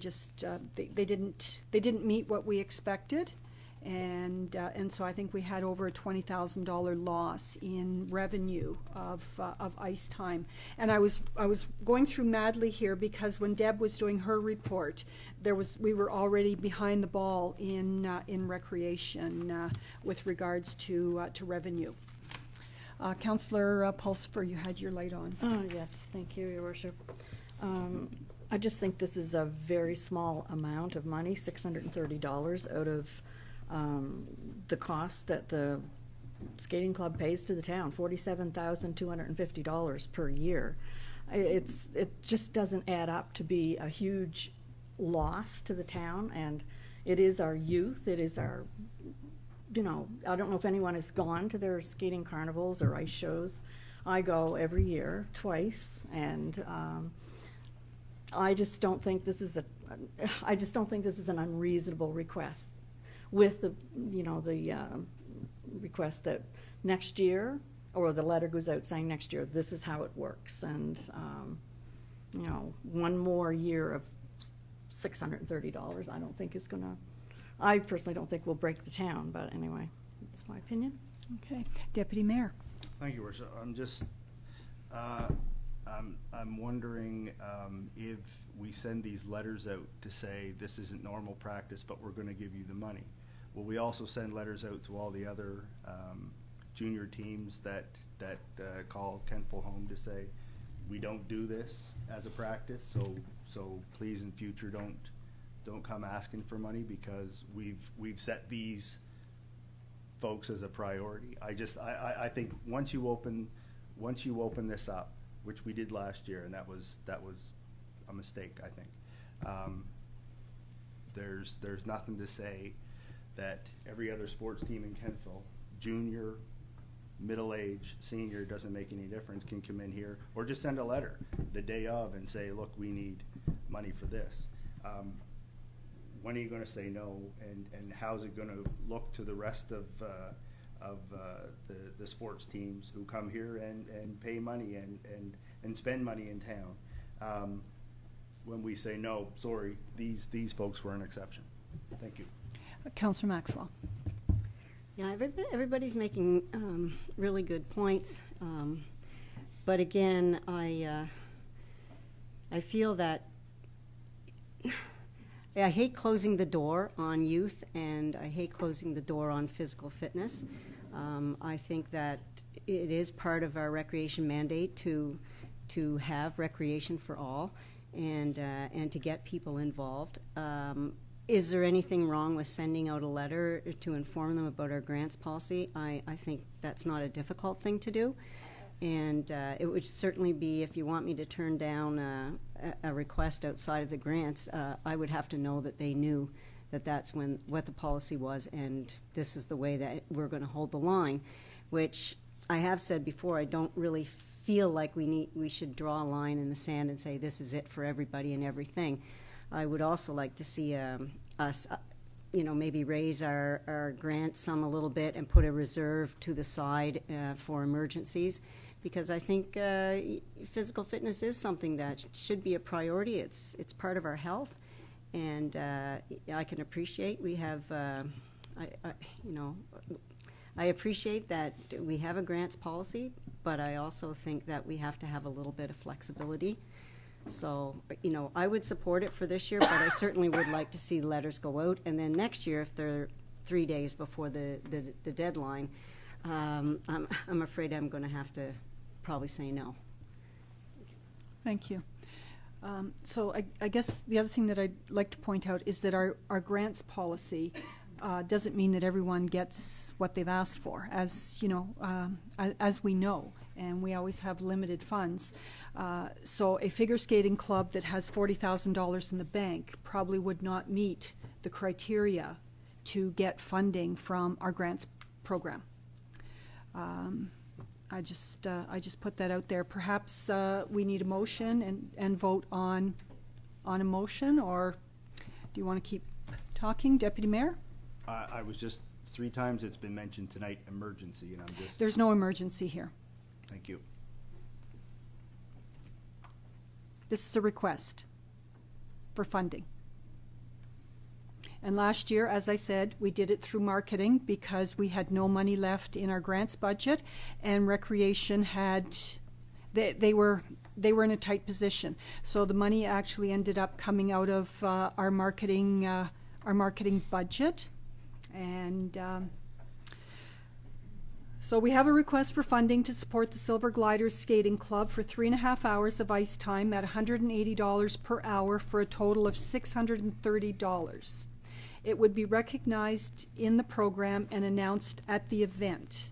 didn't meet what we expected, and so I think we had over a $20,000 loss in revenue of ice time. And I was going through madly here because when Deb was doing her report, we were already behind the ball in recreation with regards to revenue. Councillor Pulsifer, you had your light on. Oh, yes, thank you, Your Worship. I just think this is a very small amount of money, $630 out of the cost that the skating club pays to the town, $47,250 per year. It just doesn't add up to be a huge loss to the town, and it is our youth, it is our, I don't know if anyone has gone to their skating carnivals or ice shows. I go every year, twice, and I just don't think this is an unreasonable request. With the request that next year, or the letter goes out saying next year, this is how it works, and one more year of $630, I don't think is gonna. I personally don't think will break the town, but anyway, that's my opinion. Okay, Deputy Mayor. Thank you, Worship. I'm just, I'm wondering if we send these letters out to say this isn't normal practice, but we're going to give you the money. Will we also send letters out to all the other junior teams that call Kempville home to say we don't do this as a practice, so please in future don't come asking for money because we've set these folks as a priority. I think once you open this up, which we did last year, and that was a mistake, I think. There's nothing to say that every other sports team in Kempville, junior, middle age, senior, doesn't make any difference, can come in here or just send a letter the day of and say, look, we need money for this. When are you going to say no, and how's it going to look to the rest of the sports teams who come here and pay money and spend money in town? When we say no, sorry, these folks were an exception. Thank you. Councillor Maxwell. Yeah, everybody's making really good points. But again, I feel that I hate closing the door on youth, and I hate closing the door on physical fitness. I think that it is part of our recreation mandate to have recreation for all, and to get people involved. Is there anything wrong with sending out a letter to inform them about our grants policy? I think that's not a difficult thing to do. And it would certainly be, if you want me to turn down a request outside of the grants, I would have to know that they knew that that's what the policy was, and this is the way that we're going to hold the line, which I have said before, I don't really feel like we should draw a line in the sand and say this is it for everybody and everything. I would also like to see us, maybe raise our grant sum a little bit and put a reserve to the side for emergencies, because I think physical fitness is something that should be a priority. It's part of our health, and I can appreciate we have, I appreciate that we have a grants policy, but I also think that we have to have a little bit of flexibility. So, I would support it for this year, but I certainly would like to see letters go out. And then next year, if they're 3 days before the deadline, I'm afraid I'm going to have to probably say no. Thank you. So I guess the other thing that I'd like to point out is that our grants policy doesn't mean that everyone gets what they've asked for, as we know, and we always have limited funds. So a figure skating club that has $40,000 in the bank probably would not meet the criteria to get funding from our grants program. I just put that out there. Perhaps we need a motion and vote on a motion, or do you want to keep talking, Deputy Mayor? I was just, 3 times it's been mentioned tonight, emergency, and I'm just. There's no emergency here. Thank you. This is a request for funding. And last year, as I said, we did it through marketing because we had no money left in our grants budget, and recreation had, they were in a tight position. So the money actually ended up coming out of our marketing budget. And so we have a request for funding to support the Silver Gliders Skating Club for 3.5 hours of ice time at $180 per hour for a total of $630. It would be recognized in the program and announced at the event.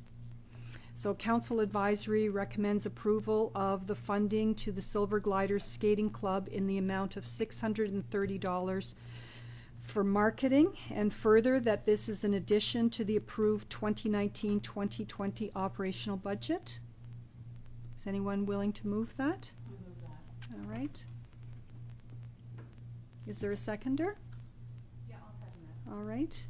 So Council Advisory recommends approval of the funding to the Silver Gliders Skating Club in the amount of $630 for marketing, and further that this is in addition to the approved 2019-2020 operational budget. Is anyone willing to move that? I'll move that. All right. Is there a seconder? Yeah, I'll second that. All right.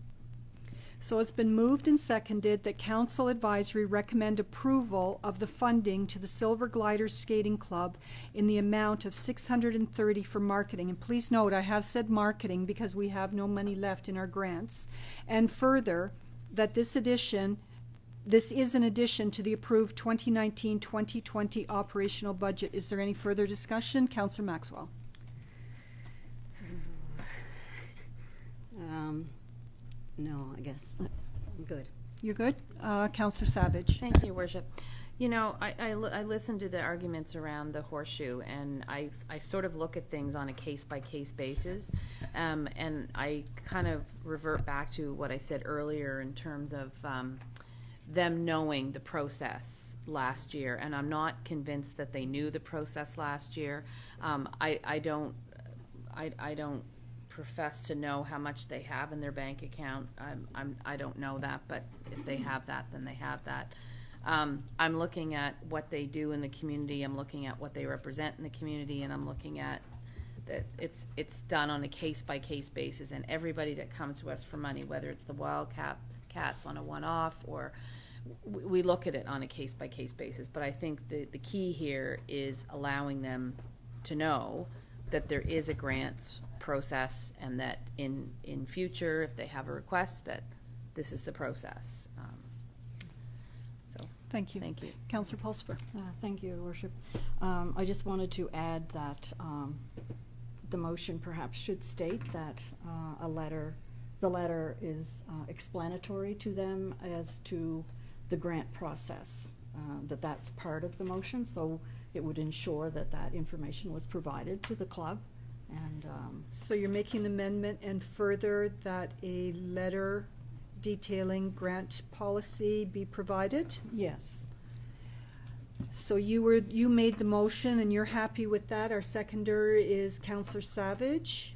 So it's been moved and seconded that Council Advisory recommend approval of the funding to the Silver Gliders Skating Club in the amount of $630 for marketing. And please note, I have said marketing because we have no money left in our grants. And further, that this is in addition to the approved 2019-2020 operational budget. Is there any further discussion? Councillor Maxwell. No, I guess. I'm good. You're good? Councillor Savage. Thank you, Your Worship. I listened to the arguments around the horseshoe, and I sort of look at things on a case-by-case basis, and I kind of revert back to what I said earlier in terms of them knowing the process last year, and I'm not convinced that they knew the process last year. I don't profess to know how much they have in their bank account. I don't know that, but if they have that, then they have that. I'm looking at what they do in the community. I'm looking at what they represent in the community, and I'm looking at that it's done on a case-by-case basis. And everybody that comes to us for money, whether it's the Wildcats on a one-off, or we look at it on a case-by-case basis. But I think the key here is allowing them to know that there is a grants process, and that in future, if they have a request, that this is the process. So, Thank you. thank you. Councillor Pulsifer. Thank you, Your Worship. I just wanted to add that the motion perhaps should state that the letter is explanatory to them as to the grant process, that's part of the motion, so it would ensure that that information was provided to the club. And So you're making an amendment, and further that a letter detailing grant policy be provided? yes, So you made the motion and you're happy with that. Our seconder is Councillor Savage.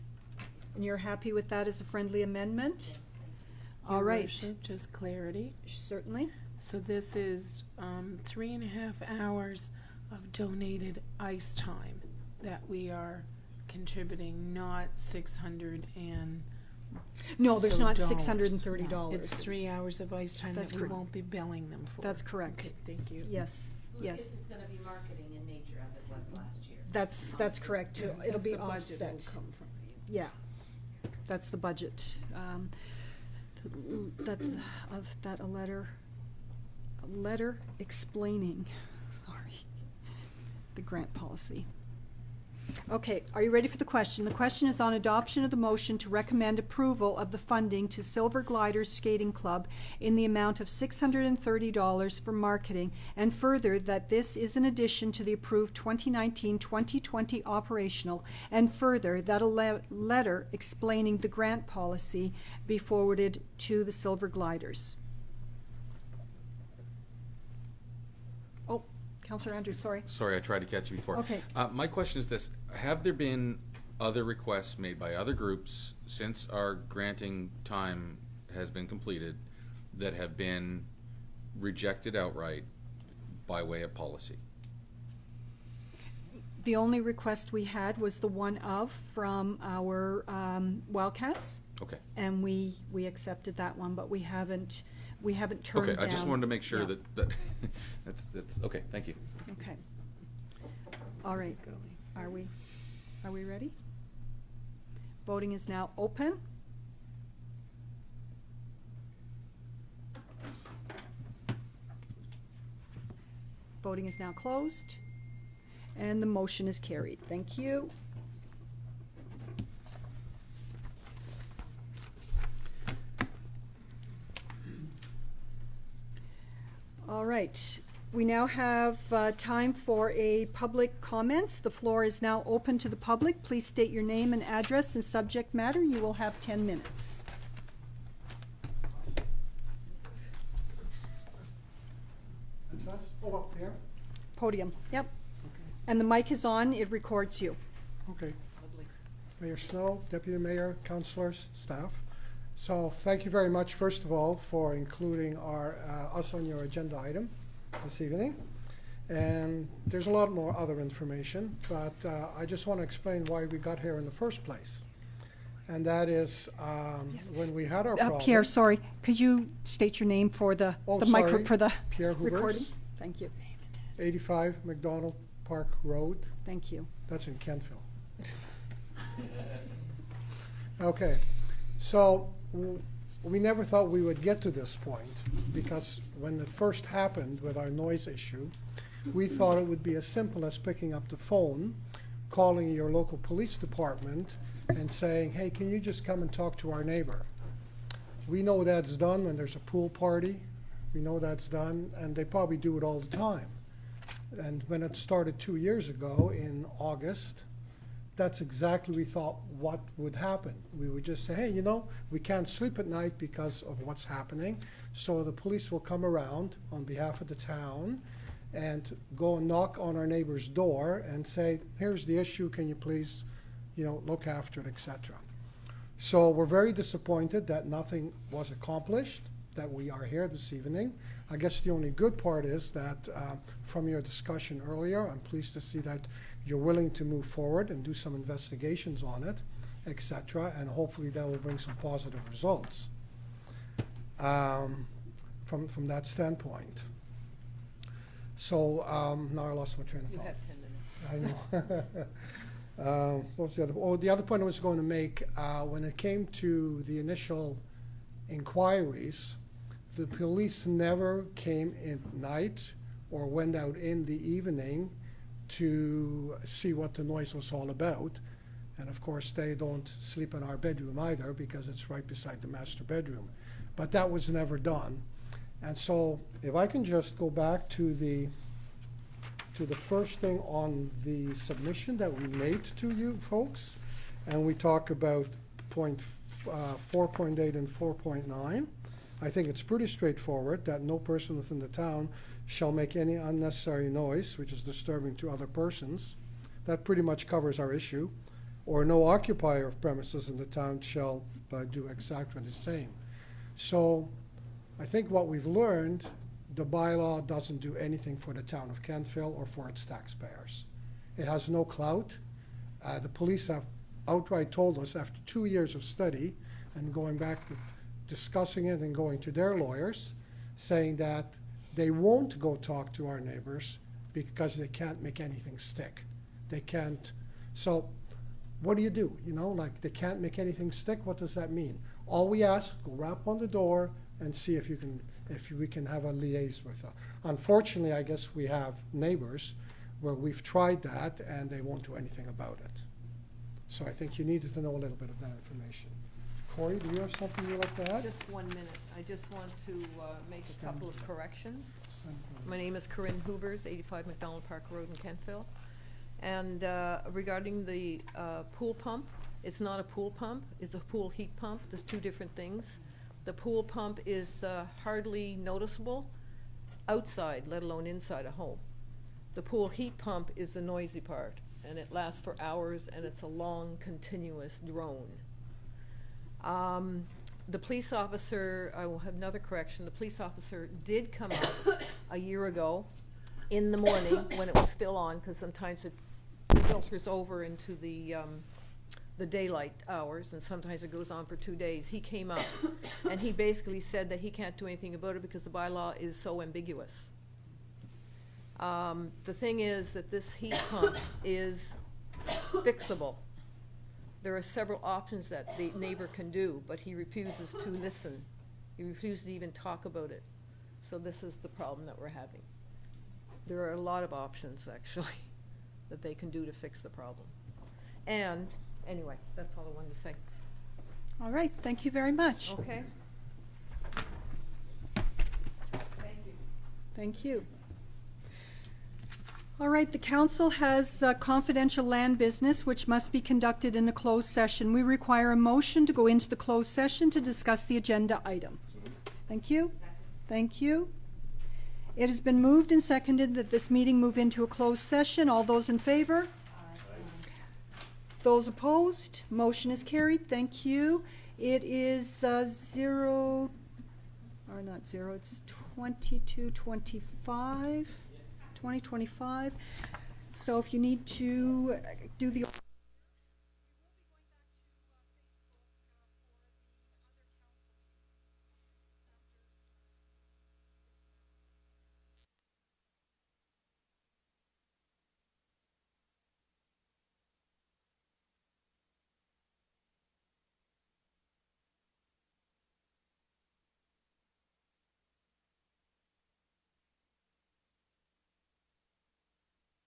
And you're happy with that as a friendly amendment? All Your right, Worship, just clarity. certainly. So this is 3.5 hours of donated ice time that we are contributing, not 600 and No, there's so not dollars. $630. It's 3 hours of ice time That's that we correct. won't be billing them for. That's correct. Okay, thank you. Yes, yes. It's gonna be marketing in nature as it was last year. That's correct too. It'll That's be the budget offset. will come from. Yeah, that's the budget. That a letter explaining, sorry, the grant policy. Okay, are you ready for the question? The question is on adoption of the motion to recommend approval of the funding to Silver Gliders Skating Club in the amount of $630 for marketing, and further that this is in addition to the approved 2019-2020 operational, and further that a letter explaining the grant policy be forwarded to the Silver Gliders. Oh, Councillor Andrews, sorry. Sorry, I tried to catch you before. Okay. My question is this: have there been other requests made by other groups since our granting time has been completed that have been rejected outright by way of policy? The only request we had was the one from our Wildcats, Okay. and we accepted that one, but we haven't turned down. Okay, I just wanted to make sure Yeah. that that's okay. Thank you. Okay. All right. Are we ready? Voting is now open. Voting is now closed, and the motion is carried. Thank you. All right, we now have time for a public comments. The floor is now open to the public. Please state your name and address and subject matter. You will have 10 minutes. Oh, up there? Podium, yep. And the mic is on, it records you. Okay. Mayor Snow, Deputy Mayor, councilors, staff. So thank you very much, first of all, for including us on your agenda item this evening. And there's a lot more other information, but I just want to explain why we got here in the first place. And that is when we had our problem. Pierre, sorry, could you state your name for the Oh, micro, sorry. for the Pierre Hoovers, recording? Thank you, 85 McDonald Park Road. thank you. That's in Kentville. Okay, so we never thought we would get to this point, because when it first happened with our noise issue, we thought it would be as simple as picking up the phone, calling your local police department and saying, hey, can you just come and talk to our neighbor? We know that's done when there's a pool party. We know that's done, and they probably do it all the time. And when it started 2 years ago in August, that's exactly we thought what would happen. We would just say, hey, you know, we can't sleep at night because of what's happening, so the police will come around on behalf of the town and go and knock on our neighbor's door and say, here's the issue, can you please, you know, look after it, etc. So we're very disappointed that nothing was accomplished, that we are here this evening. I guess the only good part is that from your discussion earlier, I'm pleased to see that you're willing to move forward and do some investigations on it, etc., and hopefully that will bring some positive results from that standpoint. So now I lost my train of thought. You have 10 minutes. I know. What was the other? Oh, the other point I was going to make, when it came to the initial inquiries, the police never came at night or went out in the evening to see what the noise was all about. And of course, they don't sleep in our bedroom either because it's right beside the master bedroom. But that was never done. And so if I can just go back to the first thing on the submission that we made to you folks, and we talk about point 4.8 and 4.9. I think it's pretty straightforward that no person within the town shall make any unnecessary noise which is disturbing to other persons. That pretty much covers our issue. Or no occupier of premises in the town shall do exactly the same. So I think what we've learned, the bylaw doesn't do anything for the town of Kentville or for its taxpayers. It has no clout. The police have outright told us after 2 years of study and going back to discussing it and going to their lawyers, saying that they won't go talk to our neighbors because they can't make anything stick. They can't. So what do? You know, like they can't make anything stick. What does that mean? All we ask, go rap on the door and see if we can have a liaise with them. Unfortunately, I guess we have neighbors where we've tried that and they won't do anything about it. So I think you needed to know a little bit of that information. Corey, do you have something you'd like to add? Just 1 minute. I just want to make a couple of corrections. My name is Corinne Hoovers, 85 McDonald Park Road in Kentville. And regarding the pool pump, it's not a pool pump, it's a pool heat pump. There's two different things. The pool pump is hardly noticeable outside, let alone inside a home. The pool heat pump is the noisy part, and it lasts for hours, and it's a long, continuous drone. The police officer, I will have another correction, the police officer did come up a year ago in the morning when it was still on, because sometimes it filters over into the daylight hours, and sometimes it goes on for 2 days. He came up, and he basically said that he can't do anything about it because the bylaw is so ambiguous. The thing is that this heat pump is fixable. There are several options that the neighbor can do, but he refuses to listen. He refuses to even talk about it. So this is the problem that we're having. There are a lot of options, actually, that they can do to fix the problem. And, anyway, that's all I wanted to say. All right, thank you very much. Okay? Thank you. All right, the council has confidential land business which must be conducted in a closed session. We require a motion to go into the closed session to discuss the agenda item. Thank you. Thank you. It has been moved and seconded that this meeting move into a closed session. All those in favor? Those opposed? Motion is carried. Thank you. It is 2025. So if you need to do the